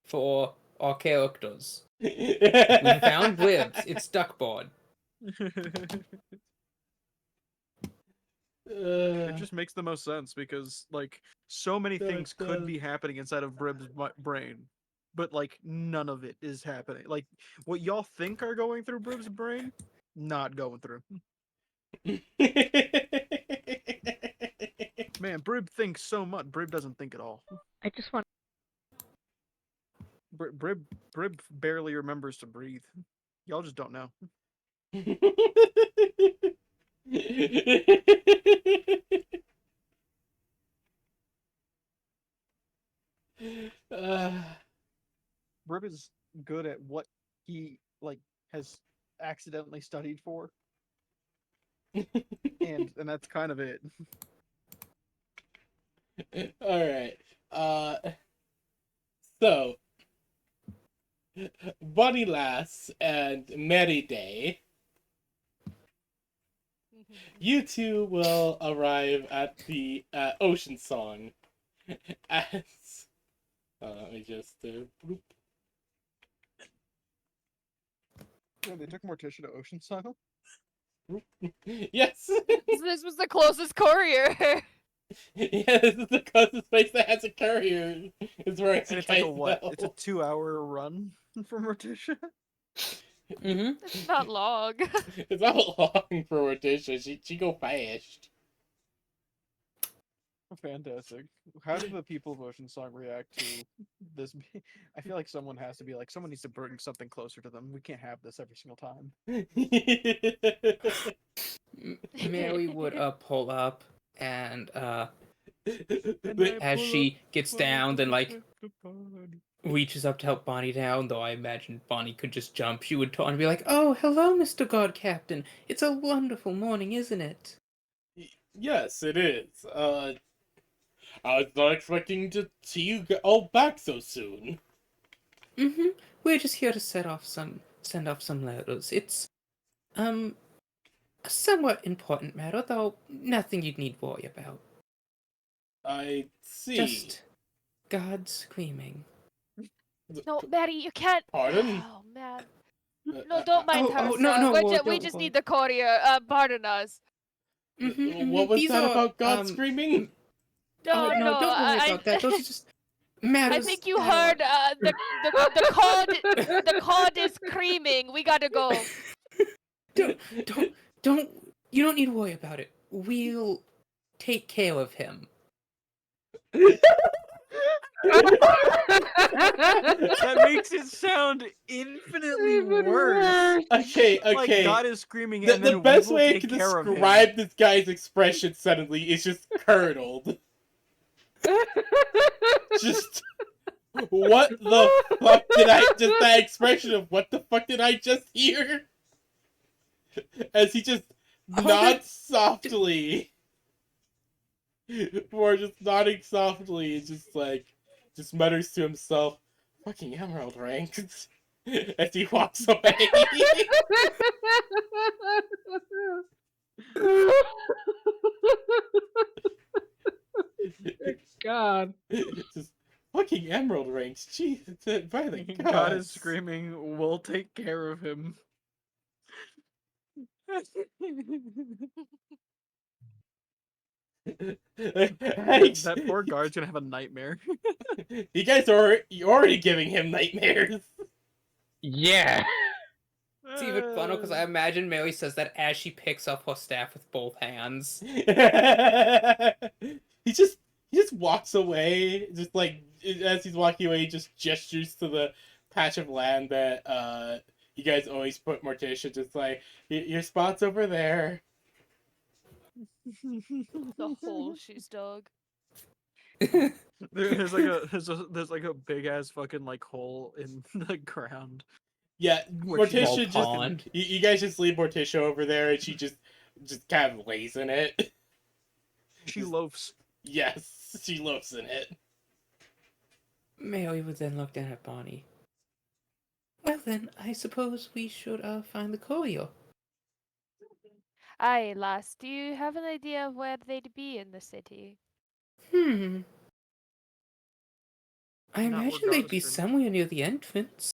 Speaker 5: for our characters. We found Blib's. It's Duckboard.
Speaker 1: It just makes the most sense because like so many things could
Speaker 3: does.
Speaker 1: be happening inside of Brib's brain. but like none of it is happening. Like what y'all think are going through Brib's brain, not going through. Man, Brib thinks so much. Brib doesn't think at all.
Speaker 7: I just want.
Speaker 1: Brib barely remembers to breathe. Y'all just don't know.
Speaker 3: uh,
Speaker 1: Brib is good at what he like has accidentally studied for, and that's kind of it.
Speaker 3: all right. So Bunny Lass and Mary Day, you two will arrive at the Ocean Song as. Let me just. Bloop.
Speaker 1: Yeah, they took Morticia to Ocean Style.
Speaker 3: Yes!
Speaker 4: This was the closest courier.
Speaker 3: Yeah, this is the closest place that has a courier. Is where
Speaker 1: And it's like a what? It's a 2-hour run from Morticia.
Speaker 5: Mm-hmm.
Speaker 4: It's not long.
Speaker 3: It's not long for Morticia. She go fast.
Speaker 1: Fantastic. How do the people of Ocean Song react to this? I feel like someone has to be like, someone needs to bring something closer to them. We can't have this every single time.
Speaker 5: Mary would pull up and
Speaker 1: And I
Speaker 5: as
Speaker 1: pull
Speaker 5: she
Speaker 1: up,
Speaker 5: gets
Speaker 1: pull
Speaker 5: down,
Speaker 1: up
Speaker 5: then
Speaker 1: and
Speaker 5: like
Speaker 1: check the party.
Speaker 5: reaches up to help Bonnie down. Though I imagine Bonnie could just jump. She would and be like, "Oh, hello, Mr. God Captain. It's a wonderful morning, isn't it?"
Speaker 3: Yes, it is. I was not expecting to see you all back so soon.
Speaker 5: Mm-hmm. We're just here to send off some letters. It's a somewhat important matter, though nothing you'd need worry about.
Speaker 3: I see.
Speaker 5: Just God screaming.
Speaker 4: No, Maddie, you can't.
Speaker 3: Pardon?
Speaker 4: Oh man.
Speaker 3: Uh,
Speaker 4: No, don't mind
Speaker 5: oh,
Speaker 4: her,
Speaker 5: oh, no,
Speaker 4: sir.
Speaker 5: no, well,
Speaker 4: We
Speaker 5: don't
Speaker 4: just
Speaker 5: worry.
Speaker 4: need the courier. Pardon us.
Speaker 3: What was
Speaker 5: These
Speaker 3: that
Speaker 5: are,
Speaker 3: about God screaming?
Speaker 4: No,
Speaker 5: no, don't worry about that. Those are just matters.
Speaker 4: I think you
Speaker 5: that are-
Speaker 4: heard the cod is screaming. We gotta go.
Speaker 5: don't. You don't need to worry about it. We'll take care of him.
Speaker 1: That makes it sound infinitely
Speaker 7: Even
Speaker 1: worse.
Speaker 3: Okay,
Speaker 1: Like
Speaker 3: okay.
Speaker 1: God is screaming,
Speaker 3: The,
Speaker 1: and then
Speaker 3: the best
Speaker 1: we will
Speaker 3: way I
Speaker 1: take
Speaker 3: can
Speaker 1: care of him.
Speaker 3: describe this guy's expression suddenly is just curdled. Just what the fuck did I just that expression of what the fuck did I just hear? As he just nods softly. Or just nodding softly, and just like just mutters to himself, fucking emerald ranks as he walks away.
Speaker 7: God.
Speaker 3: Just fucking emerald ranks, Jesus, by the gods.
Speaker 1: God is screaming, we'll take care of him. That poor guard's gonna have a nightmare.
Speaker 3: You guys are already giving him nightmares.
Speaker 2: Yeah.
Speaker 5: It's even funner because I imagine Mary says that as she picks up her staff with both hands.
Speaker 3: he just walks away, just like as he's walking away, he just gestures to the patch of land that you guys always put Morticia, just like your spot's over there.
Speaker 4: The hole she's dug.
Speaker 1: There's like a big ass fucking like hole in the ground.
Speaker 3: Yeah,
Speaker 1: Where she's
Speaker 3: Morticia just
Speaker 5: pond.
Speaker 3: you guys just leave Morticia over there, and she just kind of lays in it.
Speaker 1: She loafs.
Speaker 3: Yes, she loafs in it.
Speaker 5: Mary would then look down at Bonnie. Well then, I suppose we should find the courier.
Speaker 4: Aye, lass, do you have an idea of where they'd be in the city?
Speaker 5: I
Speaker 1: Not
Speaker 5: imagine
Speaker 1: where
Speaker 5: they'd
Speaker 1: God
Speaker 5: be
Speaker 1: is screaming.
Speaker 5: somewhere near the entrance.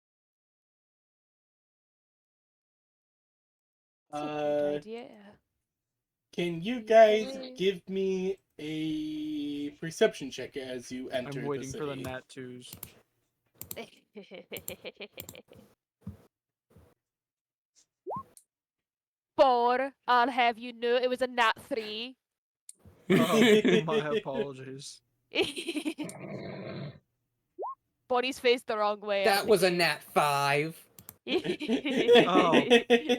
Speaker 4: That's a good idea.
Speaker 3: Can you guys
Speaker 4: Hey.
Speaker 3: give me a perception check as you enter
Speaker 1: I'm waiting
Speaker 3: the
Speaker 1: for the
Speaker 3: city?
Speaker 1: nat twos.
Speaker 4: Four, I'll have you know it was a nat 3.
Speaker 1: Oh, my apologies.
Speaker 4: Bonnie's faced the wrong way out
Speaker 5: That
Speaker 4: the
Speaker 5: was a
Speaker 4: gate.
Speaker 5: nat 5.
Speaker 1: Oh,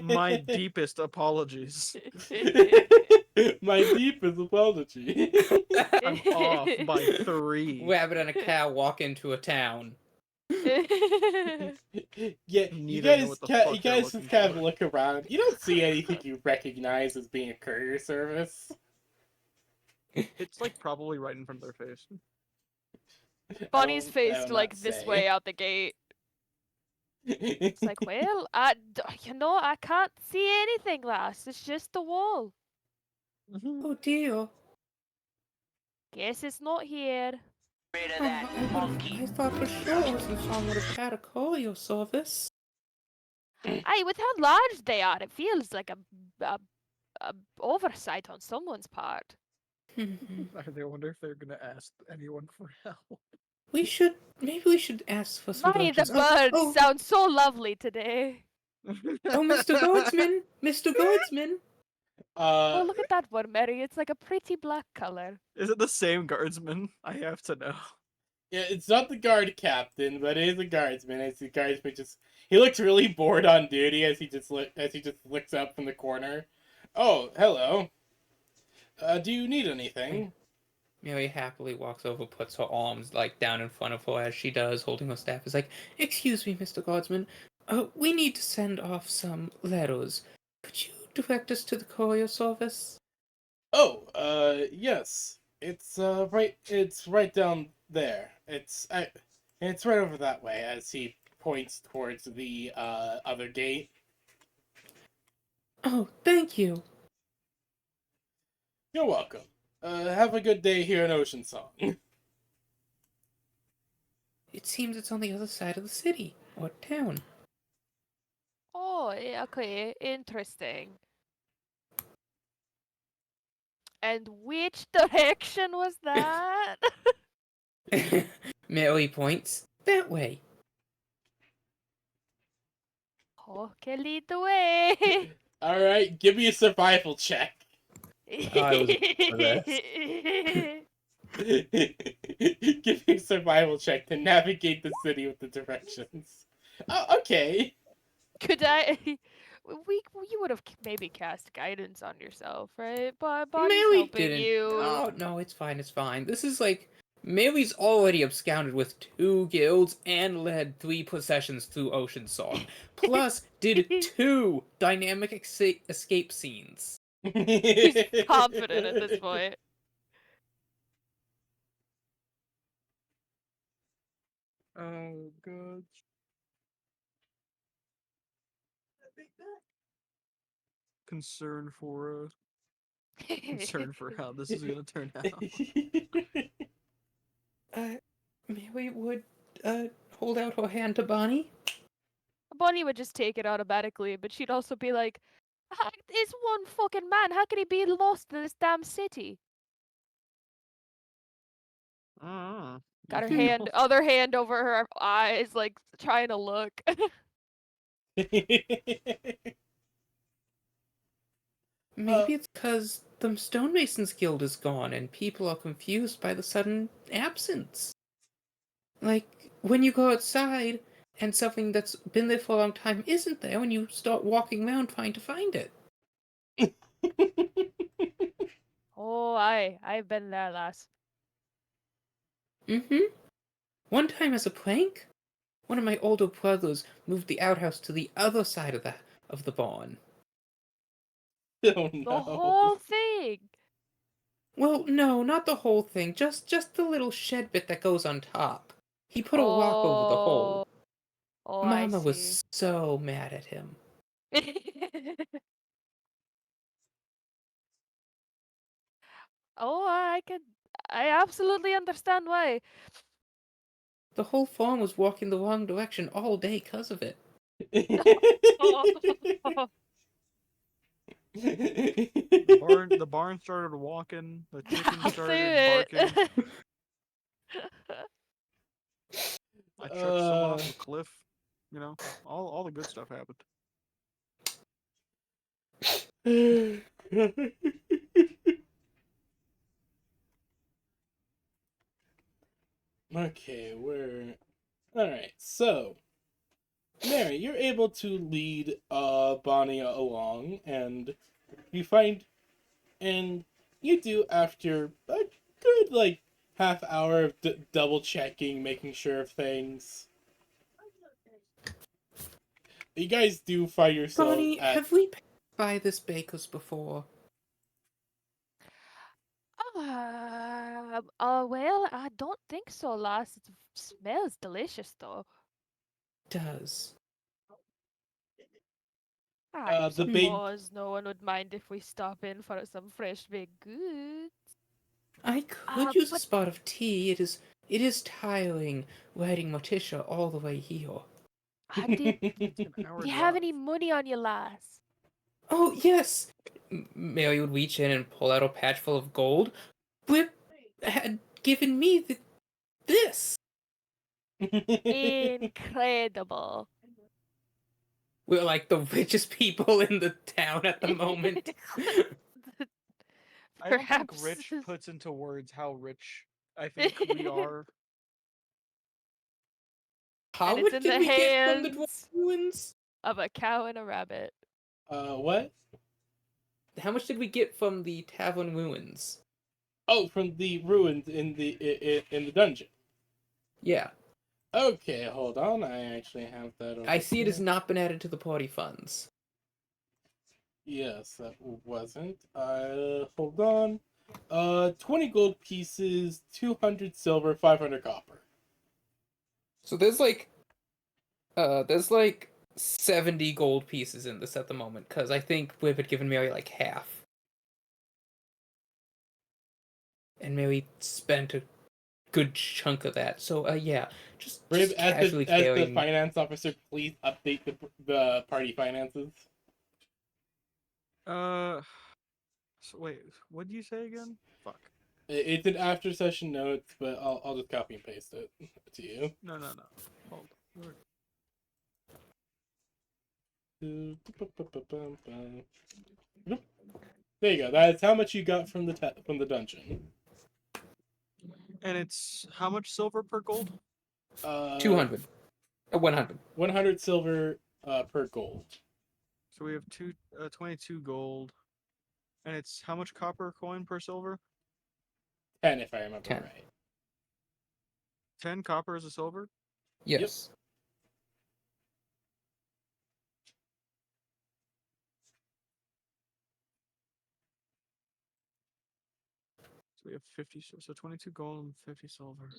Speaker 1: my deepest apologies.
Speaker 3: My deepest apology.
Speaker 1: I'm off by 3.
Speaker 5: Rabbit and a cow walk into a town.
Speaker 3: Yeah,
Speaker 1: Neither know what the fuck
Speaker 3: you
Speaker 1: they're
Speaker 3: guys
Speaker 1: looking
Speaker 3: just kind of
Speaker 1: for.
Speaker 3: look around. You don't see anything you recognize as being a courier service.
Speaker 1: It's like probably right in front of their face.
Speaker 4: Bonnie's
Speaker 3: I
Speaker 4: faced
Speaker 3: will not
Speaker 4: like this
Speaker 3: say.
Speaker 4: way out the gate. It's like, well, I can't see anything, lass. It's just the wall.
Speaker 5: Oh dear.
Speaker 4: Guess it's not here.
Speaker 5: I thought for sure Ocean would have had a courier service.
Speaker 4: Aye, with how large they are, it feels like a oversight on someone's part.
Speaker 1: I wonder if they're gonna ask anyone for help.
Speaker 5: Maybe we should ask for some
Speaker 4: My, the
Speaker 5: directions.
Speaker 4: birds sound so lovely today.
Speaker 5: Oh, Mr. Guardsman! Mr. Guardsman!
Speaker 4: Oh, look at that one, Mary. It's like a pretty black color.
Speaker 1: Is it the same guardsman? I have to know.
Speaker 3: Yeah, it's not the guard captain, but it is a guardsman. As the guardsman he looks really bored on duty as he just looks up from the corner. Oh, hello. Do you need anything?
Speaker 5: Mary happily walks over, puts her arms like down in front of her as she does, holding her staff. Is like, "Excuse me, Mr. Guardsman. We need to send off some letters. Could you direct us to the courier service?"
Speaker 3: Oh, yes. It's right down there. It's right over that way as he points towards the other gate.
Speaker 5: Oh, thank you.
Speaker 3: You're welcome. Have a good day here in Ocean Song.
Speaker 5: It seems it's on the other side of the city or town.
Speaker 4: Oh, okay. Interesting. And which direction was that?
Speaker 5: Mary points that way.
Speaker 4: Okay, lead the way.
Speaker 3: Alright, give me a survival check.
Speaker 5: I
Speaker 3: Give me a survival check to navigate the city with the directions. Oh, okay.
Speaker 4: Could I? You would have maybe cast guidance on yourself, right? But Bonnie's
Speaker 5: Mary
Speaker 4: helping
Speaker 5: didn't.
Speaker 4: you.
Speaker 5: Oh no, it's fine. It's fine. This is like Mary's already absconded with 2 guilds and led 3 processions through Ocean Song. Plus, did 2 dynamic escape scenes.
Speaker 4: He's confident at this point.
Speaker 1: Oh god. Concern for how this is gonna turn out.
Speaker 5: Mary would hold out her hand to Bonnie.
Speaker 4: Bonnie would just take it automatically, but she'd also be like, "It's one fucking man. How can he be lost in this damn city?" Got her hand, other hand over her eyes, like trying to look.
Speaker 5: Maybe it's because the Stonemasons Guild is gone and people are confused by the sudden absence. Like, when you go outside and something that's been there for a long time isn't there, and you start walking around trying to find it.
Speaker 4: Oh, I've been there, lass.
Speaker 5: Mm-hmm. One time as a prank, one of my older brothers moved the outhouse to the other side of the barn.
Speaker 3: Oh
Speaker 4: The
Speaker 3: no.
Speaker 4: whole thing.
Speaker 5: Well, no, not the whole thing, just the little shed bit that goes on top. He put a rock over the hole.
Speaker 4: Oh,
Speaker 5: Mama
Speaker 4: I see.
Speaker 5: was so mad at him.
Speaker 4: Oh, I absolutely understand why.
Speaker 5: The whole farm was walking the wrong direction all day because of it.
Speaker 1: The barn started walking, the chicken
Speaker 4: I'll
Speaker 1: started
Speaker 4: do
Speaker 1: barking.
Speaker 4: it.
Speaker 1: I chucked someone off a cliff. You know, all the good stuff happened.
Speaker 3: Okay, alright, so Mary, you're able to lead Bonnie along, and you find and you do after a good like half hour of double checking, making sure of things. You guys do find yourself
Speaker 5: Bonnie,
Speaker 3: at
Speaker 5: have we passed by this baker's before?
Speaker 4: Well, I don't think so, lass. It smells delicious, though.
Speaker 5: Does.
Speaker 4: I
Speaker 3: the big.
Speaker 4: suppose no one would mind if we stop in for some fresh baked goods.
Speaker 5: I could use a
Speaker 4: But
Speaker 5: spot of tea. It is tiring riding Morticia all the way here.
Speaker 4: did
Speaker 1: It's an hour
Speaker 4: you have
Speaker 1: drive.
Speaker 4: any money on you, lass?
Speaker 5: Oh, yes! Mary would reach in and pull out a patch full of gold. Whip had given me this.
Speaker 4: Incredible.
Speaker 5: We're like the richest people in the town at the moment.
Speaker 1: I don't think
Speaker 4: Perhaps.
Speaker 1: rich puts into words how rich I think we are.
Speaker 5: How
Speaker 4: And it's
Speaker 5: much
Speaker 4: in
Speaker 5: did
Speaker 4: the
Speaker 5: we get from the dwarf
Speaker 4: hands
Speaker 5: ruins?
Speaker 4: of a cow and a rabbit.
Speaker 3: What?
Speaker 5: How much did we get from the tavern ruins?
Speaker 3: Oh, from the ruins in the dungeon.
Speaker 5: Yeah.
Speaker 3: Okay, hold on. I actually have that over
Speaker 5: I see it has
Speaker 3: here.
Speaker 5: not been added to the party funds.
Speaker 3: Yes, that wasn't. Hold on. 20 gold pieces, 200 silver, 500 copper.
Speaker 5: So there's like 70 gold pieces in this at the moment, because I think Whip had given Mary like half. And Mary spent a good chunk of that. So yeah, just
Speaker 3: Rib,
Speaker 5: casually
Speaker 3: as the
Speaker 5: carrying.
Speaker 3: finance officer, please update the party finances.
Speaker 1: So wait, what did you say again? Fuck.
Speaker 3: It's an after session notes, but I'll just copy and paste it to you.
Speaker 1: No. Hold on.
Speaker 3: There you go. That's how much you got from the dungeon.
Speaker 1: And it's how much silver per gold?
Speaker 5: 200. 100.
Speaker 3: 100 silver per gold.
Speaker 1: So we have 22 gold. And it's how much copper coin per silver?
Speaker 3: 10 if I remember
Speaker 5: 10.
Speaker 3: right.
Speaker 1: 10 copper is a silver?
Speaker 5: Yes.
Speaker 1: So we have 50, so 22 gold and 50 silver.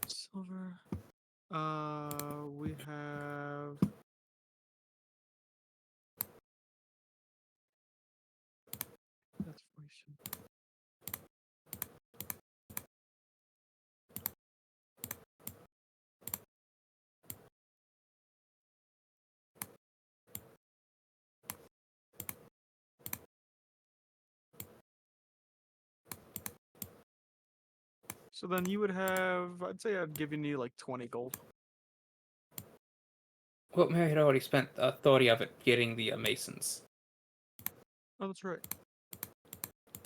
Speaker 1: Silver. We have. That's 47. So then you would have, I'd say I'd given you like 20 gold.
Speaker 5: Well, Mary had already spent 30 of it getting the masons.
Speaker 1: Oh, that's right.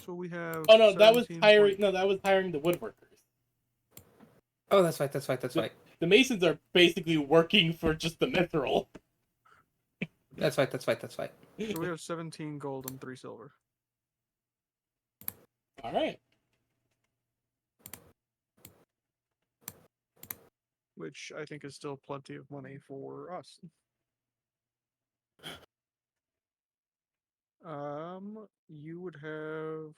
Speaker 1: So we have.
Speaker 3: Oh no, that was
Speaker 1: 17
Speaker 3: hiring.
Speaker 1: point-
Speaker 3: No, that was hiring the woodworkers.
Speaker 5: Oh, that's right.
Speaker 3: The masons are basically working for just the mithril.
Speaker 5: That's right.
Speaker 1: So we have 17 gold and 3 silver.
Speaker 3: All right.
Speaker 1: Which I think is still plenty of money for us. You would have.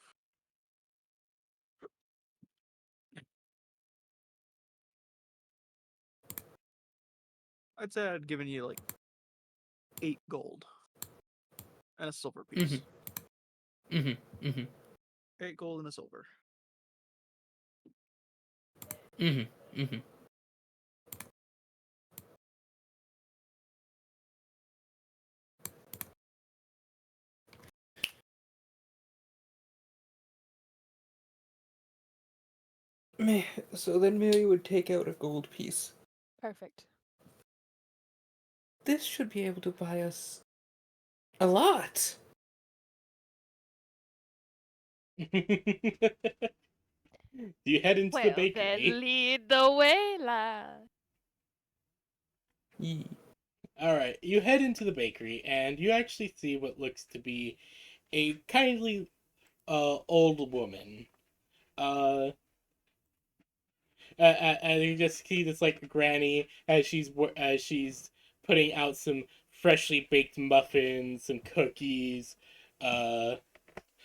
Speaker 1: I'd say I'd given you like 8 gold and a silver piece.
Speaker 5: Mm-hmm. Mm-hmm.
Speaker 1: 8 gold and a silver.
Speaker 5: Mm-hmm. Mm-hmm.
Speaker 7: So then Mary would take out a gold piece.
Speaker 4: Perfect.
Speaker 7: This should be able to buy us a lot.
Speaker 3: You head into the
Speaker 4: Well,
Speaker 3: bakery.
Speaker 4: then lead the way, lad.
Speaker 7: Yee.
Speaker 3: All right, you head into the bakery, and you actually see what looks to be a kindly, old woman. Uh, and you just see this like granny as she's putting out some freshly baked muffins, some cookies, uh,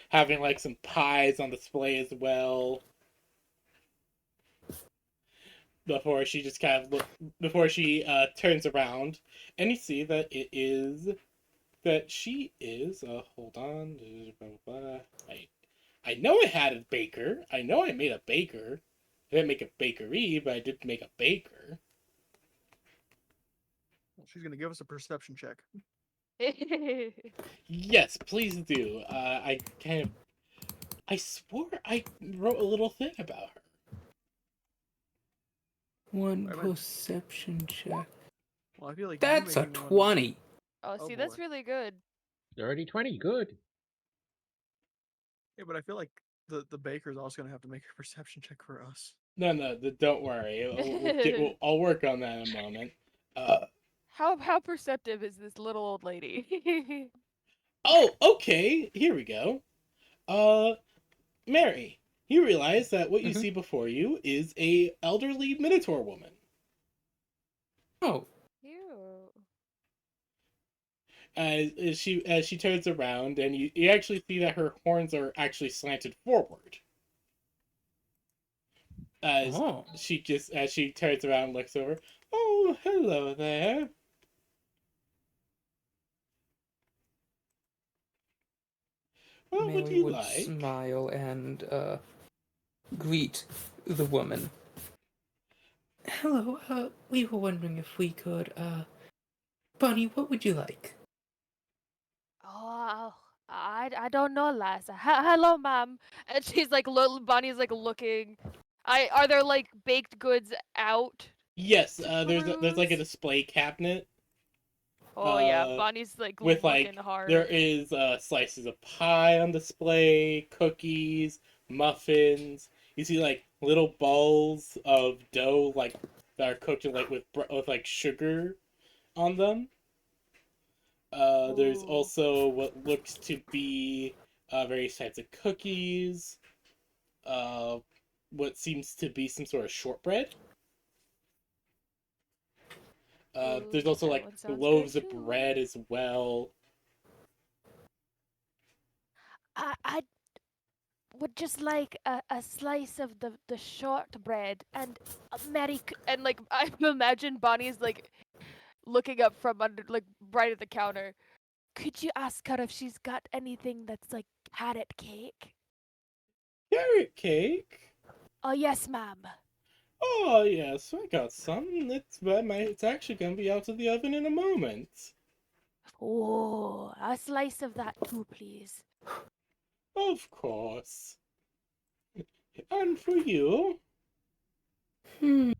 Speaker 3: having like some pies on display as well. Before she turns around, and you see that she is hold on, I know I had a baker. I know I made a baker. I didn't make a bakery, but I did make a baker.
Speaker 1: She's gonna give us a perception check.
Speaker 3: Yes, please do. I swore I wrote a little thing about her.
Speaker 7: One
Speaker 1: Wait a minute.
Speaker 7: perception check.
Speaker 1: Well, I feel like you
Speaker 7: That's a
Speaker 1: making one.
Speaker 7: 20.
Speaker 4: Oh,
Speaker 1: Oh
Speaker 4: see, that's
Speaker 1: boy.
Speaker 4: really good.
Speaker 2: Dirty 20, good.
Speaker 1: Yeah, but I feel like the baker's also gonna have to make a perception check for us.
Speaker 3: No, don't worry. I'll work on that in a moment.
Speaker 4: How perceptive is this little old lady?
Speaker 3: Oh, okay. Here we go. Mary, you realize that what you
Speaker 7: Mhm.
Speaker 3: see before you is a elderly Minotaur woman.
Speaker 7: Oh,
Speaker 4: Ew.
Speaker 3: As she turns around, and you actually see that her horns are actually slanted forward. As
Speaker 7: oh.
Speaker 3: as she turns around and looks over. Oh, hello there. What would
Speaker 7: Mary
Speaker 3: you
Speaker 7: would
Speaker 3: like?
Speaker 7: smile and greet the woman. Hello, we were wondering if we could, Bunny, what would you like?
Speaker 4: Oh, I don't know, lass. Hello, ma'am. And she's like, Bonnie's like looking. Are there like baked goods out
Speaker 3: Yes,
Speaker 4: to
Speaker 3: there's like a
Speaker 4: peruse?
Speaker 3: display cabinet.
Speaker 4: Oh yeah,
Speaker 3: Uh,
Speaker 4: Bonnie's like
Speaker 3: with
Speaker 4: looking
Speaker 3: like there
Speaker 4: hard.
Speaker 3: is slices of pie on display, cookies, muffins. You see like little balls of dough like that are cooked in, like with like sugar on them. There's
Speaker 4: Ooh.
Speaker 3: also what looks to be various types of cookies. Uh, what seems to be some sort of shortbread.
Speaker 4: Ooh,
Speaker 3: There's also
Speaker 4: that
Speaker 3: like
Speaker 4: one sounds good
Speaker 3: loaves of
Speaker 4: too.
Speaker 3: bread as well.
Speaker 4: I would just like a slice of the shortbread and and like I imagine Bonnie's like looking up from under like right at the counter. Could you ask her if she's got anything that's like carrot cake?
Speaker 3: Carrot cake.
Speaker 4: Oh yes, ma'am.
Speaker 3: Oh yes, I got some. It's actually gonna be out of the oven in a moment.
Speaker 4: Oh, a slice of that too, please.
Speaker 3: Of course. And for you,
Speaker 7: Hmm.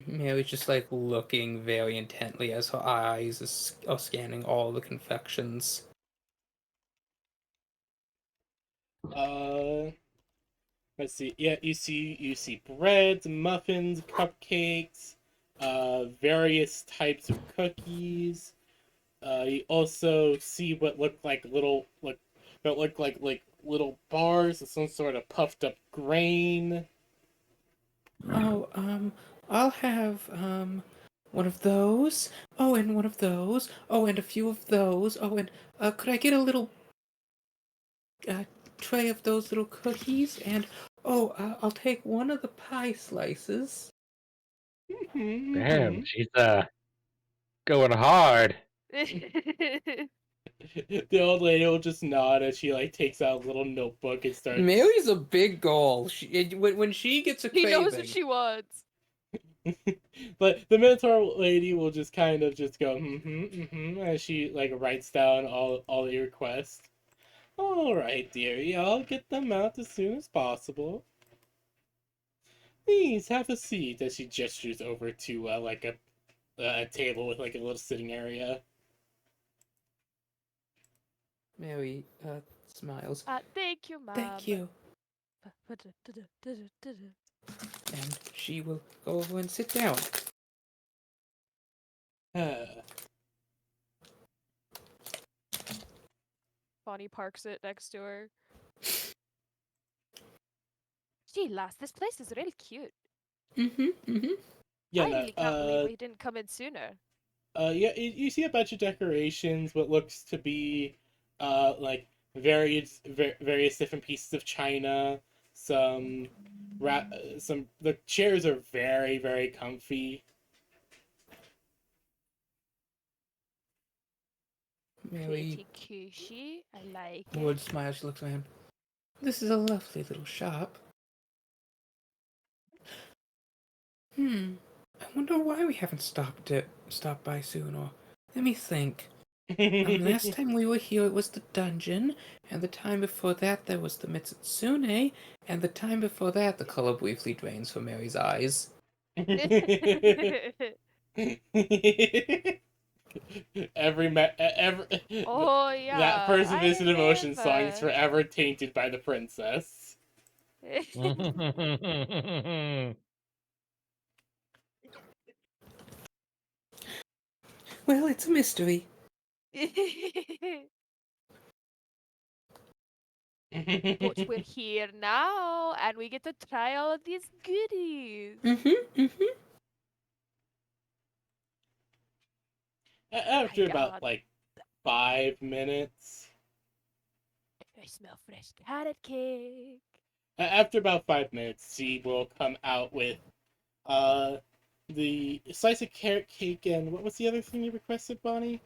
Speaker 7: Mary's just like looking very intently as her eyes are scanning all the confections.
Speaker 3: uh, let's see. Yeah, you see breads, muffins, cupcakes, various types of cookies. You also see what look like little bars of some sort of puffed up grain.
Speaker 7: Oh, I'll have, one of those. Oh, and one of those. Oh, and a few of those. Oh, and, could I get a little, tray of those little cookies? And, oh, I'll take one of the pie slices.
Speaker 2: Damn, she's going hard.
Speaker 3: The old lady will just nod as she like takes out a little notebook and starts.
Speaker 7: Mary's a big girl. When she gets a
Speaker 4: He knows what
Speaker 7: craving,
Speaker 4: she wants.
Speaker 3: But the Minotaur lady will just kind of just go as she like writes down all your requests. Alright, dearie, I'll get them out as soon as possible. Please have a seat, as she gestures over to like a table with like a little sitting area.
Speaker 7: Mary smiles.
Speaker 4: Thank you, Mom.
Speaker 7: Thank you. And she will go over and sit down.
Speaker 4: Bonnie parks it next to her. Gee, lass, this place is really cute.
Speaker 3: Yeah,
Speaker 4: I
Speaker 3: no,
Speaker 4: really can't believe we didn't come in sooner.
Speaker 3: yeah, you see a bunch of decorations, what looks to be, like various different pieces of china. Some, the chairs are very, very comfy.
Speaker 7: Mary
Speaker 4: Pretty cushy. I like
Speaker 7: would
Speaker 4: it.
Speaker 7: smile. She looks at him. This is a lovely little shop. I wonder why we haven't stopped by sooner. Let me think. Last time we were here, it was the dungeon, and the time before that, there was the Mitsune, and the time before that, the color briefly drains from Mary's eyes.
Speaker 3: every
Speaker 4: Oh yeah.
Speaker 3: that person
Speaker 4: I
Speaker 3: visit emotion song is
Speaker 4: remember.
Speaker 3: forever tainted by the princess.
Speaker 7: Well, it's a mystery.
Speaker 4: But we're here now, and we get to try all of these goodies.
Speaker 3: After
Speaker 4: My
Speaker 3: about
Speaker 4: God.
Speaker 3: like 5 minutes,
Speaker 4: I smell fresh carrot cake.
Speaker 3: after about 5 minutes, she will come out with uh the slice of carrot cake and what was the other thing you requested, Bonnie?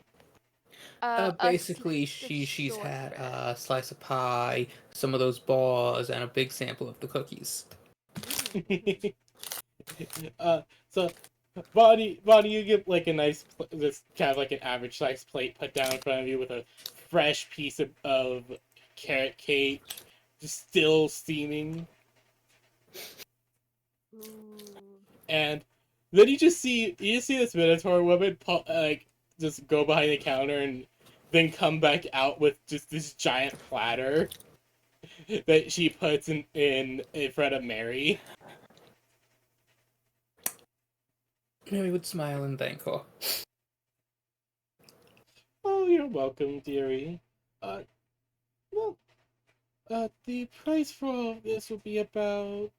Speaker 7: Basically,
Speaker 4: slice of
Speaker 7: she's had
Speaker 4: shortbread.
Speaker 7: a slice of pie, some of those bars, and a big sample of the cookies.
Speaker 3: So Bonnie, you get like a nice, this kind of like an average size plate put down in front of you with a fresh piece of carrot cake, just still steaming.
Speaker 4: Ooh.
Speaker 3: And then you just see this Minotaur woman like just go behind the counter and then come back out with just this giant platter that she puts in front of Mary.
Speaker 7: Mary would smile and thank her.
Speaker 3: Oh, you're welcome, dearie. Well, the price for all this will be about,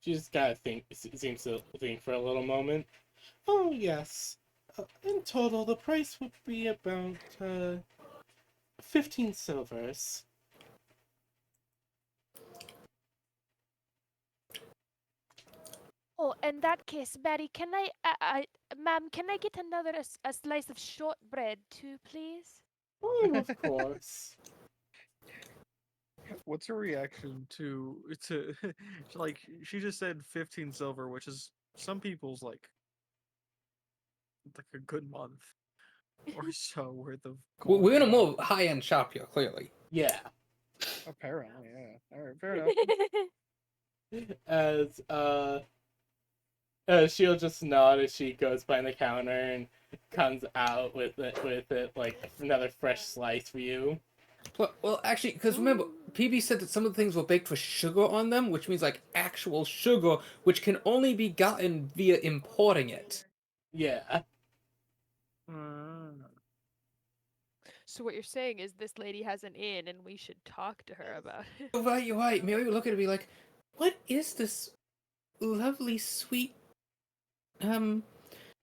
Speaker 3: she just gotta think, seems to think for a little moment. Oh, yes. In total, the price would be about, 15 silvers.
Speaker 4: Oh, in that case, Betty, can ma'am, can I get another a slice of shortbread too, please?
Speaker 3: Oh, of course.
Speaker 1: What's her reaction to like she just said 15 silver, which is some people's like a good month or so worth of coin.
Speaker 7: We're in a more high-end shop here, clearly.
Speaker 3: Yeah.
Speaker 1: Apparently, yeah. All right, fair enough.
Speaker 3: As she'll just nod as she goes behind the counter and comes out with it like another fresh slice for you.
Speaker 7: Well, actually, because remember, PB said that some of the things were baked with sugar on them, which means like actual sugar, which can only be gotten via importing it.
Speaker 3: Yeah.
Speaker 4: So what you're saying is this lady has an inn, and we should talk to her about it.
Speaker 7: Oh, right, you're right. Mary would look at it and be like, "What is this lovely, sweet?"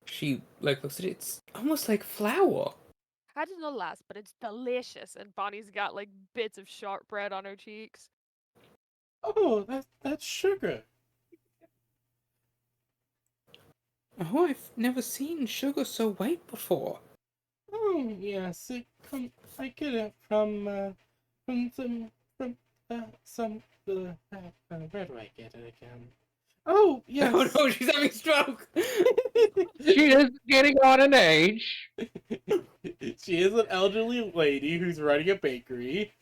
Speaker 7: She like looks at it. It's almost like flour.
Speaker 4: I don't know, lass, but it's delicious. And Bonnie's got like bits of shortbread on her cheeks.
Speaker 3: Oh, that's sugar.
Speaker 7: Oh, I've never seen sugar so white before.
Speaker 3: Oh yes, I get it from some where do I get it again? Oh yes.
Speaker 7: Oh no, she's having a stroke.
Speaker 2: She is getting on an age.
Speaker 3: She is an elderly lady who's running a bakery.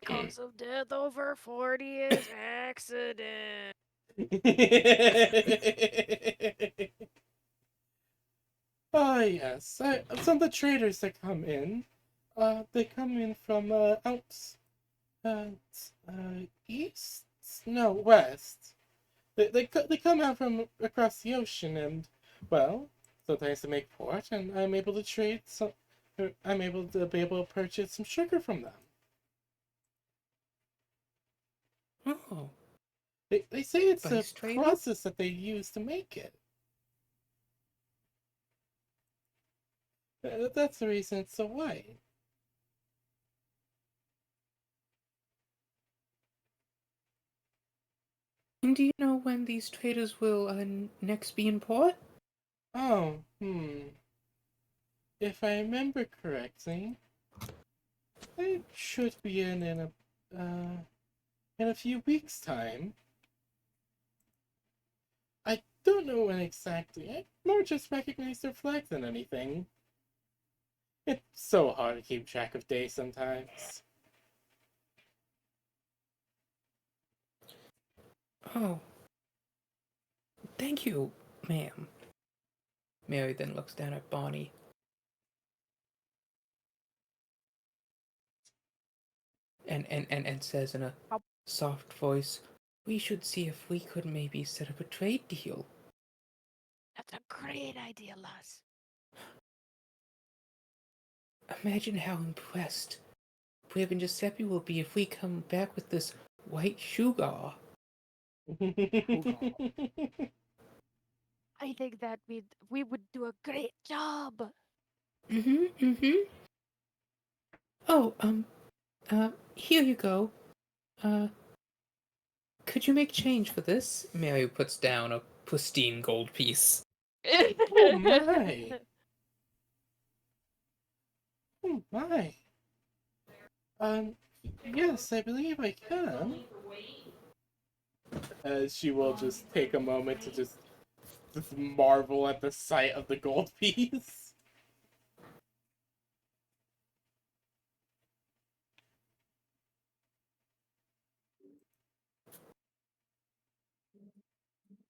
Speaker 4: Cause of death over 40 is accident.
Speaker 3: Oh yes, some of the traders that come in, they come in from out, uh, east? No, west. They come out from across the ocean, and well, sometimes they make port, and I'm able to trade some. I'm able to be able to purchase some sugar from them.
Speaker 7: Oh,
Speaker 3: They say it's a
Speaker 7: Vice trader?
Speaker 3: process that they use to make it. That's the reason it's so white.
Speaker 7: and do you know when these traders will next be in port?
Speaker 3: Oh, if I remember correctly, they should be in a few weeks' time. I don't know when exactly. I more just recognize their flag than anything. It's so hard to keep track of days sometimes.
Speaker 7: Oh, thank you, ma'am. Mary then looks down at Bonnie. And says in a soft voice, we should see if we could maybe set up a trade deal.
Speaker 4: That's a great idea, lass.
Speaker 7: Imagine how impressed Brib and Giuseppe will be if we come back with this white sugar.
Speaker 4: I think that we would do a great job.
Speaker 7: Mm-hmm. Oh, here you go. Could you make change for this? Mary puts down a pristine gold piece.
Speaker 3: Oh my! Oh my! Um, yes, I believe I can. She will just take a moment to just marvel at the sight of the gold piece.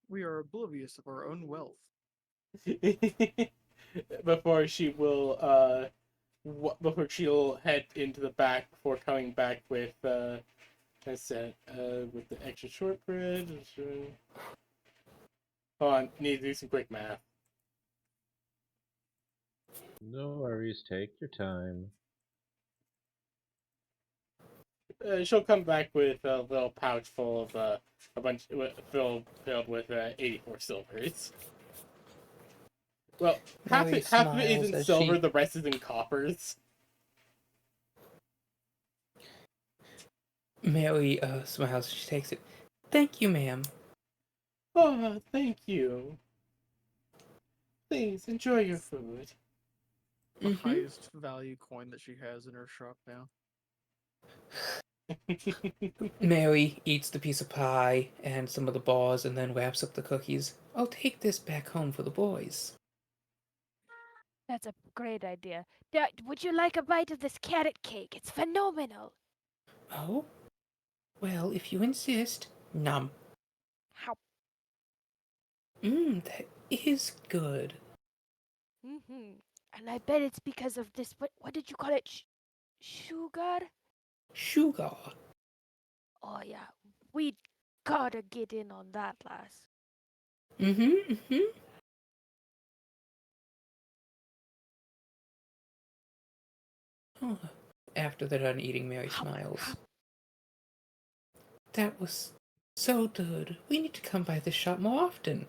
Speaker 1: We are oblivious of our own wealth.
Speaker 3: Before she will before she'll head into the back before coming back with I said with the extra shortbread. Hold on, need to do some quick math.
Speaker 2: No worries, take your time.
Speaker 3: She'll come back with a little pouch full of a bunch filled with 84 silvers. Well,
Speaker 7: Mary
Speaker 3: half of it is
Speaker 7: smiles
Speaker 3: in
Speaker 7: as
Speaker 3: silver,
Speaker 7: she
Speaker 3: the rest is in coppers.
Speaker 7: Mary smiles as she takes it. Thank you, ma'am.
Speaker 3: Oh, thank you. Please enjoy your food.
Speaker 1: The
Speaker 7: Mm-hmm.
Speaker 1: highest value coin that she has in her shop now.
Speaker 7: Mary eats the piece of pie and some of the bars and then wraps up the cookies. I'll take this back home for the boys.
Speaker 4: That's a great idea. Would you like a bite of this carrot cake? It's phenomenal.
Speaker 7: Oh? Well, if you insist. Nom.
Speaker 4: How?
Speaker 7: That is good.
Speaker 4: And I bet it's because of this. What did you call it? Sugar?
Speaker 7: Sugar.
Speaker 4: Oh yeah, we gotta get in on that, lass.
Speaker 7: Mm-hmm. Oh. After they're done eating, Mary smiles. That was so good. We need to come by this shop more often.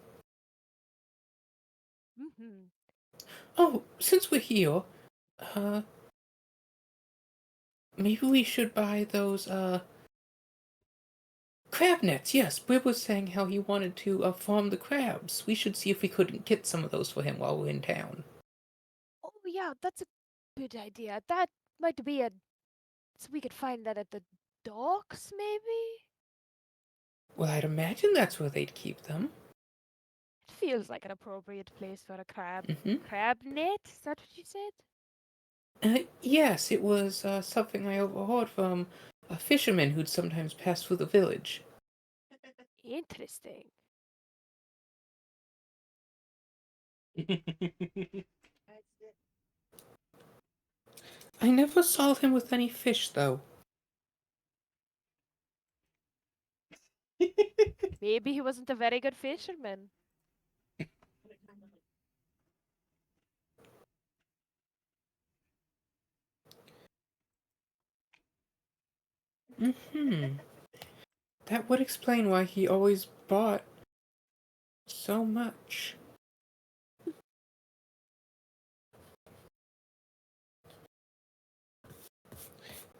Speaker 7: Oh, since we're here, maybe we should buy those, crab nets. Yes, Bib was saying how he wanted to, farm the crabs. We should see if we couldn't get some of those for him while we're in town.
Speaker 4: Oh yeah, that's a good idea. That might be so we could find that at the docks, maybe?
Speaker 7: Well, I'd imagine that's where they'd keep them.
Speaker 4: feels like an appropriate place for a crab.
Speaker 7: Mm-hmm.
Speaker 4: Crab net? Is that what you said?
Speaker 7: Yes, it was something I overheard from a fisherman who'd sometimes pass through the village.
Speaker 4: Interesting.
Speaker 7: I never saw him with any fish, though.
Speaker 4: Maybe he wasn't a very good fisherman.
Speaker 7: Mm-hmm. That would explain why he always bought so much.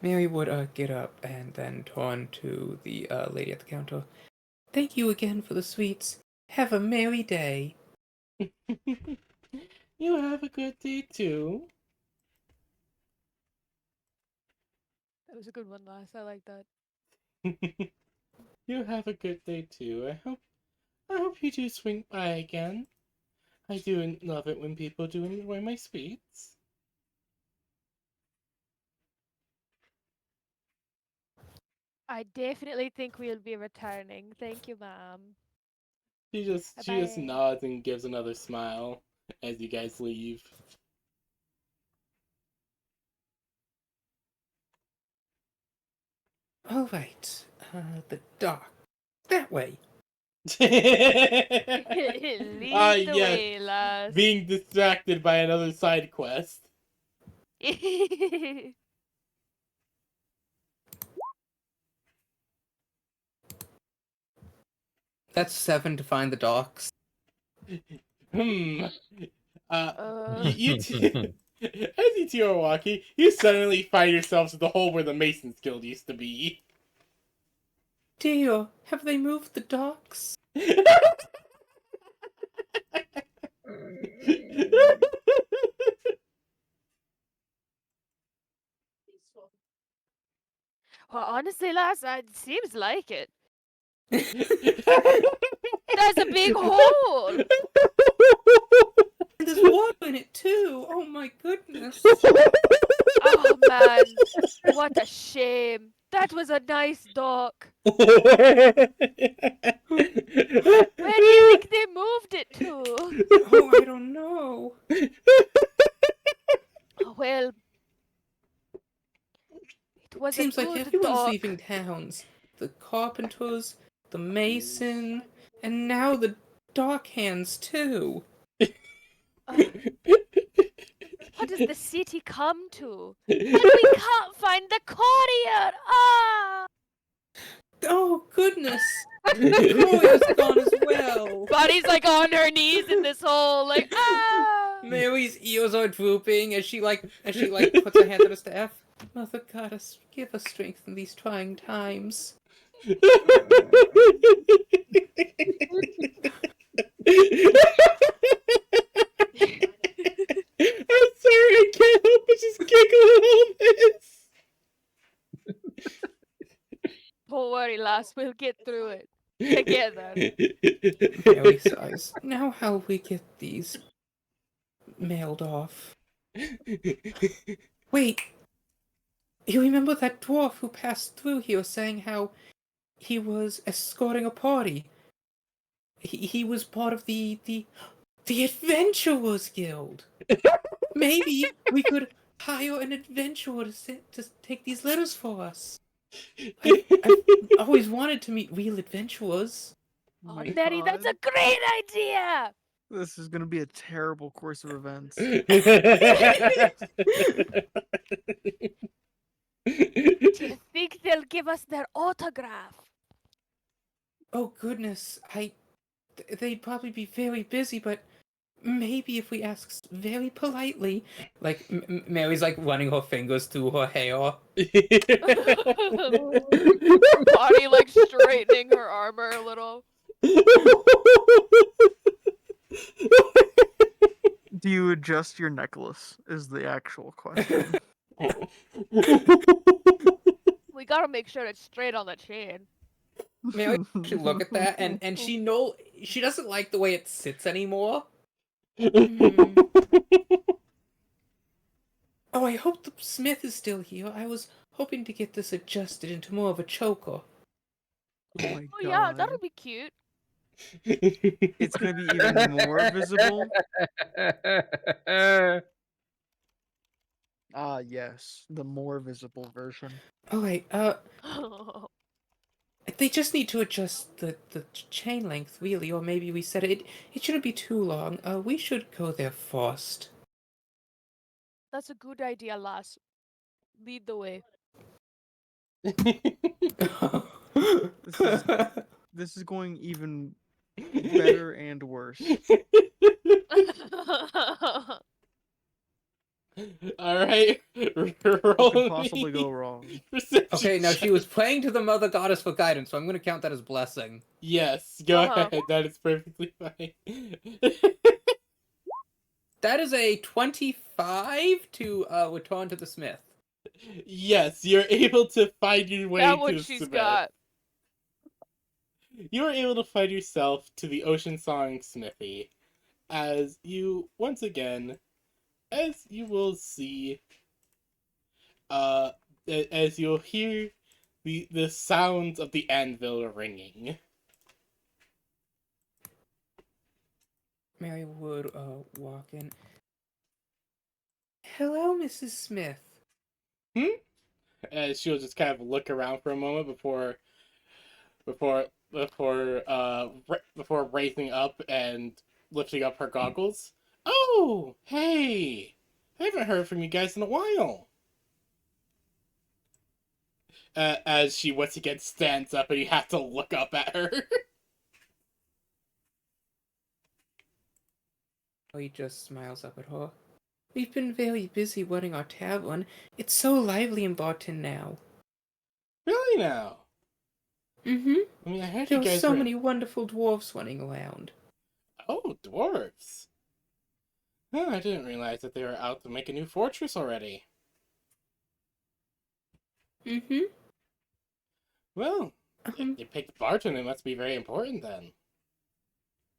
Speaker 7: Mary would get up and then turn to the lady at the counter. Thank you again for the sweets. Have a merry day.
Speaker 3: You have a good day too.
Speaker 4: That was a good one, Lass. I like that.
Speaker 3: You have a good day too. I hope you do swing by again. I do love it when people do enjoy my sweets.
Speaker 4: I definitely think we'll be returning. Thank you, Mom.
Speaker 3: She just
Speaker 4: Bye-bye.
Speaker 3: nods and gives another smile as you guys leave.
Speaker 7: All right, the dock. That way.
Speaker 3: Ah,
Speaker 4: Lead the
Speaker 3: yes.
Speaker 4: way, Lass.
Speaker 3: Being distracted by another side quest.
Speaker 7: That's 7 to find the docks.
Speaker 3: Hmm.
Speaker 4: Uh,
Speaker 3: You two, as you two are walking, you suddenly find yourselves at the hole where the Masons Guild used to be.
Speaker 7: Dear, have they moved the docks?
Speaker 4: well, honestly, Lass, it seems like it. There's a big hole!
Speaker 7: And there's water in it too. Oh my goodness.
Speaker 4: Oh, man. What a shame. That was a nice dock. Where do you think they moved it to?
Speaker 7: Oh, I don't know.
Speaker 4: Well, it was a
Speaker 7: Seems like
Speaker 4: good
Speaker 7: everyone's
Speaker 4: dock.
Speaker 7: leaving towns. The carpenters, the mason, and now the dock hands too.
Speaker 4: What does the city come to? And we can't find the courier! Ah!
Speaker 7: Oh goodness. The courier's gone as well.
Speaker 4: Bonnie's like on her knees in this hole, like, ah!
Speaker 7: Mary's ears are drooping as she puts her hand on her staff. Mother Goddess, give us strength in these trying times.
Speaker 3: I'm sorry, I can't help but just giggle at all this.
Speaker 4: Don't worry, lass, we'll get through it. Together.
Speaker 7: Mary sighs. Now how'll we get these mailed off? Wait! You remember that dwarf who passed through here saying how he was escorting a party? He was part of the Adventurers Guild! Maybe we could hire an adventurer to take these letters for us. I've always wanted to meet real adventurers.
Speaker 4: Oh,
Speaker 1: my
Speaker 4: Nettie, that's a
Speaker 1: God.
Speaker 4: great idea!
Speaker 1: This is gonna be a terrible course of events.
Speaker 4: Do you think they'll give us their autograph?
Speaker 7: Oh goodness, they'd probably be very busy, but maybe if we ask very politely, like Mary's like running her fingers through her hair.
Speaker 4: Bonnie like straightening her armor a little.
Speaker 1: Do you adjust your necklace? Is the actual question.
Speaker 4: We gotta make sure it's straight on the chain.
Speaker 7: Mary should look at that, and she doesn't like the way it sits anymore. Oh, I hope the smith is still here. I was hoping to get this adjusted into more of a choker.
Speaker 1: Oh my
Speaker 4: Oh yeah,
Speaker 1: god.
Speaker 4: that'll be cute.
Speaker 1: It's gonna be even more visible. Ah, yes, the more visible version.
Speaker 7: Oh wait, they just need to adjust the chain length, really, or maybe we said it. It shouldn't be too long. We should go there first.
Speaker 4: That's a good idea, lass. Lead the way.
Speaker 1: This is this is going even better and worse.
Speaker 3: All right,
Speaker 1: What
Speaker 3: roll
Speaker 1: could possibly go
Speaker 3: me
Speaker 1: wrong?
Speaker 3: perception
Speaker 7: Okay, now she
Speaker 3: check.
Speaker 7: was praying to the mother goddess for guidance, so I'm going to count that as blessing.
Speaker 3: Yes, go
Speaker 4: Uh-huh.
Speaker 3: ahead. That is perfectly fine.
Speaker 7: That is a 25 to return to the smith.
Speaker 3: Yes, you're able to find your way
Speaker 4: That
Speaker 3: to
Speaker 4: what
Speaker 3: the
Speaker 4: she's
Speaker 3: Smith.
Speaker 4: got.
Speaker 3: You are able to find yourself to the Ocean Song Smithy, as you once again, as you will see, uh, as you'll hear the sounds of the anvil ringing.
Speaker 7: Mary would walk in. Hello, Mrs. Smith.
Speaker 3: As she'll just kind of look around for a moment before raising up and lifting up her goggles. Oh, hey! I haven't heard from you guys in a while. As she once again stands up and you have to look up at her.
Speaker 7: He just smiles up at her. We've been very busy running our tavern. It's so lively in Barton now.
Speaker 3: Really now?
Speaker 7: Mm-hmm.
Speaker 3: I mean, I heard
Speaker 7: There
Speaker 3: you
Speaker 7: are
Speaker 3: guys
Speaker 7: so
Speaker 3: were...
Speaker 7: many wonderful dwarfs running around.
Speaker 3: Oh, dwarves. Oh, I didn't realize that they were out to make a new fortress already.
Speaker 7: Mm-hmm.
Speaker 3: Well, if they picked Barton, it must be very important then.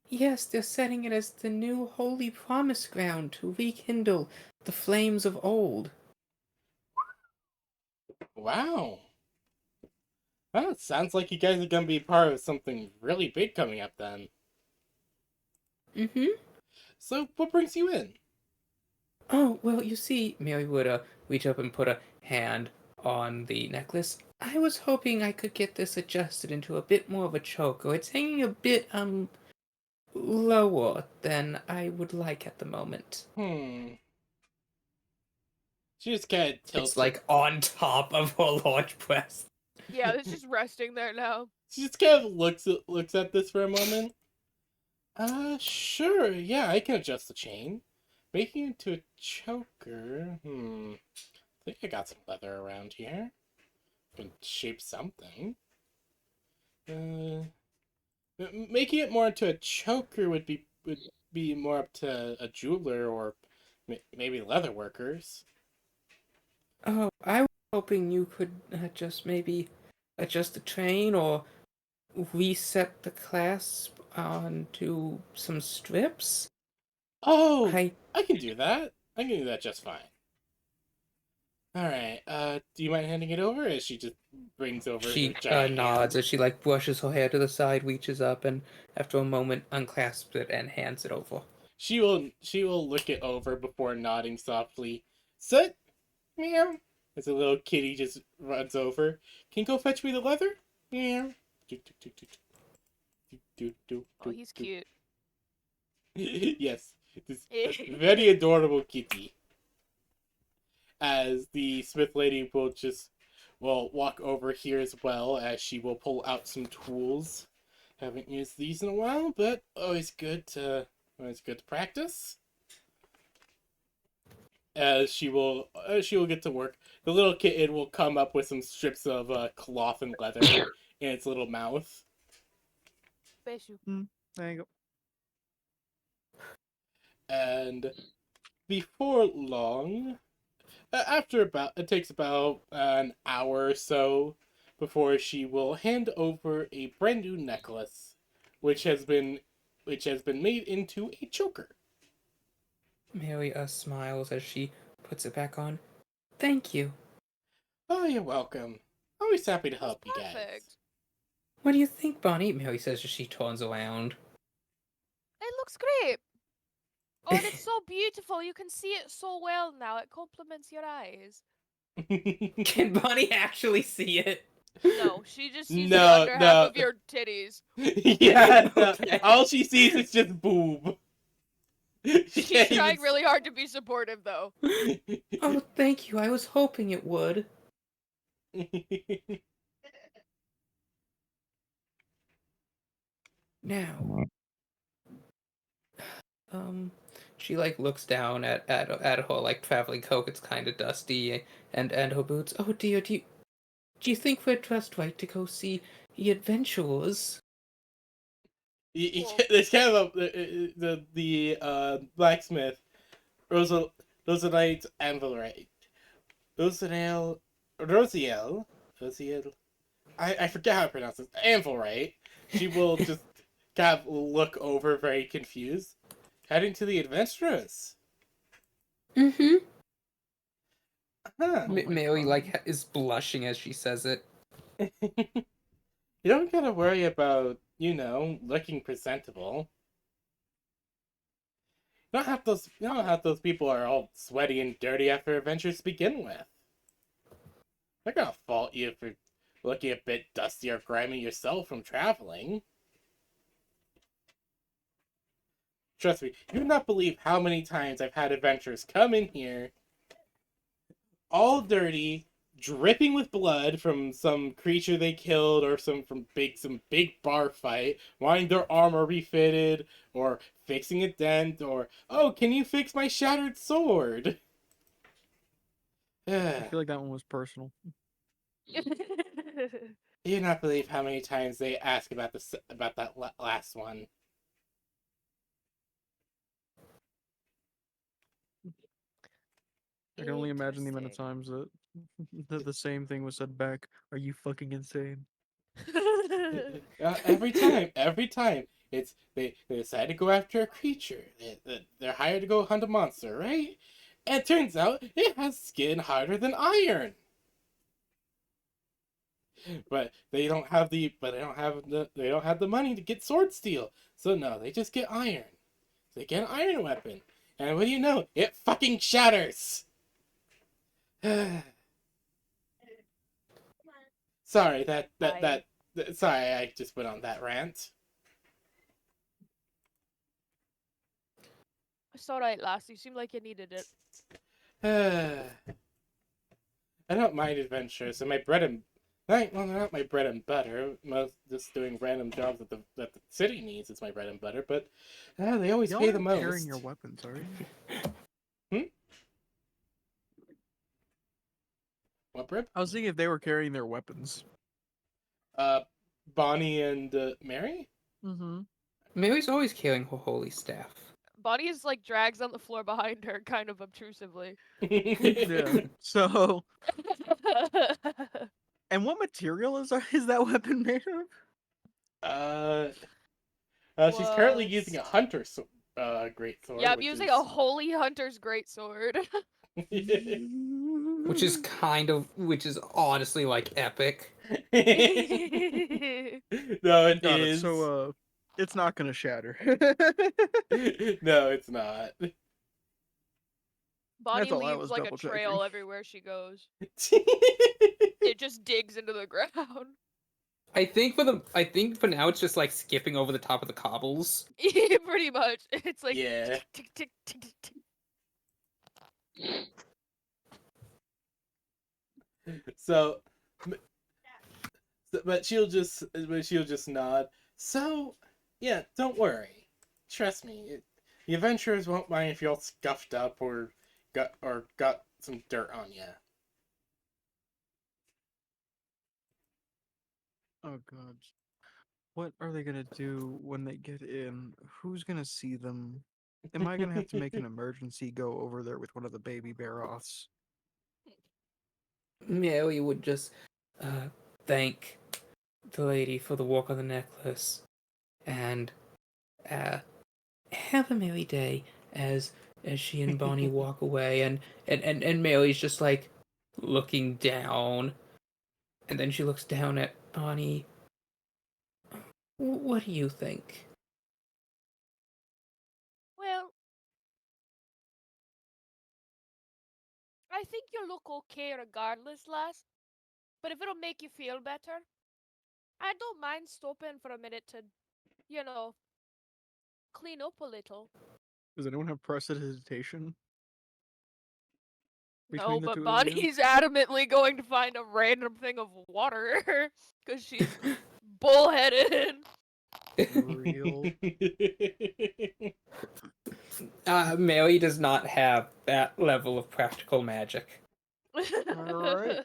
Speaker 7: Yes, they're setting it as the new holy promise ground to rekindle the flames of old.
Speaker 3: Wow. Well, it sounds like you guys are gonna be part of something really big coming up then.
Speaker 7: Mm-hmm.
Speaker 3: So, what brings you in?
Speaker 7: Oh, well, you see, Mary would reach up and put a hand on the necklace. I was hoping I could get this adjusted into a bit more of a choker. It's hanging a bit, lower than I would like at the moment.
Speaker 3: She just kind of tilts.
Speaker 7: It's like on top of her large breast.
Speaker 4: Yeah, it's just resting there now.
Speaker 3: She just kind of looks at this for a moment. Sure, yeah, I can adjust the chain. Making it into a choker. I think I got some leather around here. Can shape something. Making it more into a choker would be more up to a jeweler or maybe leather workers.
Speaker 7: Oh, I was hoping you could just maybe adjust the train or reset the clasp onto some strips.
Speaker 3: Oh,
Speaker 7: I
Speaker 3: I can do that. I can do that just fine. All right. Do you mind handing it over? As she just brings over her
Speaker 7: She
Speaker 3: giant
Speaker 7: nods
Speaker 3: hand.
Speaker 7: as she like brushes her hair to the side, reaches up, and after a moment unclasps it and hands it over.
Speaker 3: She will look it over before nodding softly. Sit, meow. As a little kitty just runs over. Can you go fetch me the leather? Meow. Do, do, do, do, do, do, do,
Speaker 4: Oh,
Speaker 3: do,
Speaker 4: he's
Speaker 3: do.
Speaker 4: cute.
Speaker 3: Yes, this very adorable kitty. As the Smith lady will walk over here as well, as she will pull out some tools. Haven't used these in a while, but always good to practice. As she will get to work. The little kitten will come up with some strips of cloth and leather in its little mouth.
Speaker 4: Special.
Speaker 1: There you go.
Speaker 3: And before long, after it takes about an hour or so before she will hand over a brand new necklace, which has been which has been made into a choker.
Speaker 7: Mary smiles as she puts it back on. Thank you.
Speaker 3: Oh, you're welcome. Always happy to
Speaker 4: That's
Speaker 3: help you guys.
Speaker 4: perfect.
Speaker 7: What do you think, Bonnie? Mary says as she turns around.
Speaker 4: It looks great. Oh, and it's so beautiful. You can see it so well now. It complements your eyes.
Speaker 7: Can Bonnie actually see it?
Speaker 4: No, she just sees the
Speaker 3: No,
Speaker 4: under half
Speaker 3: no.
Speaker 4: of your titties.
Speaker 3: Yeah, no.
Speaker 7: Okay.
Speaker 3: All she sees is just boob. She
Speaker 4: She's
Speaker 3: can't
Speaker 4: trying
Speaker 3: even
Speaker 4: really hard to be supportive, though.
Speaker 7: Oh, thank you. I was hoping it would. Now, she like looks down at her like traveling coat. It's kind of dusty, and her boots. Oh dear, do you think we're dressed right to go see the adventurers?
Speaker 4: Well,
Speaker 3: There's kind of the blacksmith, Rosalite Anvilite, Rosiel, Rosiel. I forget how to pronounce this. Anvilite. She will just kind of look over, very confused. Heading to the adventurers.
Speaker 7: Mm-hmm.
Speaker 3: Huh.
Speaker 1: Oh my
Speaker 7: Mary
Speaker 1: God.
Speaker 7: like is blushing as she says it.
Speaker 3: You don't gotta worry about, looking presentable. You don't have those people are all sweaty and dirty after adventures to begin with. They're gonna fault you for looking a bit dusty or grimy yourself from traveling. Trust me, you would not believe how many times I've had adventurers come in here, all dirty, dripping with blood from some creature they killed or some big bar fight, wanting their armor refitted, or fixing a dent, or oh, can you fix my shattered sword?
Speaker 1: I feel like that one was personal.
Speaker 3: You do not believe how many times they ask about that last one.
Speaker 1: I can only imagine the amount of
Speaker 4: Interesting.
Speaker 1: times that the same thing was said back. Are you fucking insane?
Speaker 3: Every time, they decide to go after a creature. They're hired to go hunt a monster, right? And it turns out it has skin harder than iron. But they don't have the money to get sword steel. So no, they just get iron. They get an iron weapon. And what do you know? It fucking shatters. Sorry, sorry, I just went on that rant.
Speaker 4: It's alright, lass. You seem like you needed it.
Speaker 3: I don't mind adventures, and my bread and well, they're not my bread and butter. Most just doing random jobs that the city needs is my bread and butter. But they always
Speaker 1: Y'all
Speaker 3: pay
Speaker 1: aren't
Speaker 3: the most.
Speaker 1: carrying your weapons, are you?
Speaker 3: What bread?
Speaker 1: I was thinking if they were carrying their weapons.
Speaker 3: Bonnie and Mary.
Speaker 1: Mm-hmm.
Speaker 7: Mary's always carrying her holy staff.
Speaker 4: Bonnie is like drags on the floor behind her, kind of obtrusively.
Speaker 1: Yeah. So, and what material is that weapon made of?
Speaker 3: She's currently
Speaker 4: What?
Speaker 3: using a hunter great sword.
Speaker 4: Yeah, I'm
Speaker 3: which
Speaker 4: using
Speaker 3: is...
Speaker 4: a holy hunter's greatsword.
Speaker 7: Which is honestly like epic.
Speaker 3: No, it
Speaker 1: Got it.
Speaker 3: is.
Speaker 1: So, it's not gonna shatter.
Speaker 3: No, it's not.
Speaker 4: Bonnie
Speaker 1: That's all I
Speaker 4: leaves
Speaker 1: was
Speaker 4: like a
Speaker 1: double checking.
Speaker 4: trail everywhere she goes. It just digs into the ground.
Speaker 7: I think for now it's just like skipping over the top of the cobbles.
Speaker 4: Pretty much. It's like
Speaker 3: Yeah.
Speaker 4: tick, tick, tick, tick, tick.
Speaker 3: So, but she'll just nod. So, yeah, don't worry. Trust me, the adventurers won't mind if you're all scuffed up or got some dirt on you.
Speaker 1: Oh God. What are they gonna do when they get in? Who's gonna see them? Am I gonna have to make an emergency go over there with one of the baby Baroths?
Speaker 7: Mary would just thank the lady for the work on the necklace and have a merry day as she and Bonnie walk away, and Mary's just like looking down, and then she looks down at Bonnie. What do you think?
Speaker 4: Well, I think you look okay regardless, lass. But if it'll make you feel better, I don't mind stopping for a minute to, you know, clean up a little.
Speaker 1: Does anyone have prestidigitation
Speaker 4: No,
Speaker 1: between the
Speaker 4: but
Speaker 1: two of you?
Speaker 4: Bonnie's adamantly going to find a random thing of water because she's bullheaded.
Speaker 1: Real.
Speaker 7: Mary does not have that level of practical magic.
Speaker 1: Alright.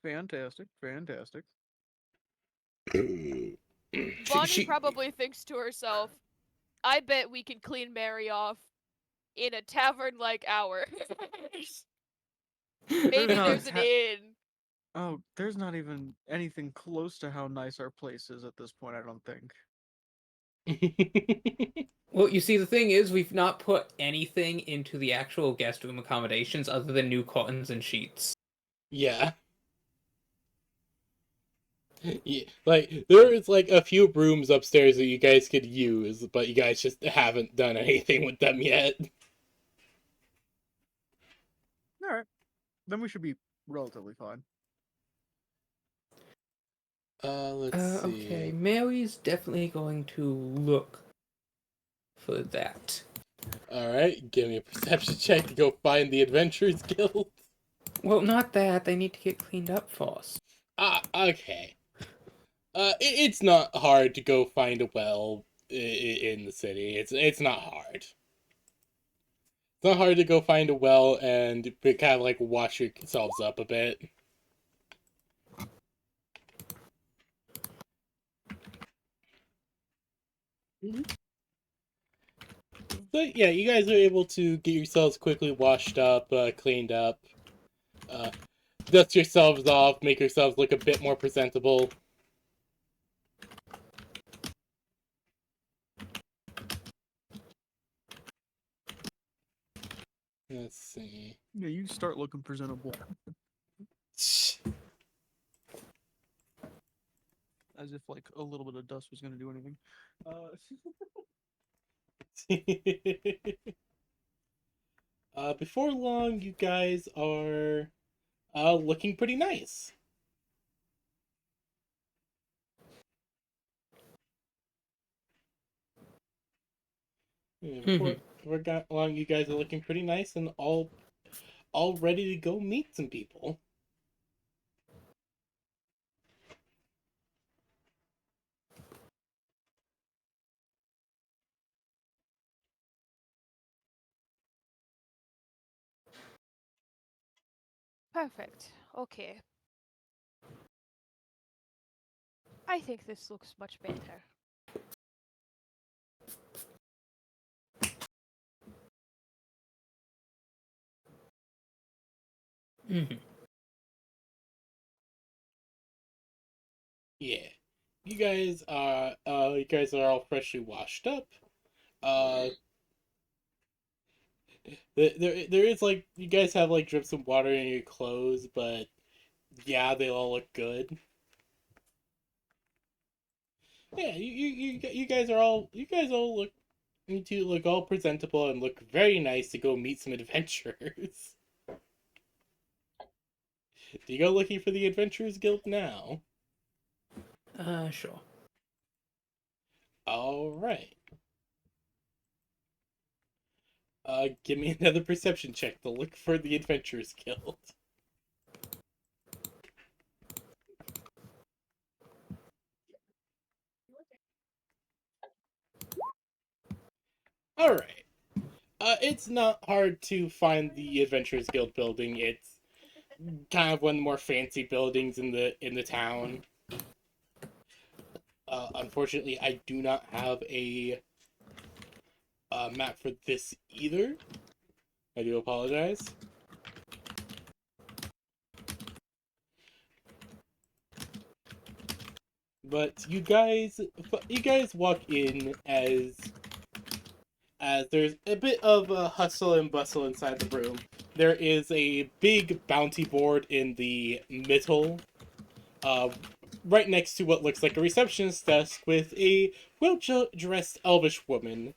Speaker 1: Fantastic, fantastic.
Speaker 4: Bonnie probably thinks to herself, I bet we can clean Mary off in a tavern like ours. Maybe
Speaker 1: not a
Speaker 4: there's an inn.
Speaker 1: Oh, there's not even anything close to how nice our place is at this point, I don't think.
Speaker 7: Well, you see, the thing is, we've not put anything into the actual guest room accommodations other than new curtains and sheets.
Speaker 3: Yeah. Yeah, like there is like a few rooms upstairs that you guys could use, but you guys just haven't done anything with them yet.
Speaker 1: Alright. Then we should be relatively fine.
Speaker 3: Let's see.
Speaker 7: Okay, Mary's definitely going to look for that.
Speaker 3: Alright, give me a perception check to go find the Adventurers Guild.
Speaker 7: Well, not that. They need to get cleaned up first.
Speaker 3: Okay. It's not hard to go find a well in the city. It's not hard. It's not hard to go find a well and kind of like wash yourselves up a bit. So yeah, you guys are able to get yourselves quickly washed up, cleaned up, dust yourselves off, make yourselves look a bit more presentable. Let's see.
Speaker 1: Yeah, you start looking presentable. As if, like, a little bit of dust was gonna do anything.
Speaker 3: Before long, you guys are looking pretty nice. Yeah, before long, you guys are looking pretty nice and all ready to go meet some people.
Speaker 4: Perfect. Okay. I think this looks much better.
Speaker 3: Yeah, you guys are all freshly washed up. Uh, there is like you guys have like drips of water in your clothes, but yeah, they all look good. Yeah, you guys all look all presentable and look very nice to go meet some adventurers. Do you go looking for the Adventurers Guild now?
Speaker 7: Sure.
Speaker 3: All right. Give me another perception check to look for the Adventurers Guild. All right. It's not hard to find the Adventurers Guild building. It's kind of one of the more fancy buildings in the town. Unfortunately, I do not have a map for this either. I do apologize. But you guys walk in as there's a bit of a hustle and bustle inside the room. There is a big bounty board in the middle, uh, right next to what looks like a receptionist desk with a well-dressed elvish woman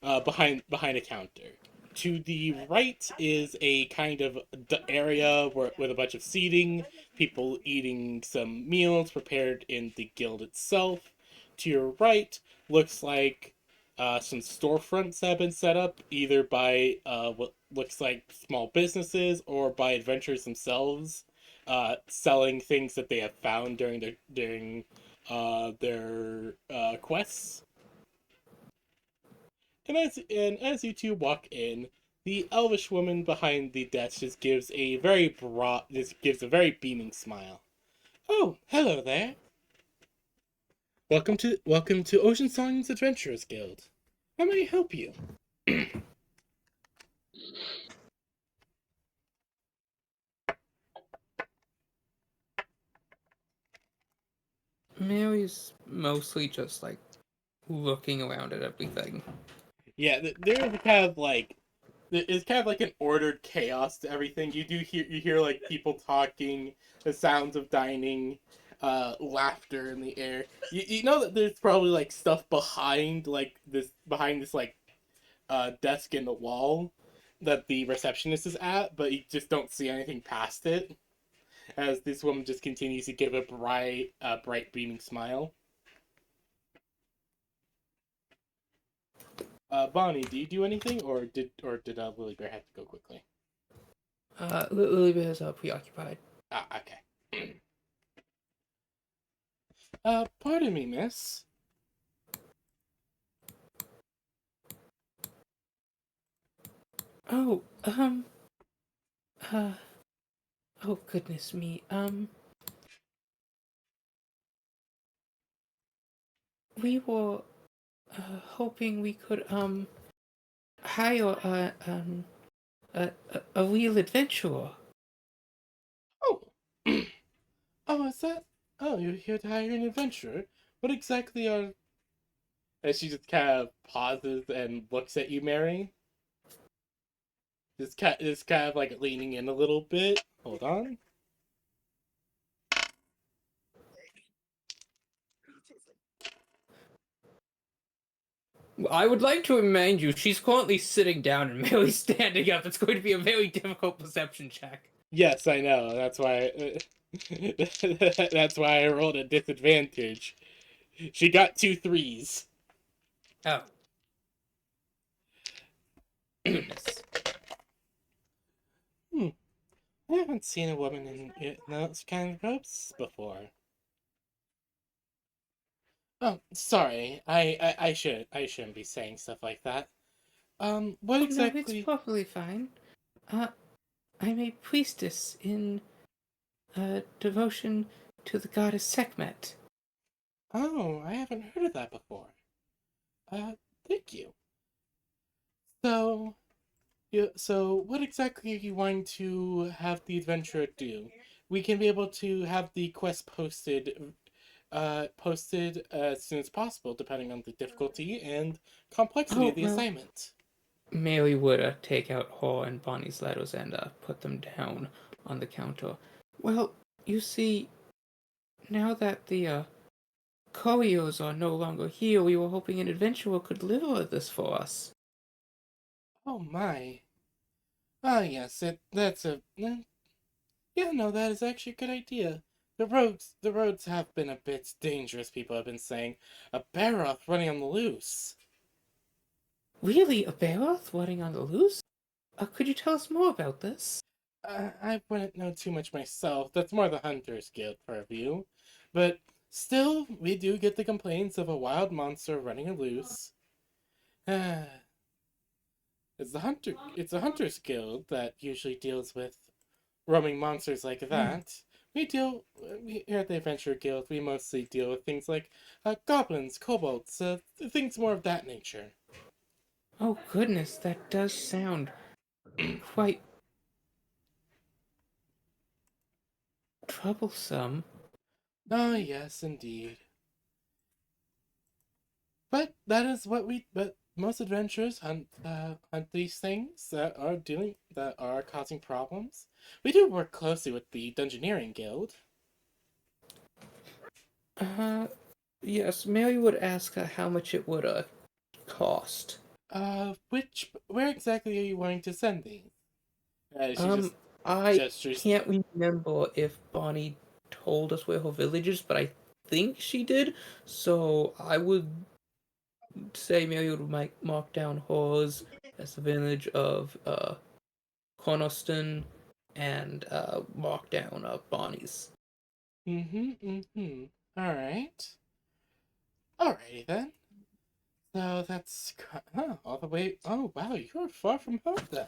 Speaker 3: behind a counter. To the right is a kind of area with a bunch of seating, people eating some meals prepared in the guild itself. To your right looks like some storefronts have been set up either by what looks like small businesses or by adventurers themselves, selling things that they have found during their quests. And as you two walk in, the elvish woman behind the desk just gives a very beaming smile. Oh, hello there. Welcome to Ocean Song's Adventurers Guild. How may I help you?
Speaker 7: Mary's mostly just like looking around at everything.
Speaker 3: Yeah, there's kind of like it's kind of like an ordered chaos to everything. You hear like people talking, the sounds of dining, laughter in the air. You know that there's probably like stuff behind this like desk in the wall that the receptionist is at, but you just don't see anything past it. As this woman just continues to give a bright beaming smile. Bonnie, do you do anything, or did Lily Bear have to go quickly?
Speaker 7: Lily Bear's preoccupied.
Speaker 3: Ah, okay. Pardon me, miss.
Speaker 7: Oh, uh, oh goodness me. We were, hoping we could, hire, a real adventurer.
Speaker 3: Oh, oh, is that? Oh, you're here to hire an adventurer. What exactly are? And she just kind of pauses and looks at you, Mary. Just kind of like leaning in a little bit. Hold on.
Speaker 7: I would like to remind you, she's currently sitting down and Mary's standing up. It's going to be a very difficult perception check.
Speaker 3: Yes, I know. That's why. That's why I rolled a disadvantage. She got 2 3s.
Speaker 7: Oh. Goodness.
Speaker 3: Hmm. I haven't seen a woman in those kind of robes before. Oh, sorry. I shouldn't be saying stuff like that. What
Speaker 7: Oh no, it's
Speaker 3: exactly?
Speaker 7: perfectly fine. Uh, I'm a priestess in, devotion to the goddess Sekhmet.
Speaker 3: Oh, I haven't heard of that before. Uh, thank you. So, so what exactly are you wanting to have the adventurer do? We can be able to have the quest posted as soon as possible, depending on the difficulty and complexity of
Speaker 7: Oh,
Speaker 3: the
Speaker 7: well,
Speaker 3: assignment.
Speaker 7: Mary would, take out her and Bonnie's letters and, put them down on the counter. Well, you see, now that the, couriers are no longer here, we were hoping an adventurer could deliver this for us.
Speaker 3: Oh my. Ah, yes, yeah, no, that is actually a good idea. The roads have been a bit dangerous, people have been saying. A Baroth running on the loose.
Speaker 7: Really, a bear running on the loose? Could you tell us more about this?
Speaker 3: I wouldn't know too much myself. That's more the Hunters Guild purview. But still, we do get the complaints of a wild monster running loose. It's the Hunters Guild that usually deals with roaming monsters like that. Here at the Adventure Guild, we mostly deal with things like goblins, kobolds, things more of that nature.
Speaker 7: Oh goodness, that does sound quite troublesome.
Speaker 3: Oh, yes, indeed. But that is what but most adventurers hunt these things that are causing problems. We do work closely with the Dungeoneering Guild.
Speaker 7: Yes, Mary would ask her how much it would cost.
Speaker 3: Where exactly are you wanting to send these? She just
Speaker 7: I
Speaker 3: gestures.
Speaker 7: can't remember if Bonnie told us where her village is, but I think she did. So I would say Mary would mark down hers as the village of Cornerstone and mark down Bonnie's.
Speaker 3: All right. Alrighty then. So that's all the way. Oh wow, you're far from home then.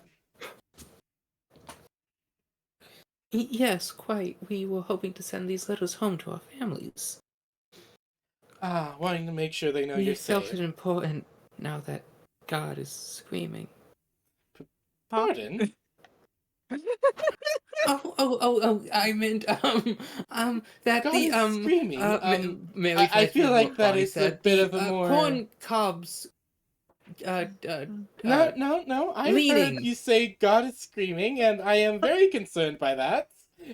Speaker 7: Yes, quite. We were hoping to send these letters home to our families.
Speaker 3: Wanting to make sure they know
Speaker 7: We
Speaker 3: you're
Speaker 7: felt
Speaker 3: safe.
Speaker 7: it important now that God is screaming.
Speaker 3: Pardon?
Speaker 7: I meant, that
Speaker 3: God
Speaker 7: the,
Speaker 3: is screaming.
Speaker 7: Mary
Speaker 3: I
Speaker 7: tries to
Speaker 3: feel
Speaker 7: remember
Speaker 3: like
Speaker 7: what
Speaker 3: that
Speaker 7: Bonnie
Speaker 3: is a
Speaker 7: said.
Speaker 3: bit
Speaker 7: The,
Speaker 3: of a more.
Speaker 7: corn cobs,
Speaker 3: No. I heard
Speaker 7: leaning.
Speaker 3: you say God is screaming, and I am very concerned by that.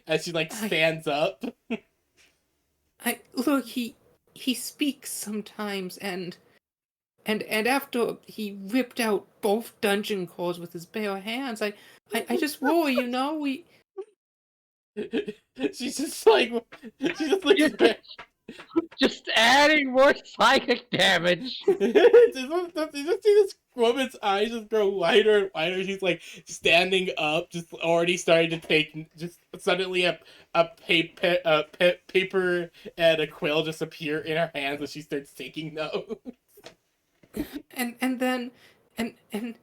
Speaker 3: As she stands up.
Speaker 7: Look, he speaks sometimes, and after he ripped out both dungeon cores with his bare hands, I just worry, we...
Speaker 3: She's just like she just looks very.
Speaker 2: Just adding more psychic damage.
Speaker 3: You just see this woman's eyes just grow wider and wider. She's like standing up, just already starting to take. Just suddenly paper and a quill just appear in her hands as she starts taking notes.
Speaker 7: And then, and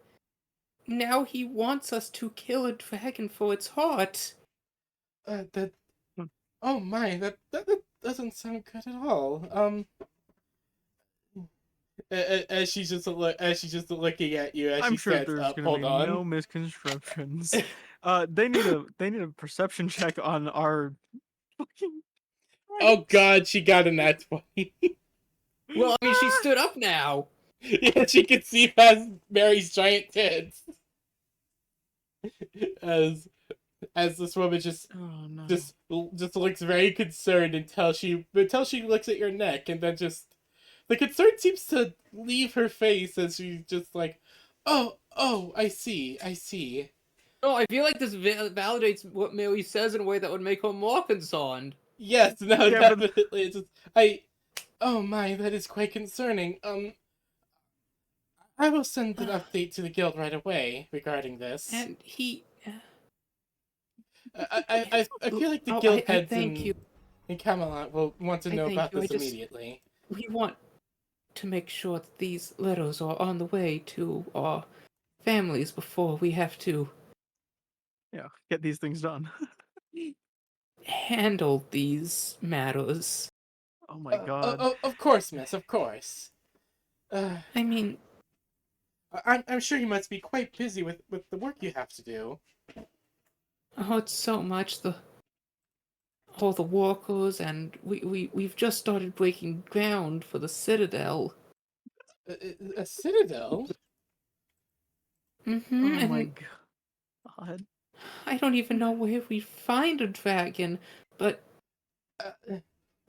Speaker 7: now he wants us to kill a dragon for its heart.
Speaker 3: That. Oh my, that doesn't sound good at all. As she's just looking at you as
Speaker 1: I'm
Speaker 3: she
Speaker 1: sure
Speaker 3: stands
Speaker 1: there's
Speaker 3: up.
Speaker 1: gonna
Speaker 3: Hold
Speaker 1: be no
Speaker 3: on.
Speaker 1: misconstructions. They need a perception check on our fucking.
Speaker 3: Oh God, she got a nat 20.
Speaker 7: Well, I mean, she stood up now.
Speaker 3: Yeah, she can see past Mary's giant tits. As this woman
Speaker 1: Oh no.
Speaker 3: just looks very concerned until she looks at your neck, and then just the concern seems to leave her face as she's just like, oh, I see.
Speaker 7: No, I feel like this validates what Mary says in a way that would make her more concerned.
Speaker 3: Yes, no,
Speaker 1: Yeah, but
Speaker 3: definitely. It's just oh my, that is quite concerning. I will send an update to the guild right away regarding this.
Speaker 7: And he...
Speaker 3: I feel like the
Speaker 7: Oh,
Speaker 3: guild
Speaker 7: I
Speaker 3: heads
Speaker 7: thank you.
Speaker 3: in Camelot will want to
Speaker 7: I
Speaker 3: know
Speaker 7: thank
Speaker 3: about
Speaker 7: you.
Speaker 3: this immediately.
Speaker 7: We want to make sure that these letters are on the way to our families before we have to
Speaker 1: yeah, get these things done.
Speaker 7: handle these matters.
Speaker 1: Oh my god.
Speaker 3: Of course, miss, of course.
Speaker 7: I mean,
Speaker 3: I'm sure you must be quite busy with the work you have to do.
Speaker 7: oh, it's so much. All the workers, and we've just started breaking ground for the Citadel.
Speaker 3: A citadel?
Speaker 7: Mm-hmm,
Speaker 1: Oh my
Speaker 7: and
Speaker 1: god.
Speaker 7: I don't even know where we find a dragon, but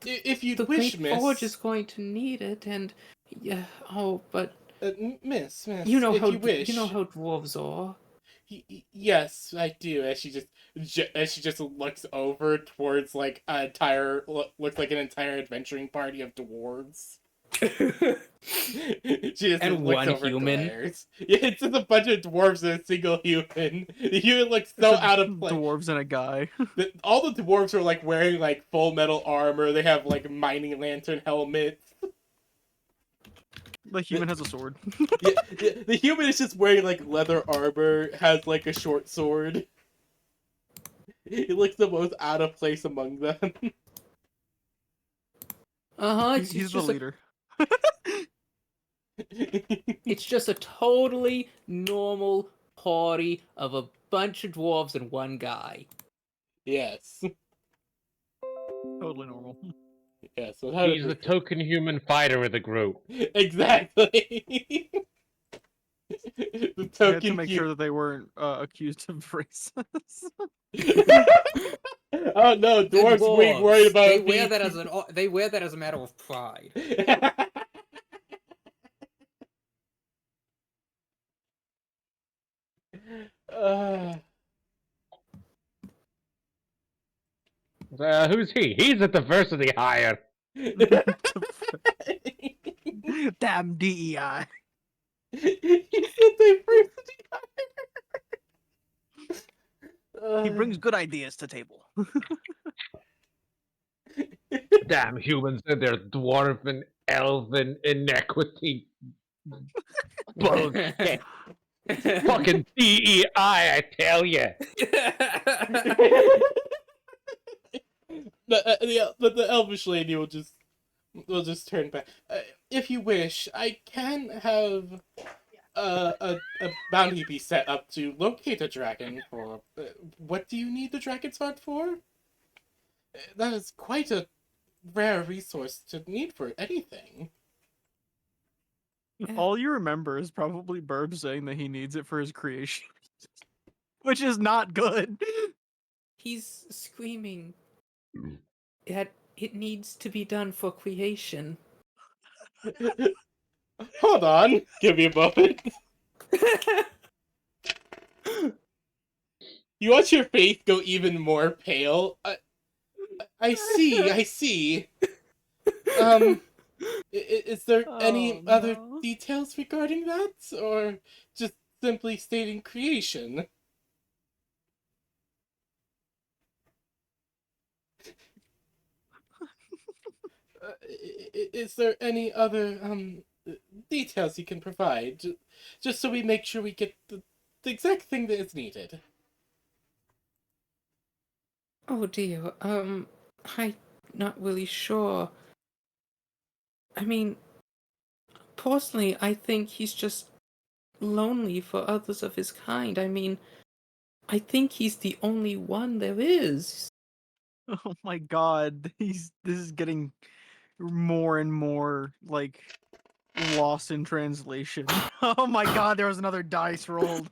Speaker 3: If you'd
Speaker 7: the
Speaker 3: wish,
Speaker 7: Great
Speaker 3: miss.
Speaker 7: Forge is going to need it, and yeah. Oh, but
Speaker 3: Miss,
Speaker 7: you know
Speaker 3: if
Speaker 7: how
Speaker 3: you wish.
Speaker 7: you know how dwarves are.
Speaker 3: Yes, I do. As she just looks over towards like an entire looks like an entire adventuring party of dwarves. She just
Speaker 7: And
Speaker 3: looks
Speaker 7: one
Speaker 3: over and
Speaker 7: human.
Speaker 3: glares. Yeah, it's just a bunch of dwarves and a single human. The human looks so
Speaker 1: Except
Speaker 3: out of place.
Speaker 1: dwarves and a guy.
Speaker 3: All the dwarves are like wearing like full metal armor. They have like mining lantern helmets.
Speaker 1: The human has a sword.
Speaker 3: Yeah, the human is just wearing like leather armor, has like a short sword. He looks the most out of place among them.
Speaker 1: He's the leader.
Speaker 7: It's just a totally normal party of a bunch of dwarves and one guy.
Speaker 3: Yes.
Speaker 1: Totally normal.
Speaker 3: Yeah, so how
Speaker 2: He's the token human fighter of the group.
Speaker 3: Exactly. The
Speaker 1: I had to
Speaker 3: token
Speaker 1: make sure that they weren't accused of racist.
Speaker 3: Oh no,
Speaker 7: They're
Speaker 3: dwarves being worried
Speaker 7: dwarves.
Speaker 3: about
Speaker 7: They wear
Speaker 3: being...
Speaker 7: that as they wear that as a matter of pride.
Speaker 3: uh,
Speaker 2: Who's he? He's a diversity hire.
Speaker 1: Damn DEI.
Speaker 3: He said diversity.
Speaker 1: He brings good ideas to table.
Speaker 2: Damn humans and their dwarven, elven inequity. Bullshit. Fucking DEI, I tell you.
Speaker 3: The elvish lady will just turn back. If you wish, I can have a bounty be set up to locate a dragon for. What do you need the dragon's heart for? That is quite a rare resource to need for anything.
Speaker 1: All you remember is probably Burb saying that he needs it for his creation. Which is not good.
Speaker 7: He's screaming that it needs to be done for creation.
Speaker 3: Hold on, give me a moment. You watch your face go even more pale. I see. Is there any other details regarding that, or just simply stating creation? Is there any other details you can provide, just so we make sure we get the exact thing that is needed?
Speaker 7: Oh dear, I'm not really sure. I mean, personally, I think he's just lonely for others of his kind. I mean, I think he's the only one there is.
Speaker 1: Oh my god. This is getting more and more like lost in translation. Oh my god, there was another dice rolled.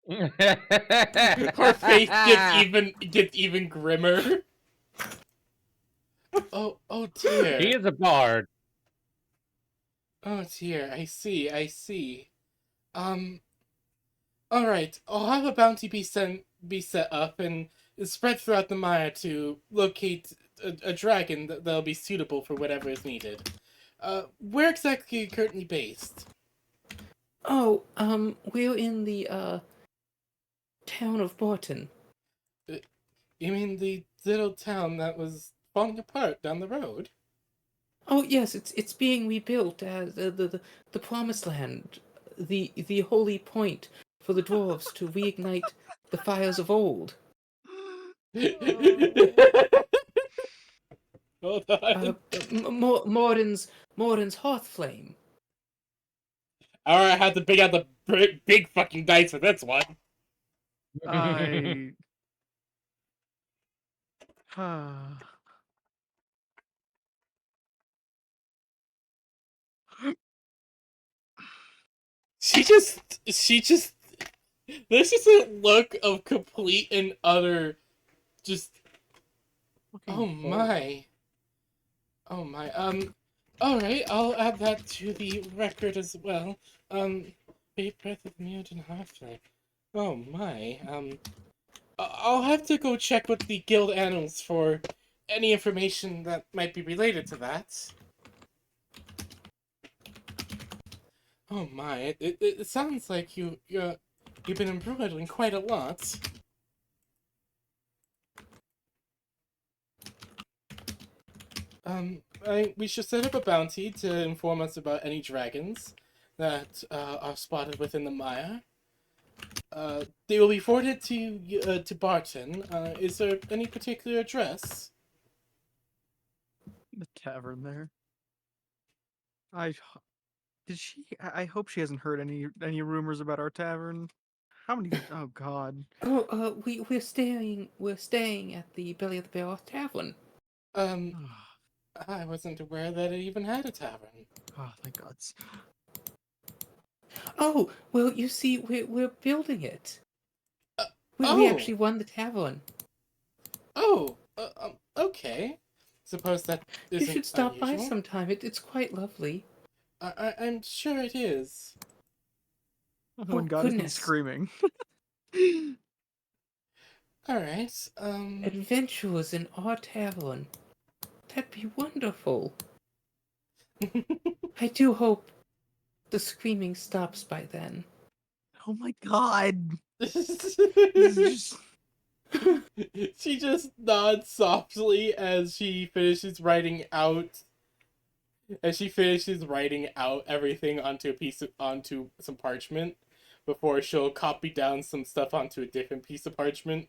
Speaker 3: Her face gets even grimmer. Oh dear.
Speaker 2: He is a bard.
Speaker 3: Oh dear. I see. Um. All right. I'll have a bounty be set up and spread throughout the mire to locate a dragon that'll be suitable for whatever is needed. Where exactly are you currently based?
Speaker 7: Oh, we're in the town of Barton.
Speaker 3: You mean the little town that was falling apart down the road?
Speaker 7: Oh yes, it's being rebuilt as the promised land, the holy point for the dwarves to reignite the fires of old.
Speaker 3: Hold on.
Speaker 7: Morin's hearth flame.
Speaker 3: Alright, I had to big out the big fucking dice for this one.
Speaker 1: I
Speaker 3: She just there's just a look of complete and utter just oh my. Oh my. Alright, I'll add that to the record as well. Big breath of mute and halfway. Oh my. I'll have to go check with the guild annals for any information that might be related to that. Oh my, it sounds like you've been embroidering quite a lot. We should set up a bounty to inform us about any dragons that are spotted within the mire. They will be forwarded to Barton. Is there any particular address?
Speaker 1: the tavern there. I hope she hasn't heard any rumors about our tavern. How many oh god.
Speaker 7: Oh, we're staying at the Belly of the Bear Tavern.
Speaker 3: Um, I wasn't aware that it even had a tavern.
Speaker 1: Oh, thank God.
Speaker 7: Oh, well, you see, we're building it.
Speaker 3: Uh,
Speaker 7: We
Speaker 3: oh,
Speaker 7: actually won the tavern.
Speaker 3: Okay. Suppose that
Speaker 7: You
Speaker 3: isn't
Speaker 7: should stop by
Speaker 3: unusual.
Speaker 7: sometime. It's quite lovely.
Speaker 3: I'm sure it is.
Speaker 1: When
Speaker 7: Oh,
Speaker 1: God isn't
Speaker 7: goodness.
Speaker 1: screaming.
Speaker 3: Alright,
Speaker 7: Adventures in our tavern. That'd be wonderful. I do hope the screaming stops by then.
Speaker 1: Oh my God. This is just.
Speaker 3: She just nods softly as she finishes writing out everything onto some parchment before she'll copy down some stuff onto a different piece of parchment,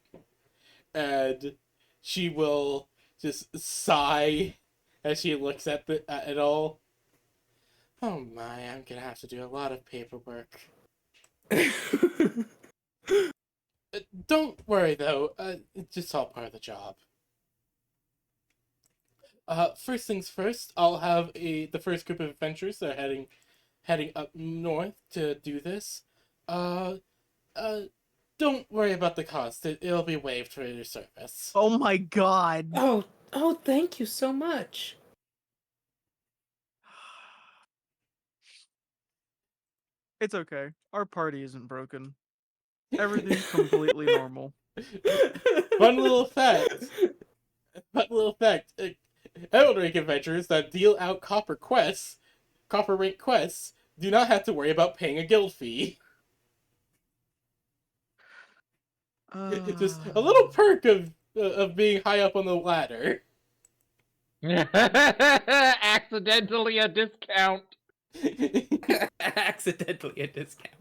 Speaker 3: and she will just sigh as she looks at it all. Oh my, I'm gonna have to do a lot of paperwork. Don't worry though, it's just all part of the job. First things first, I'll have the first group of adventurers that are heading up north to do this. Uh, uh, don't worry about the cost. It'll be waived for your service.
Speaker 1: Oh my God.
Speaker 7: Oh, thank you so much.
Speaker 1: It's okay. Our party isn't broken. Everything's completely normal.
Speaker 3: Fun little fact. Fun little fact. Emerald rank adventurers that deal out copper rank quests, do not have to worry about paying a guild fee. Just a little perk of being high up on the ladder.
Speaker 2: Accidentally a discount.
Speaker 7: Accidentally a discount.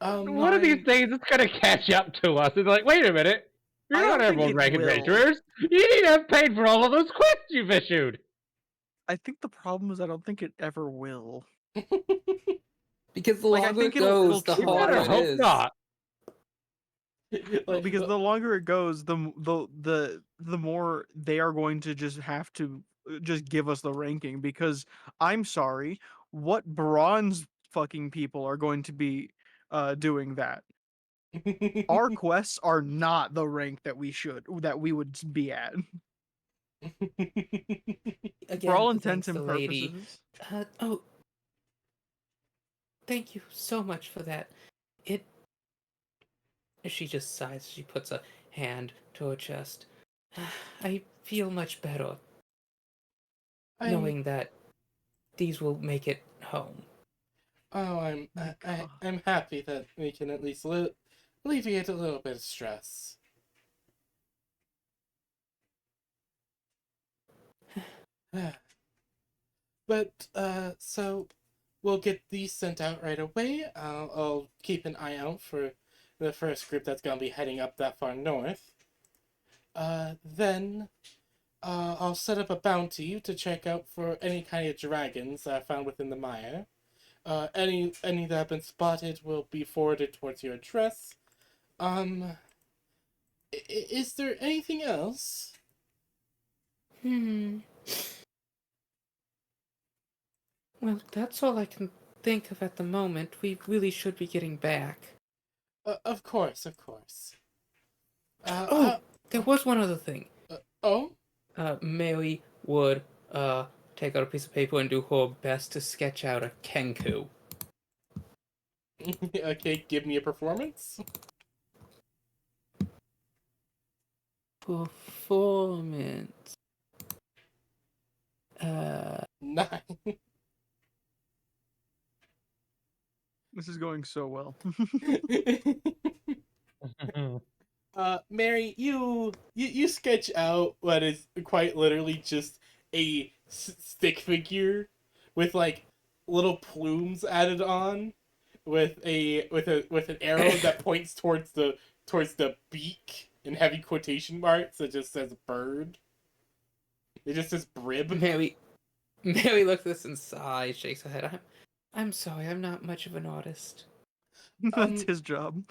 Speaker 2: One of these days, it's gonna catch up to us. It's like, wait a minute, you're
Speaker 1: I
Speaker 2: not
Speaker 1: don't think
Speaker 2: Emerald
Speaker 1: it
Speaker 2: rank
Speaker 1: will.
Speaker 2: adventurers. You need to have paid for all of those quests you've issued.
Speaker 1: I think the problem is I don't think it ever will.
Speaker 8: Because the
Speaker 1: Like, I
Speaker 8: longer
Speaker 1: think
Speaker 8: it
Speaker 1: it'll
Speaker 8: goes, the
Speaker 2: You better
Speaker 8: harder it
Speaker 1: try.
Speaker 2: hope
Speaker 8: is.
Speaker 2: not.
Speaker 3: Like,
Speaker 1: Because the longer it goes, the more they are going to just have to just give us the ranking. Because I'm sorry, what bronze fucking people are going to be doing that? Our quests are not the rank that we would be at. For all
Speaker 7: Again,
Speaker 1: intents
Speaker 7: thanks the
Speaker 1: and
Speaker 7: lady.
Speaker 1: purposes.
Speaker 7: Oh, thank you so much for that. It. She just sighs. She puts a hand to her chest. I feel much better
Speaker 3: I'm
Speaker 7: knowing that these will make it home.
Speaker 1: My God.
Speaker 3: I'm happy that we can at least alleviate a little bit of stress. But so we'll get these sent out right away. I'll keep an eye out for the first group that's gonna be heading up that far north. Then I'll set up a bounty to check out for any kind of dragons that I found within the mire. Any that have been spotted will be forwarded towards your address. Is there anything else?
Speaker 7: Well, that's all I can think of at the moment. We really should be getting back.
Speaker 3: Of course, of course.
Speaker 7: Oh, there was one other thing.
Speaker 3: Oh?
Speaker 7: Mary would take out a piece of paper and do her best to sketch out a kenku.
Speaker 3: Okay, give me a performance.
Speaker 7: Performance.
Speaker 3: 9.
Speaker 1: This is going so well.
Speaker 3: Mary, you sketch out what is quite literally just a stick figure with like little plumes added on, with an arrow that points towards the beak in heavy quotation marks that just says bird. It just says brib.
Speaker 7: Mary looks at this and sighs, shakes her head. I'm sorry, I'm not much of an artist.
Speaker 1: That's his job.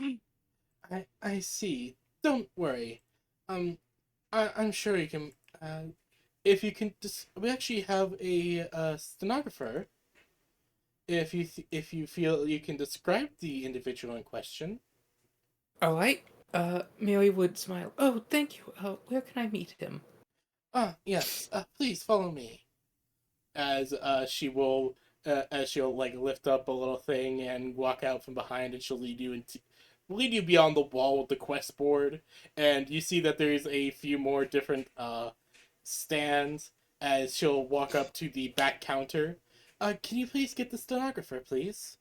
Speaker 3: I see. Don't worry. I'm sure you can. if you can we actually have a stenographer. If you feel you can describe the individual in question.
Speaker 7: All right. Mary would smile. Oh, thank you. Where can I meet him?
Speaker 3: Ah, yes. Please follow me. As she'll like lift up a little thing and walk out from behind, and she'll lead you beyond the wall with the quest board, and you see that there's a few more different stands. As she'll walk up to the back counter. Can you please get the stenographer, please?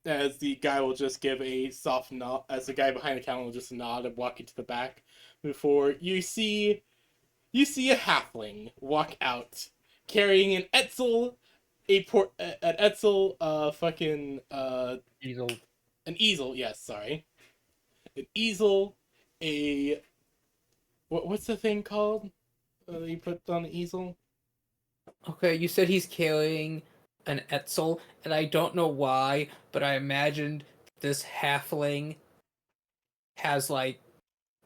Speaker 3: As the guy will just give a soft nod, as the guy behind the counter will just nod and walk into the back, before you see a halfling walk out carrying an Etzel, an Etzel,
Speaker 2: Easel.
Speaker 3: an easel. Yes, sorry, an easel. A what's the thing called? You put on the easel.
Speaker 7: Okay, you said he's carrying an Etzel, and I don't know why, but I imagined this halfling has like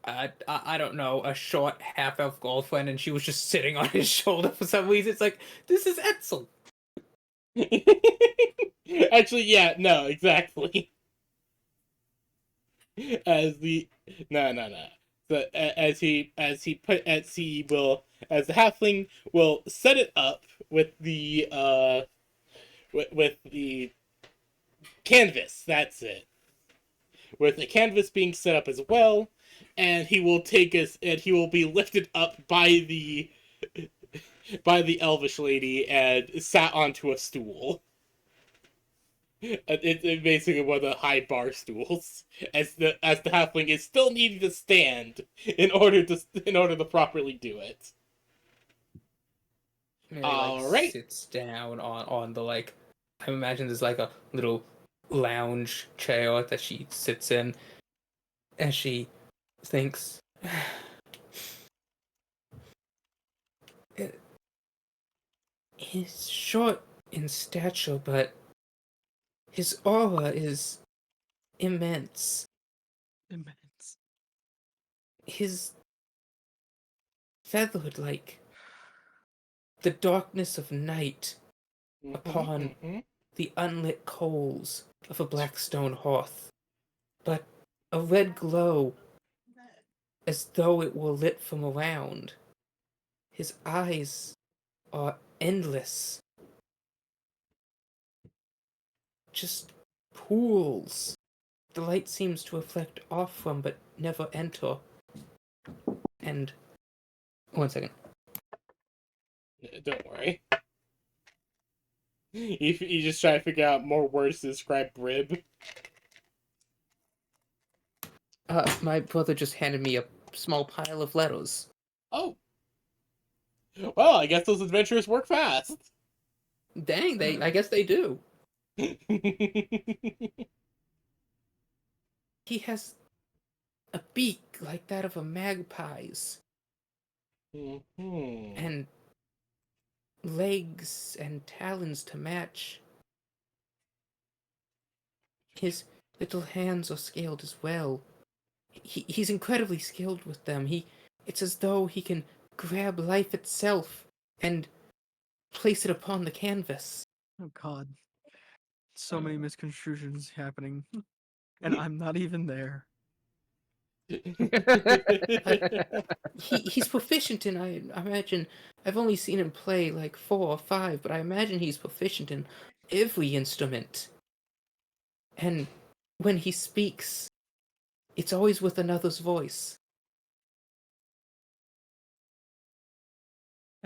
Speaker 7: I don't know, a short half elf girlfriend, and she was just sitting on his shoulder for some reason. It's like, this is Etzel.
Speaker 3: Actually, yeah, no, exactly. As the no. So as the halfling will set it up with the with the canvas. That's it. With the canvas being set up as well, and he will be lifted up by the elvish lady and sat onto a stool. It's basically one of the high bar stools, as the halfling is still needing to stand in order to properly do it.
Speaker 7: Mary like
Speaker 3: All right.
Speaker 7: sits down on the like, I imagine there's like a little lounge chair that she sits in as she thinks. He's short in stature, but his aura is immense.
Speaker 1: Immense.
Speaker 7: His feathered like the darkness of night upon
Speaker 3: Mm-hmm.
Speaker 7: the unlit coals of a black stone hearth, but a red glow as though it were lit from around. His eyes are endless, just pools. The light seems to reflect off from but never enter. And 1 second.
Speaker 3: Don't worry. You just try to figure out more words to describe rib.
Speaker 7: My brother just handed me a small pile of letters.
Speaker 3: Oh. Well, I guess those adventurers work fast.
Speaker 7: Dang, I guess they do. He has a beak like that of a magpie's,
Speaker 3: Mm-hmm.
Speaker 7: and legs and talons to match. His little hands are scaled as well. He's incredibly skilled with them. It's as though he can grab life itself and place it upon the canvas.
Speaker 1: Oh God. So many misconstrusions happening. And I'm not even there.
Speaker 7: He's proficient in, I imagine, I've only seen him play like 4 or 5, but I imagine he's proficient in every instrument. And when he speaks, it's always with another's voice.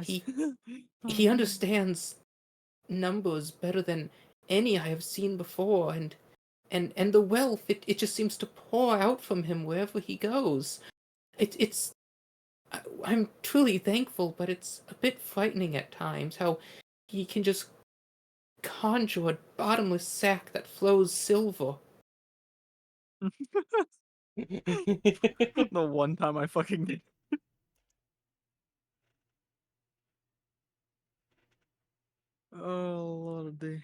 Speaker 7: He understands numbers better than any I have seen before, and the wealth, it just seems to pour out from him wherever he goes. I'm truly thankful, but it's a bit frightening at times how he can just conjure a bottomless sack that flows silver.
Speaker 1: The one time I fucking did. Oh, Lord of day.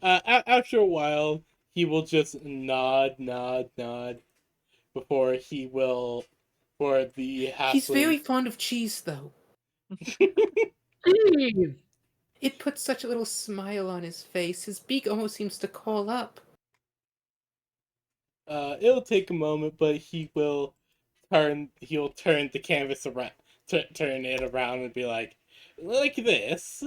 Speaker 3: After a while, he will just nod before he will for the
Speaker 7: He's very
Speaker 3: halfling.
Speaker 7: fond of cheese, though.
Speaker 2: Jeez.
Speaker 7: It puts such a little smile on his face. His beak almost seems to curl up.
Speaker 3: It'll take a moment, but he'll turn the canvas around, turn it around and be like this.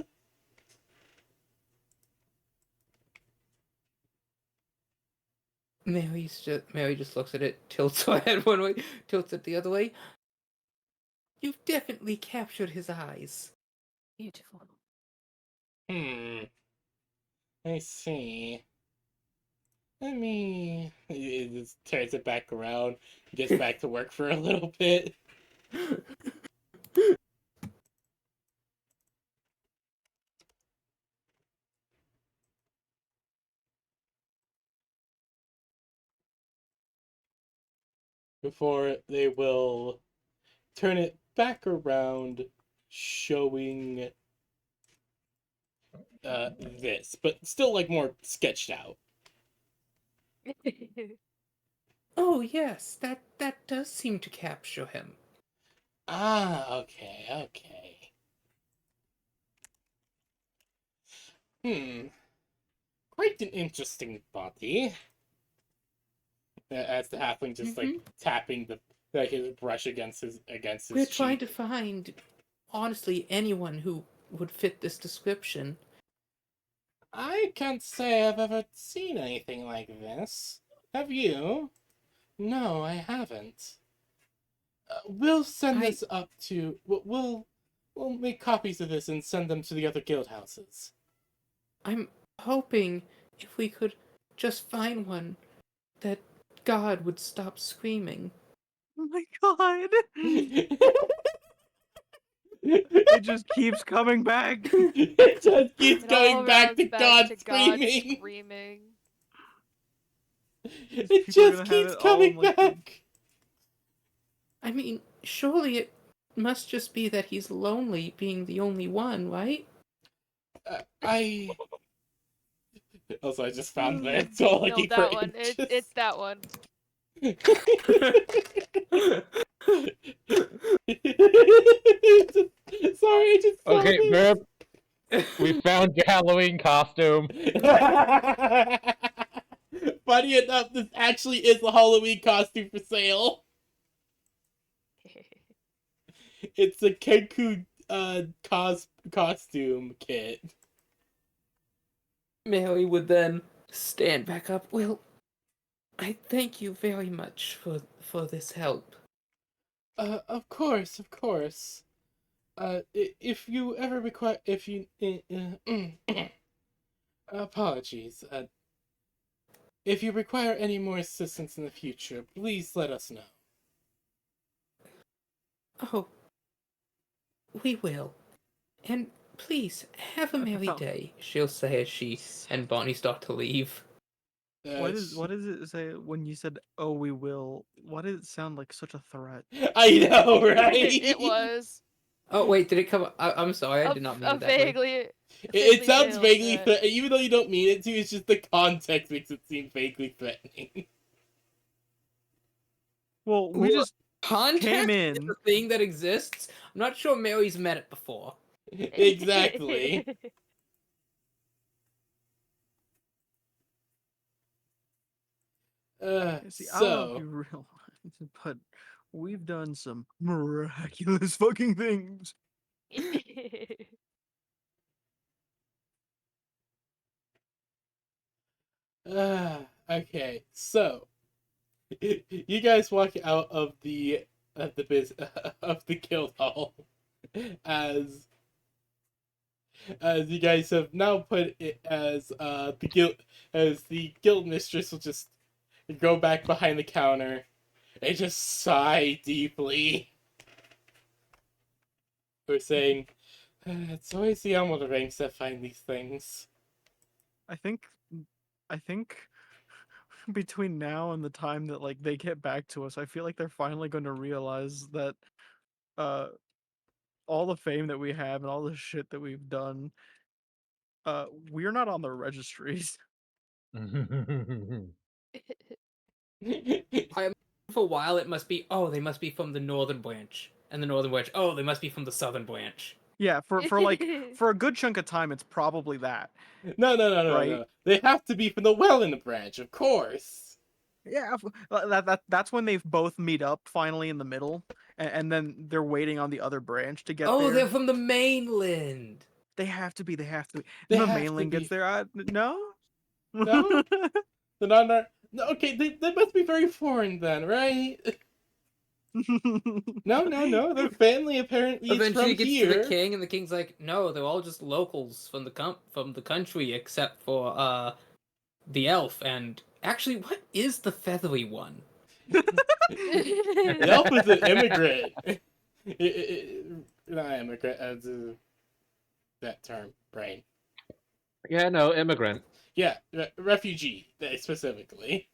Speaker 7: Mary just looks at it, tilts her head one way, tilts it the other way. You've definitely captured his eyes.
Speaker 4: Beautiful.
Speaker 3: I see. He just turns it back around, gets back to work for a little bit. Before they will turn it back around, showing this, but still like more sketched out.
Speaker 7: Oh yes, that does seem to capture him.
Speaker 3: Ah, okay. Quite an interesting body. As the halfling just like tapping his brush against his
Speaker 7: We're
Speaker 3: cheek.
Speaker 7: trying to find, honestly, anyone who would fit this description.
Speaker 3: I can't say I've ever seen anything like this. Have you? No, I haven't. We'll send this up to. We'll make copies of this and send them to the other guild houses.
Speaker 7: I'm hoping if we could just find one that God would stop screaming.
Speaker 1: Oh my god. It just keeps coming back.
Speaker 3: It just keeps
Speaker 4: It
Speaker 3: going
Speaker 4: all
Speaker 3: back to
Speaker 4: rounds back
Speaker 3: God
Speaker 4: to God
Speaker 3: screaming.
Speaker 4: screaming.
Speaker 3: It
Speaker 1: People are
Speaker 3: just
Speaker 1: gonna have
Speaker 3: keeps
Speaker 1: it all
Speaker 3: coming
Speaker 1: in, like, the-
Speaker 3: back.
Speaker 7: I mean, surely it must just be that he's lonely being the only one, right?
Speaker 3: I also I just found that so
Speaker 4: No,
Speaker 3: looking for
Speaker 4: that one. It's that one.
Speaker 3: Sorry, I just saw
Speaker 2: Okay,
Speaker 3: this.
Speaker 2: Verb, we found your Halloween costume.
Speaker 3: Funny enough, this actually is a Halloween costume for sale. It's a Kenku costume kit.
Speaker 7: Mary would then stand back up. Well, I thank you very much for this help.
Speaker 3: Of course. If you ever require, if you, apologies. If you require any more assistance in the future, please let us know.
Speaker 7: Oh, we will. And please, have a merry
Speaker 1: Oh.
Speaker 7: day, she'll say as she and Bonnie start to leave.
Speaker 1: What does it say when you said, "Oh, we will"? Why did it sound like such a threat?
Speaker 3: I know, right?
Speaker 4: It was
Speaker 7: Oh, wait, did it come up? I'm sorry, I did not mean
Speaker 4: a
Speaker 7: it that way.
Speaker 4: vaguely.
Speaker 3: It sounds
Speaker 4: veiled
Speaker 3: vaguely
Speaker 4: threat.
Speaker 3: even though you don't mean it to. It's just the context makes it seem vaguely threatening.
Speaker 1: Well, we
Speaker 7: Well,
Speaker 1: just
Speaker 7: Context
Speaker 1: came
Speaker 7: is
Speaker 1: in.
Speaker 7: a thing that exists. I'm not sure Mary's met it before.
Speaker 3: Exactly.
Speaker 1: See, I don't know if
Speaker 3: So
Speaker 1: you realize, but we've done some miraculous fucking things.
Speaker 3: okay, so you guys walk out of the of the guild hall as you guys have now put it as the guild mistress will just go back behind the counter and just sigh deeply. We're saying it's always the elm of the ranks that find these things.
Speaker 1: I think, I think between now and the time that like they get back to us, I feel like they're finally going to realize that uh all the fame that we have and all the shit that we've done, we're not on the registries.
Speaker 7: I'm for a while it must be, oh, they must be from the northern branch. And the northern branch, oh, they must be from the southern branch.
Speaker 1: Yeah, for like for a good chunk of time, it's probably that. Right?
Speaker 3: No. They have to be from the Welland branch, of course.
Speaker 1: Yeah, that's when they both meet up finally in the middle, and then they're waiting on the other branch to get
Speaker 7: Oh,
Speaker 1: there.
Speaker 7: they're from the mainland.
Speaker 1: They have to be. They have to be.
Speaker 3: They
Speaker 1: And the
Speaker 3: have to
Speaker 1: mainland gets
Speaker 3: be.
Speaker 1: there. No.
Speaker 3: No? They're not. No, okay, they must be very foreign then, right? No. Their family apparently is
Speaker 7: Eventually
Speaker 3: from
Speaker 7: it gets
Speaker 3: here.
Speaker 7: to the king, and the king's like, no, they're all just locals from the country, except for the elf. And actually, what is the feathery one?
Speaker 3: The elf is an immigrant. Not immigrant, as that term, brain.
Speaker 2: Yeah, no, immigrant.
Speaker 3: Yeah, refugee, specifically.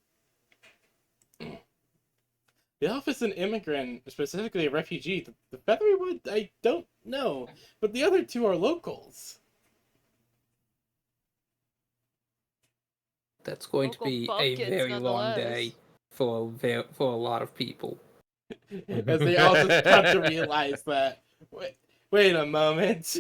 Speaker 3: The elf is an immigrant, specifically a refugee. The feathery one, I don't know. But the other two are locals.
Speaker 7: That's going
Speaker 4: Local
Speaker 7: to be a
Speaker 4: bumpkins,
Speaker 7: very long
Speaker 4: nonetheless.
Speaker 7: day for a lot of people.
Speaker 3: As they all just come to realize that. Wait a moment.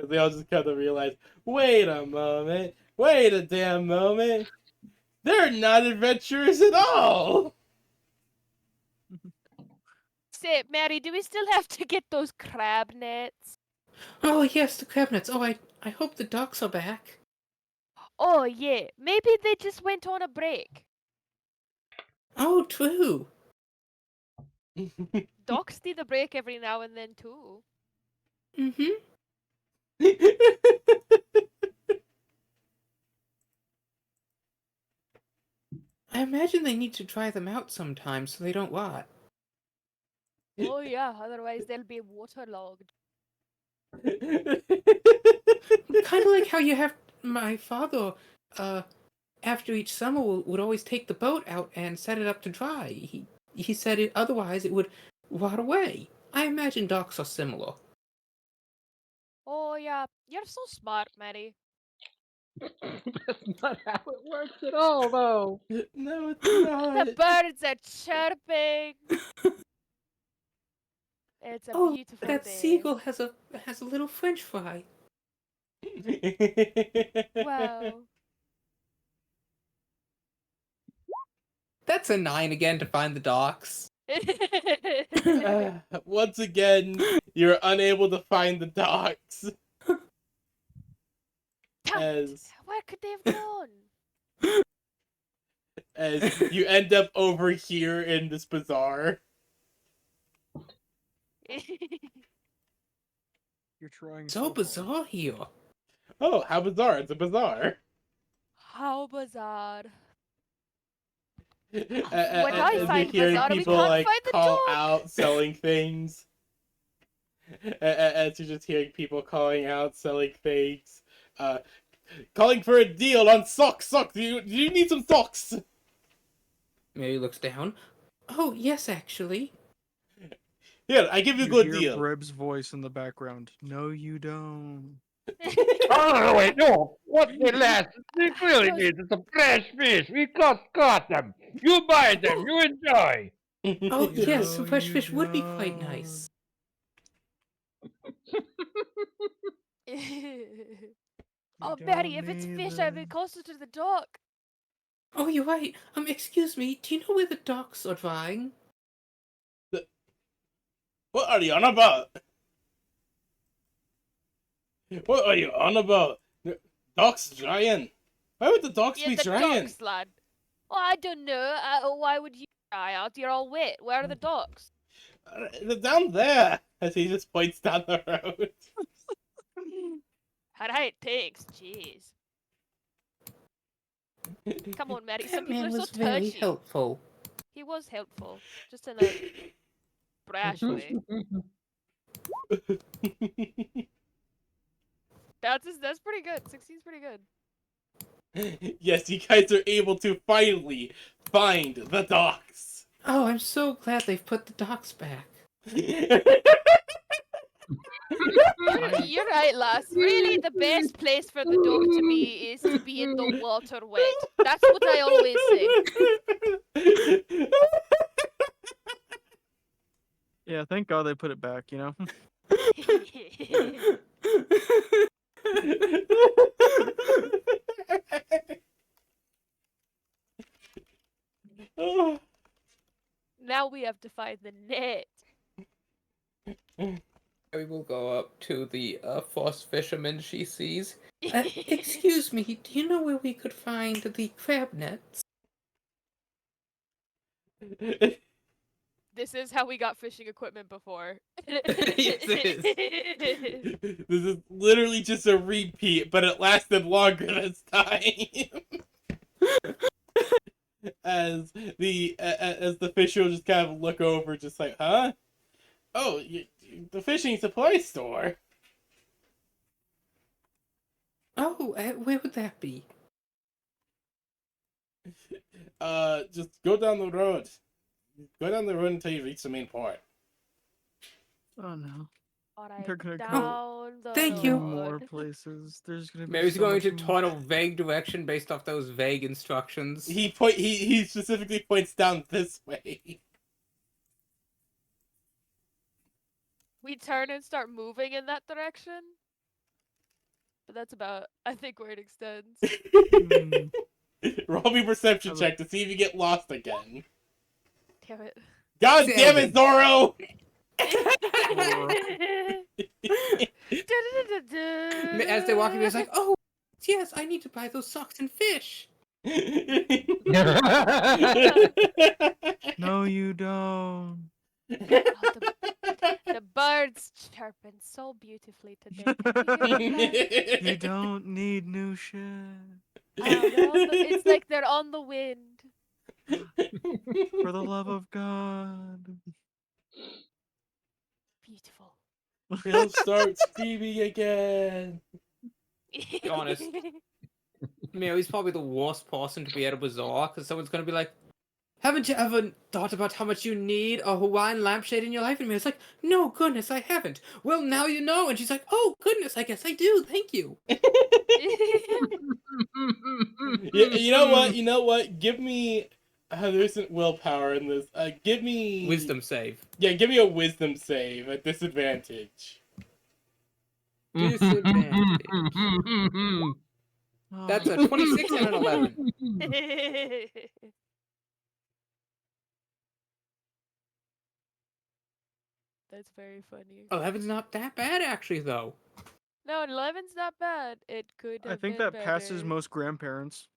Speaker 3: As they all just come to realize, wait a moment. Wait a damn moment. They're not adventurous at all.
Speaker 4: Say, Mary, do we still have to get those crab nets?
Speaker 7: Oh yes, the crab nets. Oh, I hope the ducks are back.
Speaker 4: Oh, yeah. Maybe they just went on a break.
Speaker 7: Oh, true.
Speaker 4: Dogs need a break every now and then, too.
Speaker 7: Mm-hmm. I imagine they need to try them out sometimes so they don't rot.
Speaker 4: Oh, yeah. Otherwise, they'll be waterlogged.
Speaker 7: Kind of like how you have my father, after each summer would always take the boat out and set it up to dry. He said it otherwise it would rot away. I imagine docks are similar.
Speaker 4: Oh, yeah. You're so smart, Mary.
Speaker 2: That's not how it works at all, though.
Speaker 3: No, it's
Speaker 4: The
Speaker 3: not.
Speaker 4: birds are chirping. It's a
Speaker 7: Oh,
Speaker 4: beautiful
Speaker 7: that
Speaker 4: day.
Speaker 7: seagull has a little French fry.
Speaker 4: Wow.
Speaker 7: That's a 9 again to find the docks.
Speaker 3: Once again, you're unable to find the docks. As
Speaker 4: Where could they have gone?
Speaker 3: as you end up over here in this bazaar.
Speaker 1: You're trying
Speaker 7: So
Speaker 1: hard.
Speaker 7: bizarre here.
Speaker 3: Oh, how bizarre! It's a bazaar.
Speaker 4: How bizarre.
Speaker 3: When
Speaker 4: I
Speaker 3: you're
Speaker 4: find
Speaker 3: hearing
Speaker 4: bazaar, we
Speaker 3: people
Speaker 4: can't
Speaker 3: like
Speaker 4: find the
Speaker 3: call
Speaker 4: dog.
Speaker 3: out selling things. As you're just hearing people calling out selling things, calling for a deal on socks. Do you need some socks?
Speaker 7: Mary looks down. Oh, yes, actually.
Speaker 3: Here, I give you a
Speaker 1: You
Speaker 3: good
Speaker 1: hear
Speaker 3: deal.
Speaker 1: Brib's voice in the background. No, you don't.
Speaker 2: Oh, wait, no. What the last? We really need some fresh fish. We just caught them. You buy them. You enjoy.
Speaker 7: Oh, yes, some
Speaker 1: No,
Speaker 7: fresh
Speaker 1: you
Speaker 7: fish would be quite nice.
Speaker 4: Oh,
Speaker 1: You
Speaker 4: Mary,
Speaker 1: don't
Speaker 4: if it's
Speaker 1: need
Speaker 4: fish, I'd be
Speaker 1: them.
Speaker 4: closer to the dock.
Speaker 7: Oh, you're right. Excuse me, do you know where the docks are drying?
Speaker 3: What are you on about? What are you on about? Docks drying. Why would the docks
Speaker 4: Yeah,
Speaker 3: be
Speaker 4: the
Speaker 3: drying?
Speaker 4: docks, lad. Oh, I don't know. Why would you dry out? You're all wet. Where are the docks?
Speaker 3: They're down there. As he just points down the road.
Speaker 4: Alright, thanks. Jeez. Come on, Mary. Some
Speaker 7: That
Speaker 4: people
Speaker 7: man
Speaker 4: are so
Speaker 7: was very
Speaker 4: touchy.
Speaker 7: helpful.
Speaker 4: He was helpful. Just in a brash way. That's pretty good. 16's pretty good.
Speaker 3: Yes, you guys are able to finally find the docks.
Speaker 7: Oh, I'm so glad they've put the docks back.
Speaker 4: You're right, lass. Really, the best place for the dog to be is to be in the water wet. That's what I always say.
Speaker 1: Yeah, thank God they put it back, you know?
Speaker 4: Now we have to find the net.
Speaker 7: We will go up to the force fisherman she sees. Excuse me, do you know where we could find the crab nets?
Speaker 4: This is how we got fishing equipment before.
Speaker 7: Yes, it is.
Speaker 3: This is literally just a repeat, but it lasted longer this time. As the fisher will just kind of look over, just like, huh? Oh, the fishing supply store.
Speaker 7: Oh, where would that be?
Speaker 3: Just go down the road. Go down the road until you reach the main port.
Speaker 1: Oh no.
Speaker 4: Alright,
Speaker 1: They're gonna go
Speaker 4: down the
Speaker 7: Thank you.
Speaker 1: more
Speaker 4: road.
Speaker 1: places. There's gonna be
Speaker 7: Mary's
Speaker 1: so
Speaker 7: going
Speaker 1: much
Speaker 7: to
Speaker 1: more.
Speaker 7: total vague direction based off those vague instructions.
Speaker 3: He specifically points down this way.
Speaker 4: We turn and start moving in that direction. But that's about, I think, where it extends.
Speaker 3: Roll me perception check to see if you get lost again.
Speaker 4: Damn it.
Speaker 3: God damn it, Zorro!
Speaker 7: As they're walking, he's like, "Oh, yes, I need to buy those socks and fish."
Speaker 1: No, you don't.
Speaker 4: The birds chirping so beautifully today. Can you hear that?
Speaker 1: You don't need new shit.
Speaker 4: It's like they're on the wind.
Speaker 1: For the love of God.
Speaker 4: Beautiful.
Speaker 3: He'll start screaming again.
Speaker 7: Be honest. Mary's probably the worst person to be at a bazaar, because someone's going to be like, "Haven't you ever thought about how much you need a Hawaiian lampshade in your life?" And Mary's like, "No, goodness, I haven't." "Well, now you know." And she's like, "Oh, goodness, I guess I do. Thank you."
Speaker 3: You know what? You know what? Give me. There isn't willpower in this. Give me
Speaker 7: Wisdom save.
Speaker 3: Yeah, give me a wisdom save at disadvantage.
Speaker 7: Disadvantage. That's a 26 and an 11.
Speaker 4: That's very funny.
Speaker 7: 11's not that bad, actually, though.
Speaker 4: No, 11's not bad. It could have
Speaker 1: I think
Speaker 4: been
Speaker 1: that passes
Speaker 4: better.
Speaker 1: most grandparents.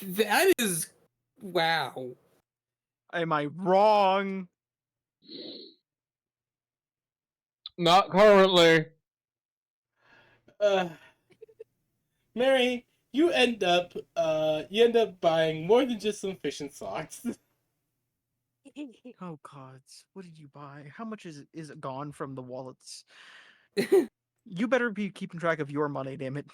Speaker 7: That is... wow.
Speaker 1: Am I wrong?
Speaker 2: Not currently.
Speaker 3: Mary, you end up buying more than just some fish and socks.
Speaker 1: Oh gods, what did you buy? How much is it gone from the wallets? You better be keeping track of your money, damn it.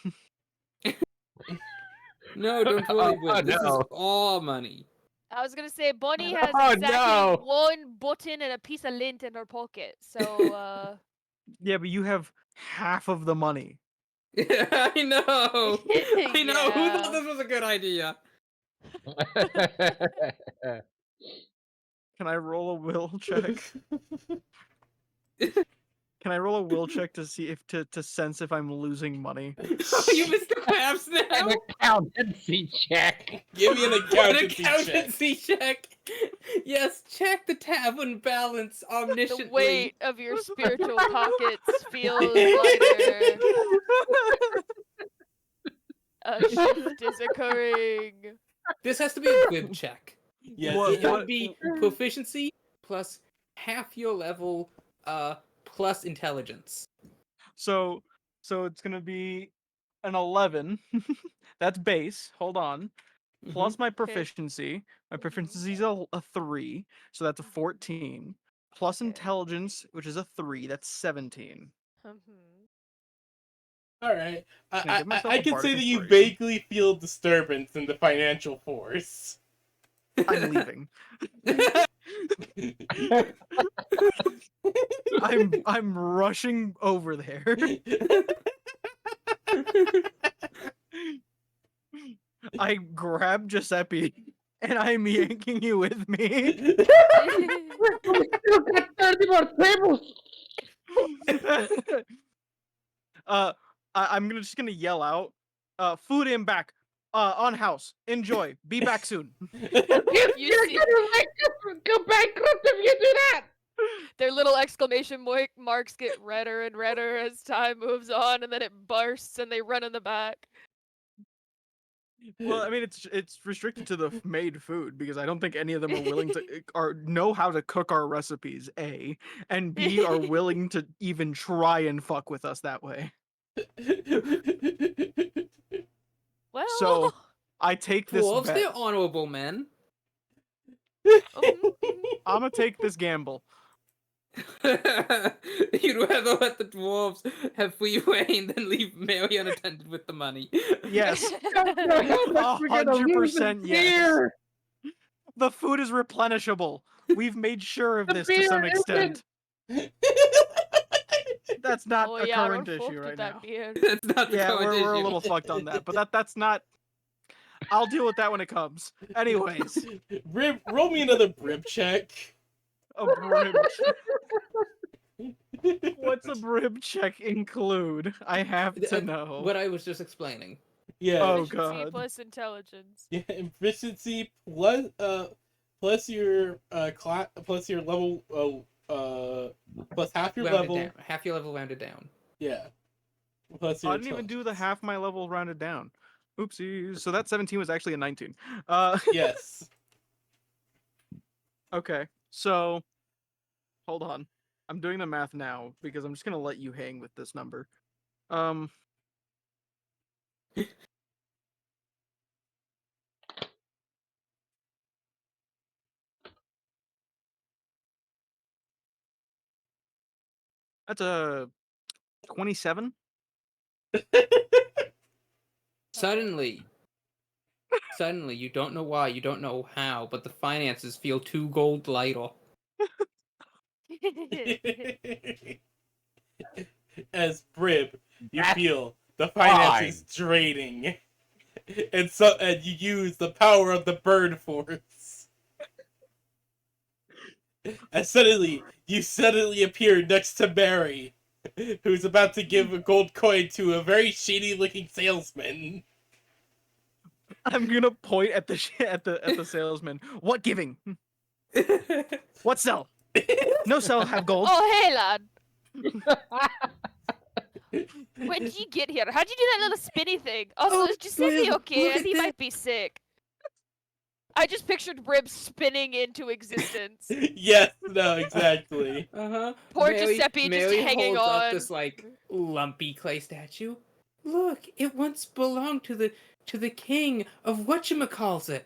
Speaker 7: No, don't worry, Will. This is
Speaker 2: no.
Speaker 7: all money.
Speaker 4: I was gonna say Bonnie has
Speaker 2: Oh,
Speaker 4: exactly
Speaker 2: no.
Speaker 4: one button and a piece of lint in her pocket. So
Speaker 1: Yeah, but you have half of the money.
Speaker 7: I know. I know. Who
Speaker 4: Yeah.
Speaker 7: thought this was a good idea?
Speaker 1: Can I roll a will check? Can I roll a will check to see if to sense if I'm losing money?
Speaker 7: Oh, you missed the crabs now.
Speaker 2: An accountancy check.
Speaker 3: Give me an
Speaker 7: An
Speaker 3: accountancy check.
Speaker 7: accountancy check. Yes, check the tavern balance omnisciently.
Speaker 4: The weight of your spiritual pockets feels lighter. A shift is occurring.
Speaker 7: This has to be a good check.
Speaker 3: Yes.
Speaker 1: What-
Speaker 7: It would be proficiency plus half your level, plus intelligence.
Speaker 1: So it's gonna be an 11. That's base. Hold on. Plus my proficiency. My proficiency is a 3, so that's a 14. Plus
Speaker 4: Okay.
Speaker 1: intelligence, which is a 3, that's 17.
Speaker 3: All right.
Speaker 1: Can I give myself
Speaker 3: I
Speaker 1: a
Speaker 3: can
Speaker 1: bardic
Speaker 3: say that you
Speaker 1: inspiration?
Speaker 3: vaguely feel disturbance in the financial force.
Speaker 1: I'm leaving. I'm rushing over there. I grab Giuseppe and I'm yanking you with me.
Speaker 2: We still got 30 more tables!
Speaker 1: I'm just gonna yell out, food in back, on house. Enjoy. Be back soon.
Speaker 4: You
Speaker 2: You're
Speaker 4: see-
Speaker 2: gonna like go bankrupt if you do that!
Speaker 4: Their little exclamation marks get redder and redder as time moves on, and then it bursts, and they run in the back.
Speaker 1: Well, I mean, it's restricted to the made food because I don't think any of them are willing to or know how to cook our recipes. A and B are willing to even try and fuck with us that way.
Speaker 4: Well,
Speaker 1: So I take this
Speaker 8: Dwarves,
Speaker 1: bet.
Speaker 8: they're honorable men.
Speaker 1: I'm gonna take this gamble.
Speaker 8: You'd rather let the dwarves have free reign than leave Mary unattended with the money.
Speaker 1: Yes,
Speaker 2: Don't know how much we're gonna lose in
Speaker 1: 100% yes.
Speaker 2: beer!
Speaker 1: The food is replenishable. We've made sure of
Speaker 2: The
Speaker 1: this to some
Speaker 2: beer
Speaker 1: extent. That's not
Speaker 4: oh
Speaker 1: a
Speaker 4: yeah,
Speaker 1: current
Speaker 4: we're
Speaker 1: issue
Speaker 4: fucked
Speaker 1: right
Speaker 4: with
Speaker 1: now.
Speaker 4: that beer.
Speaker 8: That's not the
Speaker 1: Yeah,
Speaker 8: current
Speaker 1: we're a
Speaker 8: issue.
Speaker 1: little fucked on that, but that's not. I'll deal with that when it comes. Anyways,
Speaker 3: Roll me another brib check.
Speaker 1: a brib. What's a brib check include? I have to know.
Speaker 8: What I was just explaining.
Speaker 3: Yeah.
Speaker 1: Oh,
Speaker 4: Efficiency
Speaker 1: God.
Speaker 4: plus intelligence.
Speaker 3: Yeah, efficiency plus your plus your level plus half your
Speaker 8: Rounded
Speaker 3: level.
Speaker 8: down. Half your level rounded down.
Speaker 3: Yeah. Plus your
Speaker 1: I didn't even do the
Speaker 3: intelligence.
Speaker 1: half my level rounded down. Oopsies. So that 17 was actually a 19.
Speaker 3: Yes.
Speaker 1: Okay. So hold on. I'm doing the math now because I'm just gonna let you hang with this number. That's a 27.
Speaker 8: Suddenly, you don't know why, you don't know how, but the finances feel 2 gold lighter.
Speaker 3: As Brib, you
Speaker 2: That's
Speaker 3: feel the
Speaker 2: fine.
Speaker 3: finances draining. And you use the power of the bird force. And suddenly, you appear next to Mary, who's about to give a gold coin to a very shady looking salesman.
Speaker 1: I'm gonna point at the at the salesman. What giving? What sell? No sell have gold.
Speaker 4: Oh, hey, lad. When did you get here? How'd you do that little spinny thing? Also,
Speaker 8: Oh,
Speaker 4: is Giuseppe
Speaker 8: Brib,
Speaker 4: okay?
Speaker 8: look at
Speaker 4: He
Speaker 8: that.
Speaker 4: might be sick. I just pictured Brib spinning into existence.
Speaker 3: Yes, no, exactly.
Speaker 8: Uh-huh.
Speaker 4: Poor Giuseppe just
Speaker 8: Mary
Speaker 4: hanging
Speaker 8: holds
Speaker 4: on.
Speaker 8: up this like lumpy clay statue. Look, it once belonged to the king of whatchamacallit.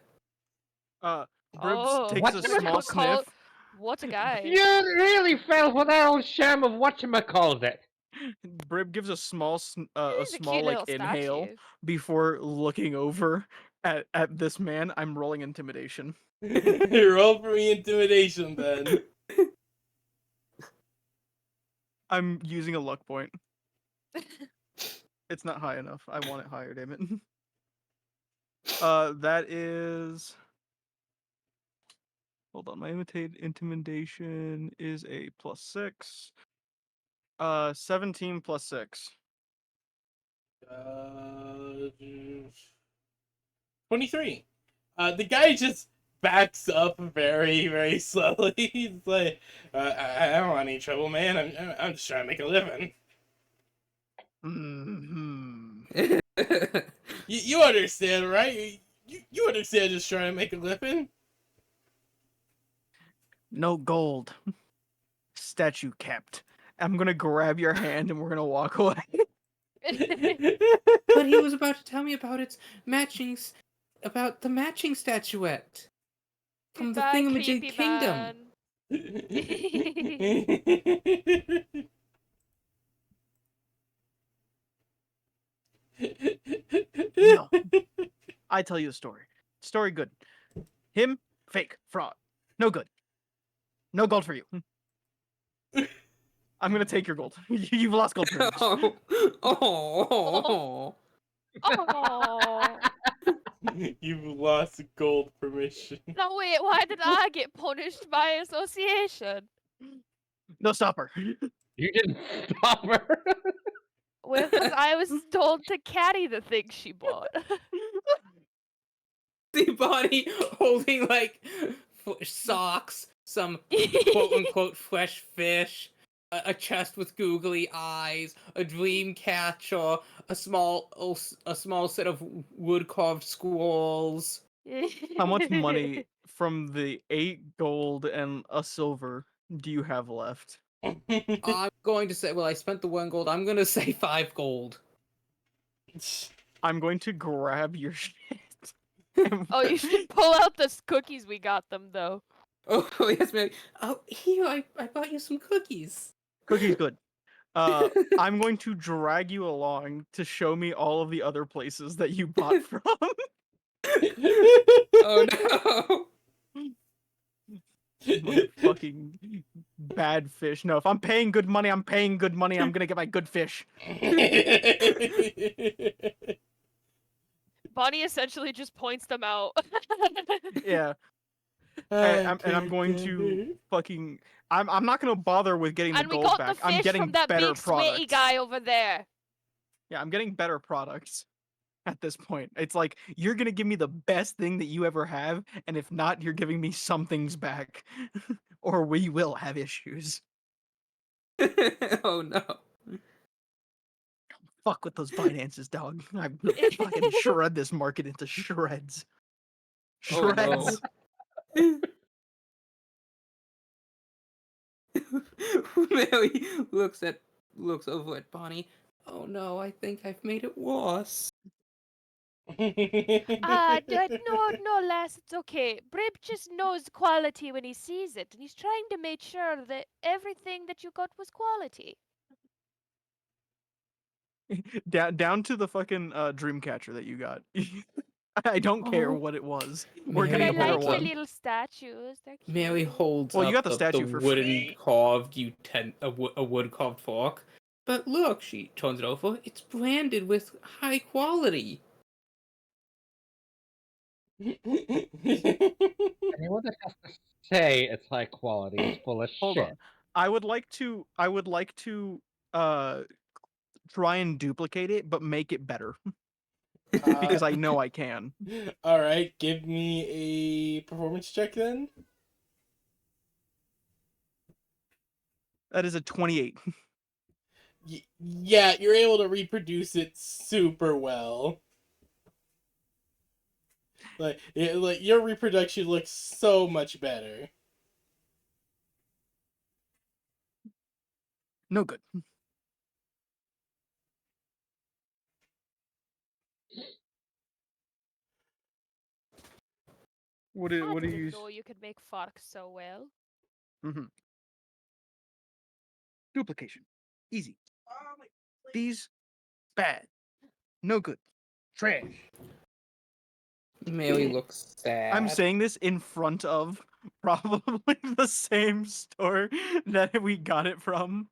Speaker 1: Bribs
Speaker 4: Oh,
Speaker 1: takes a small
Speaker 4: whatchamacallit.
Speaker 1: sniff.
Speaker 4: What a guy.
Speaker 2: You really fell for that old sham of whatchamacallit.
Speaker 1: Brib gives a small a
Speaker 4: He's a
Speaker 1: small
Speaker 4: cute
Speaker 1: like
Speaker 4: little
Speaker 1: inhale
Speaker 4: statue.
Speaker 1: before looking over at this man. I'm rolling intimidation.
Speaker 3: Roll for me intimidation then.
Speaker 1: I'm using a luck point. It's not high enough. I want it higher, damn it. That is. Hold on, my intimidation is a +6. 17 plus 6.
Speaker 3: 23. The guy just backs up very, very slowly. He's like, I don't want any trouble, man. I'm just trying to make a living.
Speaker 1: Mm-hmm.
Speaker 3: You understand, right? You understand just trying to make a living?
Speaker 1: No gold. Statue kept. I'm gonna grab your hand and we're gonna walk away.
Speaker 8: But he was about to tell me about about the matching statuette from the
Speaker 4: Goodbye,
Speaker 8: Thingamajig
Speaker 4: creepy
Speaker 8: Kingdom.
Speaker 1: No. I tell you the story. Story good. Him, fake, fraud. No good. No gold for you. I'm gonna take your gold. You've lost gold privilege.
Speaker 8: Oh, oh,
Speaker 4: Oh.
Speaker 3: You've lost gold permission.
Speaker 4: No, wait, why did I get punished by association?
Speaker 1: No, stop her.
Speaker 2: You didn't stop her.
Speaker 4: Well, because I was told to carry the things she bought.
Speaker 8: the body holding like socks, some quote unquote fresh fish, a chest with googly eyes, a dream catcher, a small set of wood carved squirrels.
Speaker 1: How much money from the 8 gold and a silver do you have left?
Speaker 8: I'm going to say, well, I spent the 1 gold. I'm going to say 5 gold.
Speaker 1: I'm going to grab your shit.
Speaker 4: Oh, you should pull out the cookies we got them, though.
Speaker 8: Oh, yes, Mary. Oh, here, I bought you some cookies.
Speaker 1: Cookies good. I'm going to drag you along to show me all of the other places that you bought from.
Speaker 8: Oh, no.
Speaker 1: Fucking bad fish. No, if I'm paying good money, I'm paying good money. I'm gonna get my good fish.
Speaker 4: Bonnie essentially just points them out.
Speaker 1: Yeah. I'm going to fucking. I'm not gonna bother with getting the
Speaker 4: And we
Speaker 1: gold
Speaker 4: got
Speaker 1: back.
Speaker 4: the
Speaker 1: I'm
Speaker 4: fish
Speaker 1: getting
Speaker 4: from that
Speaker 1: better
Speaker 4: big sweaty
Speaker 1: products.
Speaker 4: guy over there.
Speaker 1: Yeah, I'm getting better products at this point. It's like you're gonna give me the best thing that you ever have, and if not, you're giving me some things back, or we will have issues.
Speaker 8: Oh, no.
Speaker 1: Fuck with those finances, dog. I will fucking shred this market into shreds.
Speaker 8: Oh,
Speaker 1: Shreds.
Speaker 8: no. Mary looks over at Bonnie. Oh no, I think I've made it worse.
Speaker 4: No, lass, it's okay. Brib just knows quality when he sees it, and he's trying to make sure that everything that you got was quality.
Speaker 1: Down to the fucking dreamcatcher that you got. I don't care
Speaker 8: Oh.
Speaker 1: what it was. We're
Speaker 8: Mary
Speaker 1: getting
Speaker 4: But I
Speaker 1: a better
Speaker 4: like
Speaker 8: holds
Speaker 4: the
Speaker 8: up.
Speaker 1: one.
Speaker 4: little statues. They're cute.
Speaker 8: Mary holds
Speaker 1: Well, you
Speaker 8: up
Speaker 1: got the
Speaker 8: the
Speaker 1: statue for
Speaker 8: wooden
Speaker 1: free.
Speaker 8: carved a wood carved fork. But look, she turns it over. It's branded with high quality.
Speaker 2: Anyone that has to say it's high quality is full of
Speaker 1: Hold
Speaker 2: shit.
Speaker 1: on. I would like to uh try and duplicate it, but make it better. Because I know I can.
Speaker 3: Alright, give me a performance check then.
Speaker 1: That is a 28.
Speaker 3: Yeah, you're able to reproduce it super well. Like your reproduction looks so much better.
Speaker 1: No good. What do
Speaker 4: I didn't
Speaker 1: you
Speaker 4: know you could make forks so well.
Speaker 1: Mm-hmm. Duplication. Easy. These bad. No good. Trash.
Speaker 8: Mary looks sad.
Speaker 1: I'm saying this in front of probably the same store that we got it from.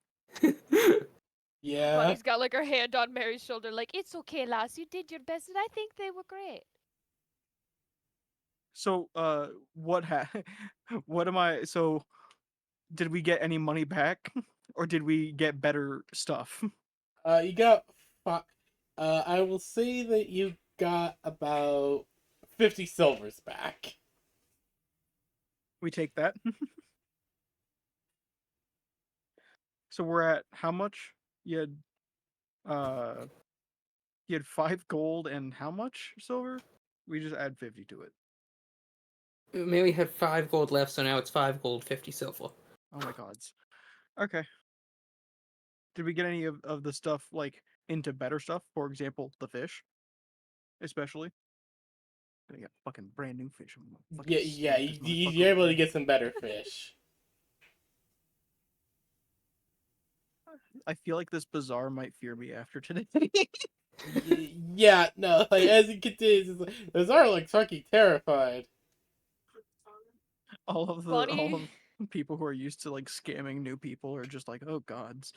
Speaker 3: Yeah.
Speaker 4: Bonnie's got like her hand on Mary's shoulder, like, it's okay, lass, you did your best, and I think they were great.
Speaker 1: So, what am I? So, did we get any money back, or did we get better stuff?
Speaker 3: You got. I will say that you got about 50 silvers back.
Speaker 1: We take that. So we're at how much? You had 5 gold and how much silver? We just add 50 to it.
Speaker 8: Mary had 5 gold left, so now it's 5 gold, 50 silver.
Speaker 1: Oh my gods. Okay. Did we get any of the stuff like into better stuff? For example, the fish, especially. Gonna get fucking brand new fish. I'm gonna fucking
Speaker 3: Yeah,
Speaker 1: smack this motherfucker
Speaker 3: you're able
Speaker 1: open.
Speaker 3: to get some better fish.
Speaker 1: I feel like this bazaar might fear me after today.
Speaker 3: Yeah, no, like as it continues, it's like, those are like fucking terrified.
Speaker 1: all of the
Speaker 4: Bonnie
Speaker 1: People who are used to like scamming new people are just like, oh gods.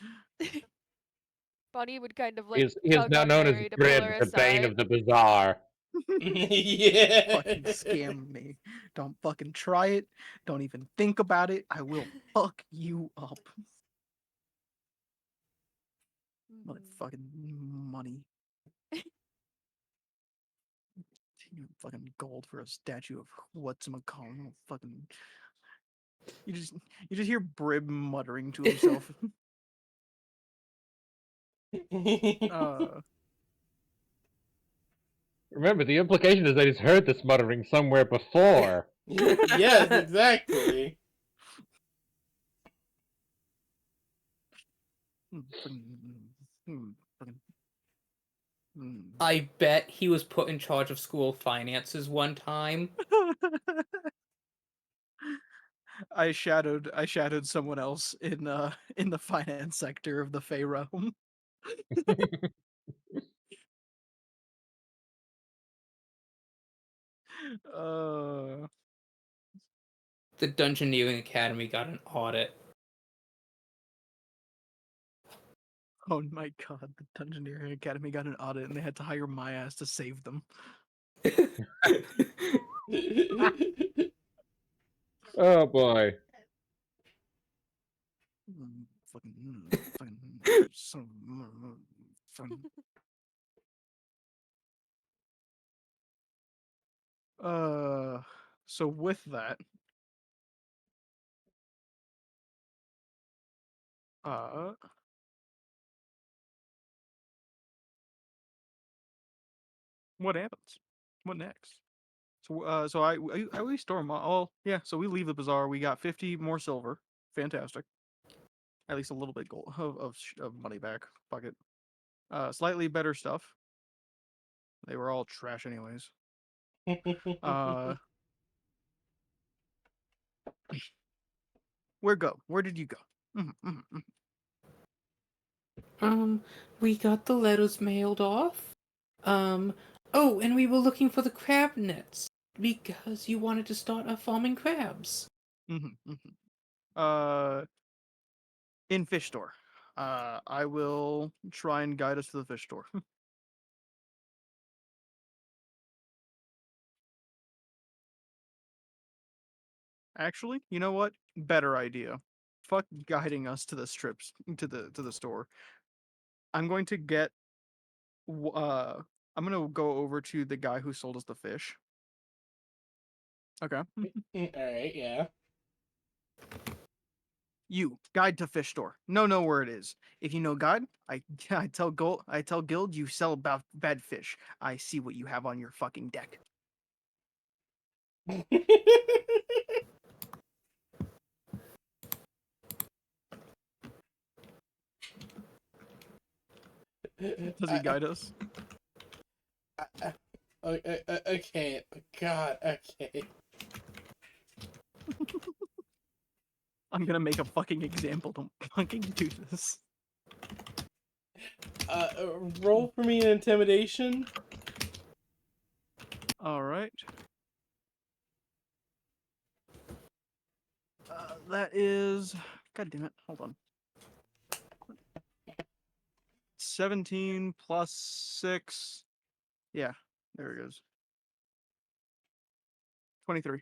Speaker 4: Bonnie would kind of like
Speaker 2: He is
Speaker 4: tug
Speaker 2: now
Speaker 4: on
Speaker 2: known as
Speaker 4: Mary to pull
Speaker 2: Grid,
Speaker 4: her
Speaker 2: the bane
Speaker 4: aside.
Speaker 2: of the bazaar.
Speaker 3: Yeah.
Speaker 1: Fucking scam me. Don't fucking try it. Don't even think about it. I will fuck you up. Motherfucking money. Fucking gold for a statue of whatchamacallit. Fucking. You just hear Brib muttering to himself. uh.
Speaker 2: Remember, the implication is that he's heard this muttering somewhere before.
Speaker 3: Yes, exactly.
Speaker 8: I bet he was put in charge of school finances one time.
Speaker 1: I shadowed someone else in the finance sector of the Fey realm. uh
Speaker 8: The Dungeoneering Academy got an audit.
Speaker 1: oh my god, the Dungeoneering Academy got an audit and they had to hire my ass to save them.
Speaker 2: Oh boy.
Speaker 1: Fucking. So with that, what happens? What next? So we storm. Oh yeah. So we leave the bazaar. We got 50 more silver. Fantastic. At least a little bit gold of money back. Fuck it. Slightly better stuff. They were all trash anyways. Where go? Where did you go?
Speaker 7: We got the letters mailed off. Oh, and we were looking for the crab nets because you wanted to start farming crabs.
Speaker 1: In fish store. I will try and guide us to the fish store. Actually, you know what? Better idea. Fuck guiding us to the strips to the store. I'm going to get I'm gonna go over to the guy who sold us the fish. Okay.
Speaker 3: Alright, yeah.
Speaker 1: You guide to fish store. Know where it is. If you know guide, I tell guild you sell about bad fish. I see what you have on your fucking deck. Does he guide us?
Speaker 3: Okay. God, okay.
Speaker 1: I'm gonna make a fucking example. Don't fucking do this.
Speaker 3: Roll for me an intimidation.
Speaker 1: All right. That is. God damn it! Hold on. 17 plus 6. Yeah, there it goes. 23.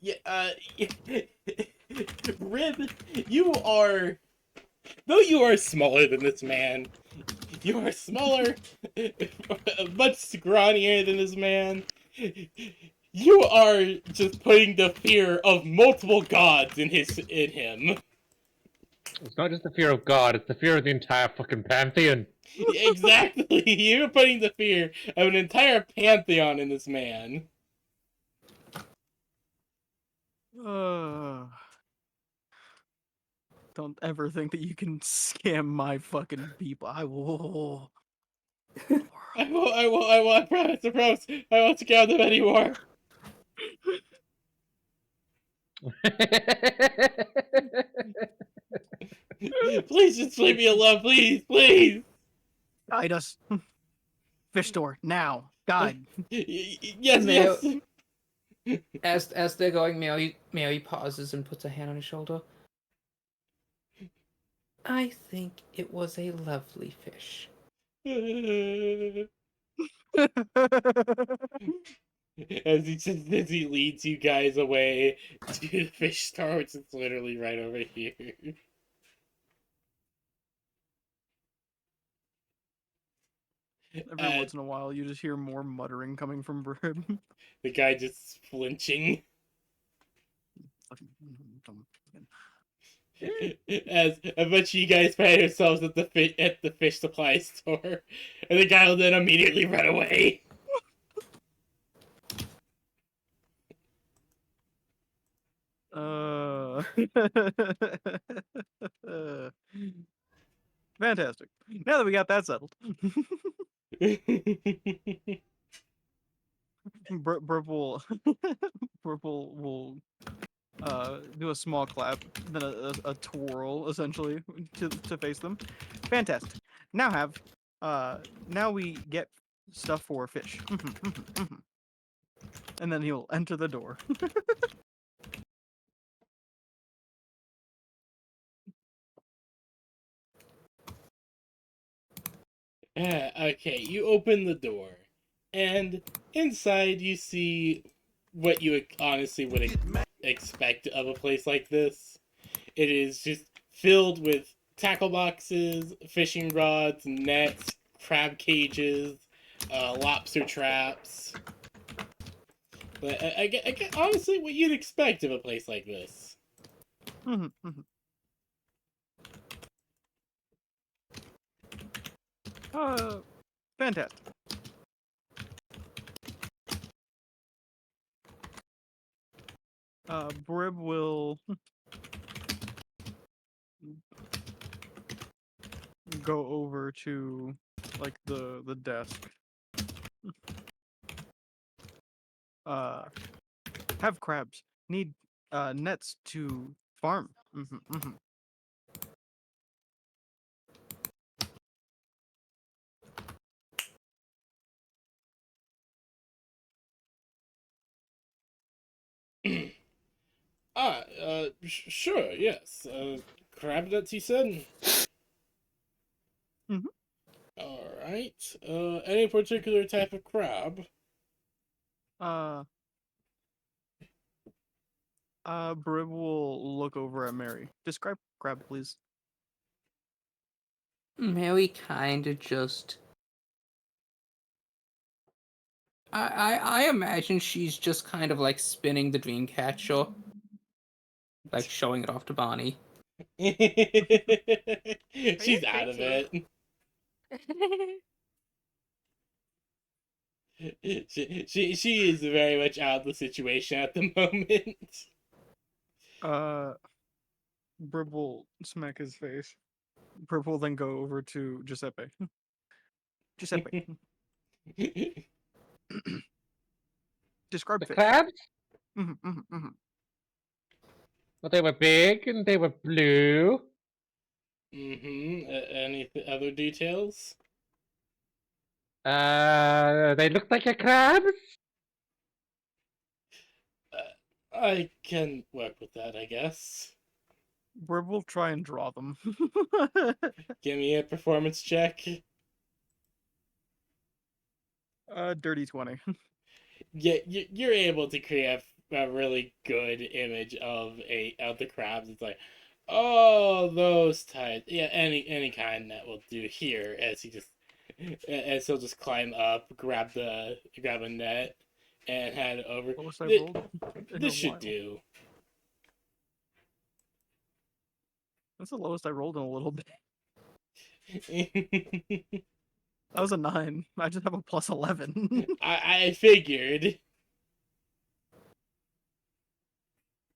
Speaker 3: Yeah, Rib, you are. Though you are smaller than this man, you are smaller, much scrawnier than this man. You are just putting the fear of multiple gods in him.
Speaker 2: It's not just the fear of God, it's the fear of the entire fucking pantheon.
Speaker 3: Exactly. You're putting the fear of an entire pantheon in this man.
Speaker 1: Don't ever think that you can scam my fucking people. I will.
Speaker 3: I promise. I won't scare them anymore. Please just leave me alone, please.
Speaker 1: Guide us. Fish store now. Guide.
Speaker 3: Yes,
Speaker 8: Mail-
Speaker 3: yes.
Speaker 7: As they're going, Mary pauses and puts a hand on his shoulder. I think it was a lovely fish.
Speaker 3: As he leads you guys away to the fish store, which is literally right over here.
Speaker 1: Every once in a while, you just hear more muttering coming from Brib.
Speaker 3: The guy just flinching. As I bet you guys find yourselves at the fish supply store, and the guy will then immediately run away.
Speaker 1: Fantastic. Now that we got that settled, Brib will Brib will do a small clap, then a twirl essentially to face them. Fantastic. Now we get stuff for fish. And then he'll enter the door.
Speaker 3: Okay, you open the door, and inside you see what you honestly would expect of a place like this. It is just filled with tackle boxes, fishing rods, nets, crab cages, lobster traps. But I get honestly what you'd expect of a place like this.
Speaker 1: Fantastic. Brib will go over to like the desk. Have crabs. Need nets to farm.
Speaker 3: Sure, yes. Crab nuts, you said? Alright. Any particular type of crab?
Speaker 1: Brib will look over at Mary. Describe crab, please.
Speaker 7: Mary kind of just. I imagine she's just kind of like spinning the dream catcher, like showing it off to Bonnie.
Speaker 3: She's out of it. She is very much out of the situation at the moment.
Speaker 1: Brib will smack his face. Brib will then go over to Giuseppe. Giuseppe. Describe
Speaker 2: The
Speaker 1: fish.
Speaker 2: crabs? Well, they were big and they were blue.
Speaker 3: Any other details?
Speaker 2: They looked like a crab.
Speaker 3: I can work with that, I guess.
Speaker 1: Brib will try and draw them.
Speaker 3: Give me a performance check.
Speaker 1: Dirty 20.
Speaker 3: Yeah, you're able to create a really good image of the crabs. It's like, oh, those types. Yeah, any kind that will do here. As he'll just climb up, grab a net, and hand it over.
Speaker 1: Lowest I rolled in
Speaker 3: This
Speaker 1: a
Speaker 3: should
Speaker 1: while.
Speaker 3: do.
Speaker 1: That's the lowest I rolled in a little bit. That was a 9. I just have a plus 11.
Speaker 3: I figured.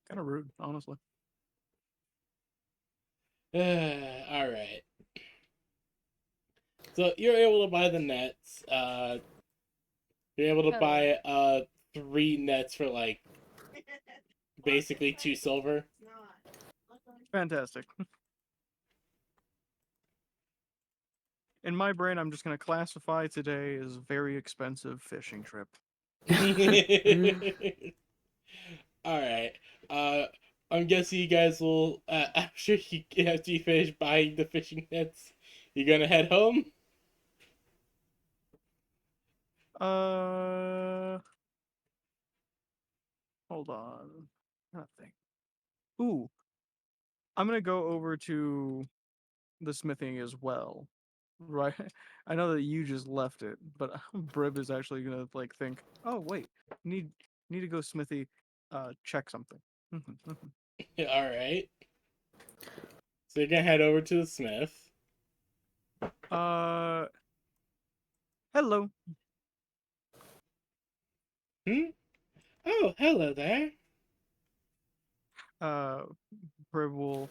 Speaker 1: Kind of rude, honestly.
Speaker 3: All right. So you're able to buy the nets. You're able to buy 3 nets for like basically 2 silver.
Speaker 1: Fantastic. In my brain, I'm just going to classify today as very expensive fishing trip.
Speaker 3: All right. Uh, I'm guessing you guys will after you finish buying the fishing nets, you're gonna head home.
Speaker 1: Uh, hold on. Nothing. Ooh, I'm gonna go over to the smithing as well. Right? I know that you just left it, but Brib is actually gonna like think, oh wait, need need to go smithy, check something.
Speaker 3: All right. So you're gonna head over to the smith.
Speaker 1: uh, hello.
Speaker 3: Hmm. Oh, hello there.
Speaker 1: Uh, Brib will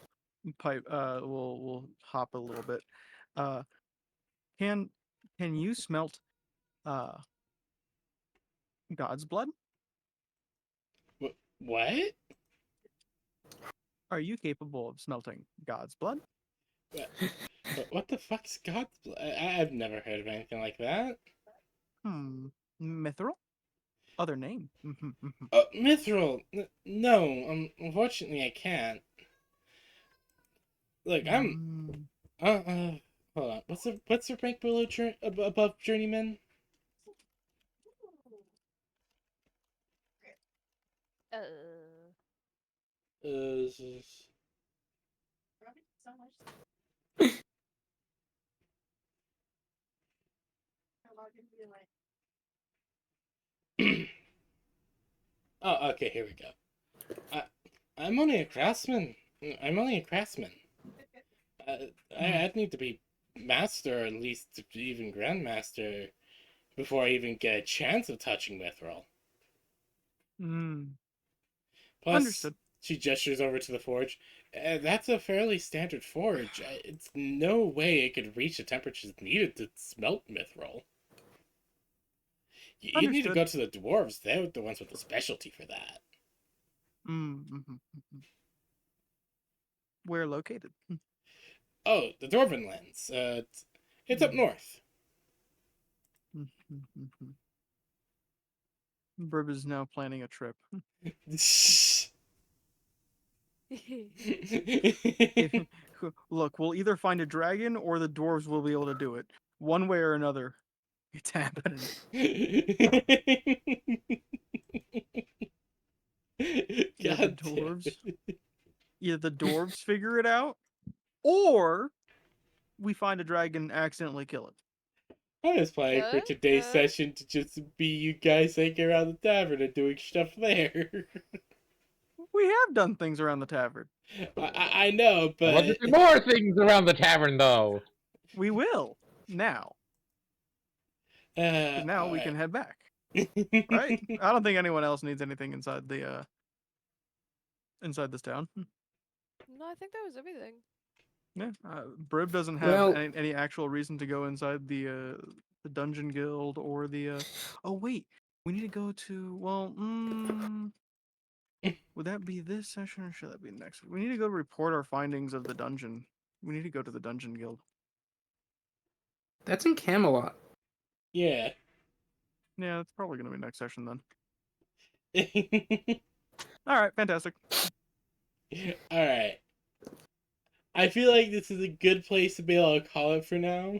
Speaker 1: will hop a little bit. Uh, can can you smelt uh God's blood?
Speaker 3: What?
Speaker 1: Are you capable of smelting God's blood?
Speaker 3: What? What the fuck's God's blood? I've never heard of anything like that.
Speaker 1: Hmm. Mithril? Other name.
Speaker 3: Mithril. No, unfortunately I can't. Look, I'm.
Speaker 1: Mm.
Speaker 3: Hold on. What's the rank below above journeyman?
Speaker 4: Uh.
Speaker 3: This is- oh, okay. Here we go. I'm only a craftsman. I'm only a craftsman. Uh, I'd need to be master, or at least even grandmaster, before I even get a chance of touching mithril.
Speaker 1: Mm.
Speaker 3: Plus,
Speaker 1: Understood.
Speaker 3: she gestures over to the forge. That's a fairly standard forge. It's no way it could reach the temperatures needed to smelt mithril. You need to
Speaker 1: Understood.
Speaker 3: go to the dwarves. They're the ones with the specialty for that.
Speaker 1: Where located?
Speaker 3: Oh, the Dwarven lands. It's up
Speaker 1: Mm.
Speaker 3: north.
Speaker 1: Brib is now planning a trip. If, look, we'll either find a dragon or the dwarves will be able to do it. One way or another, it's happening. Either the
Speaker 3: God damn
Speaker 1: dwarves,
Speaker 3: it.
Speaker 1: either the dwarves figure it out, or we find a dragon and accidentally kill it.
Speaker 3: I was planning for
Speaker 4: Good,
Speaker 3: today's
Speaker 4: good.
Speaker 3: session to just be you guys hanging around the tavern and doing stuff there.
Speaker 1: We have done things around the tavern.
Speaker 3: I know,
Speaker 2: I want to
Speaker 3: but
Speaker 2: see more things around the tavern, though.
Speaker 1: We will now, because now
Speaker 3: all
Speaker 1: we can
Speaker 3: right.
Speaker 1: head back. Right? I don't think anyone else needs anything inside the inside this town.
Speaker 4: No, I think that was everything.
Speaker 1: Yeah, Brib doesn't have
Speaker 7: Well,
Speaker 1: any actual reason to go inside the dungeon guild or the. Oh wait, we need to go to. Well, would that be this session or should that be next? We need to go report our findings of the dungeon. We need to go to the dungeon guild.
Speaker 7: that's in Camelot.
Speaker 3: Yeah.
Speaker 1: Yeah, it's probably gonna be next session then. All right, fantastic.
Speaker 3: All right. I feel like this is a good place to be able to call it for now.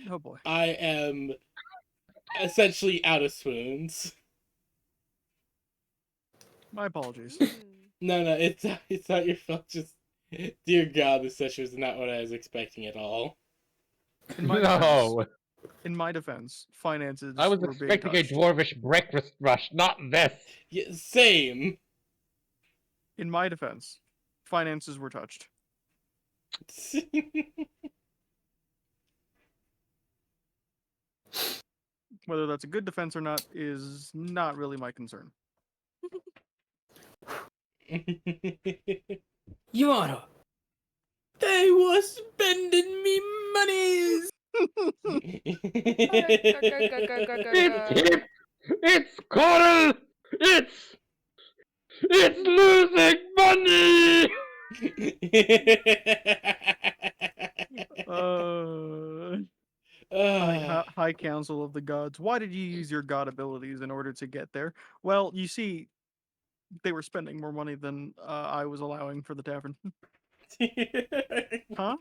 Speaker 1: Oh boy.
Speaker 3: I am essentially out of swoons.
Speaker 1: My apologies.
Speaker 3: No, it's not your fault. Just, dear God, this session was not what I was expecting at all.
Speaker 1: In my defense,
Speaker 2: No.
Speaker 1: finances
Speaker 2: I was
Speaker 1: were being
Speaker 2: expecting a
Speaker 1: touched.
Speaker 2: dwarvish breakfast rush, not this.
Speaker 3: Yeah, same.
Speaker 1: In my defense, finances were touched. Whether that's a good defense or not is not really my concern.
Speaker 7: Your Honor, they were spending me monies.
Speaker 2: It's hit! It's Coral! It's losing money!
Speaker 1: High Council of the Gods, why did you use your god abilities in order to get there? Well, you see, they were spending more money than I was allowing for the tavern. Huh?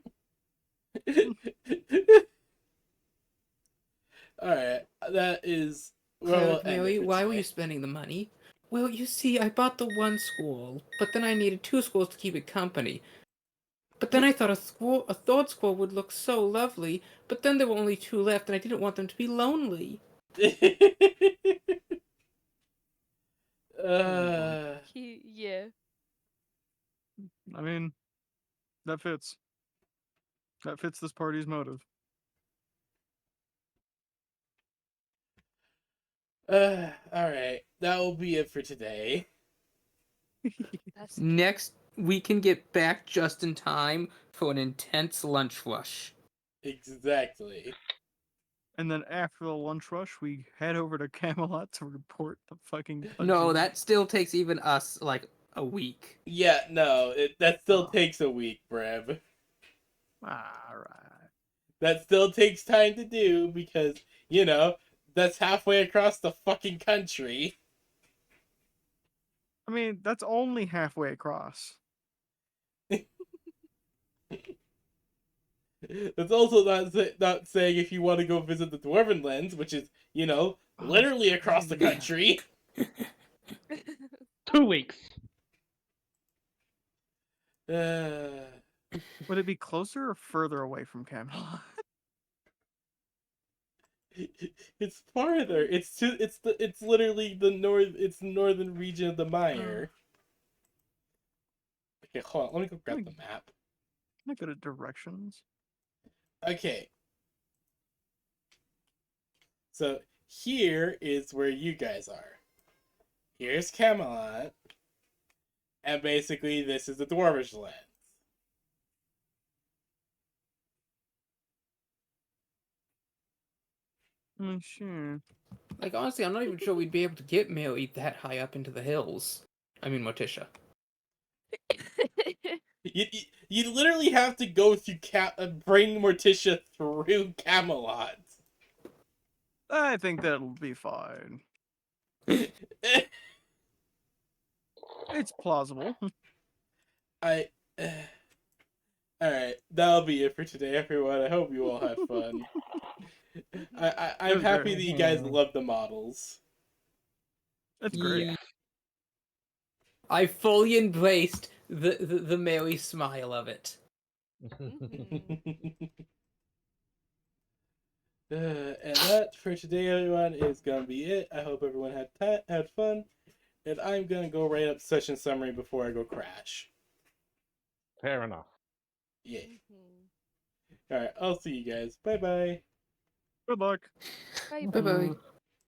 Speaker 3: Alright, that is where we'll
Speaker 7: Cleric
Speaker 3: end it
Speaker 7: Mary,
Speaker 3: for
Speaker 7: why were you
Speaker 3: today.
Speaker 7: spending the money? Well, you see, I bought the one school, but then I needed 2 schools to keep it company. But then I thought a third school would look so lovely, but then there were only 2 left, and I didn't want them to be lonely.
Speaker 3: uh,
Speaker 4: Yeah.
Speaker 1: I mean, that fits. That fits this party's motive.
Speaker 3: Alright, that will be it for today.
Speaker 4: That's
Speaker 7: Next, we can get back just in time for an intense lunch rush.
Speaker 3: Exactly.
Speaker 1: And then after the lunch rush, we head over to Camelot to report the fucking dungeon.
Speaker 7: No, that still takes even us, like, a week.
Speaker 3: Yeah, no, that still
Speaker 1: Oh.
Speaker 3: takes a week, Brev.
Speaker 1: Alright.
Speaker 3: That still takes time to do because, you know, that's halfway across the fucking country.
Speaker 1: I mean, that's only halfway across.
Speaker 3: That's also not saying if you want to go visit the Dwarven Lands, which is, you know,
Speaker 1: Oh,
Speaker 3: literally across the
Speaker 1: yeah.
Speaker 3: country.
Speaker 2: 2 weeks.
Speaker 3: Uh,
Speaker 1: Would it be closer or further away from Camelot?
Speaker 3: it's farther. It's literally the northern region of the Mire. Okay, hold on. Let me go grab the map.
Speaker 1: Not good at directions.
Speaker 3: Okay. So here is where you guys are. Here's Camelot. And basically this is the Dwarvish Lands.
Speaker 1: Sure.
Speaker 7: Like, honestly, I'm not even sure we'd be able to get Mary that high up into the hills. I mean, Morticia.
Speaker 3: You literally have to go through bring Morticia through Camelot.
Speaker 1: I think that'll be fine. It's plausible.
Speaker 3: I. Alright, that'll be it for today, everyone. I hope you all had fun. I'm
Speaker 1: was
Speaker 3: happy
Speaker 1: great.
Speaker 3: that you guys love the models.
Speaker 1: That's great.
Speaker 7: Yeah. I fully embraced the Mary smile of it.
Speaker 3: And that for today, everyone, is gonna be it. I hope everyone had fun, and I'm gonna go write up session summary before I go crash.
Speaker 2: Fair enough.
Speaker 3: Yeah. All right. I'll see you guys. Bye bye.
Speaker 1: Good luck.
Speaker 4: Bye
Speaker 7: Bye bye.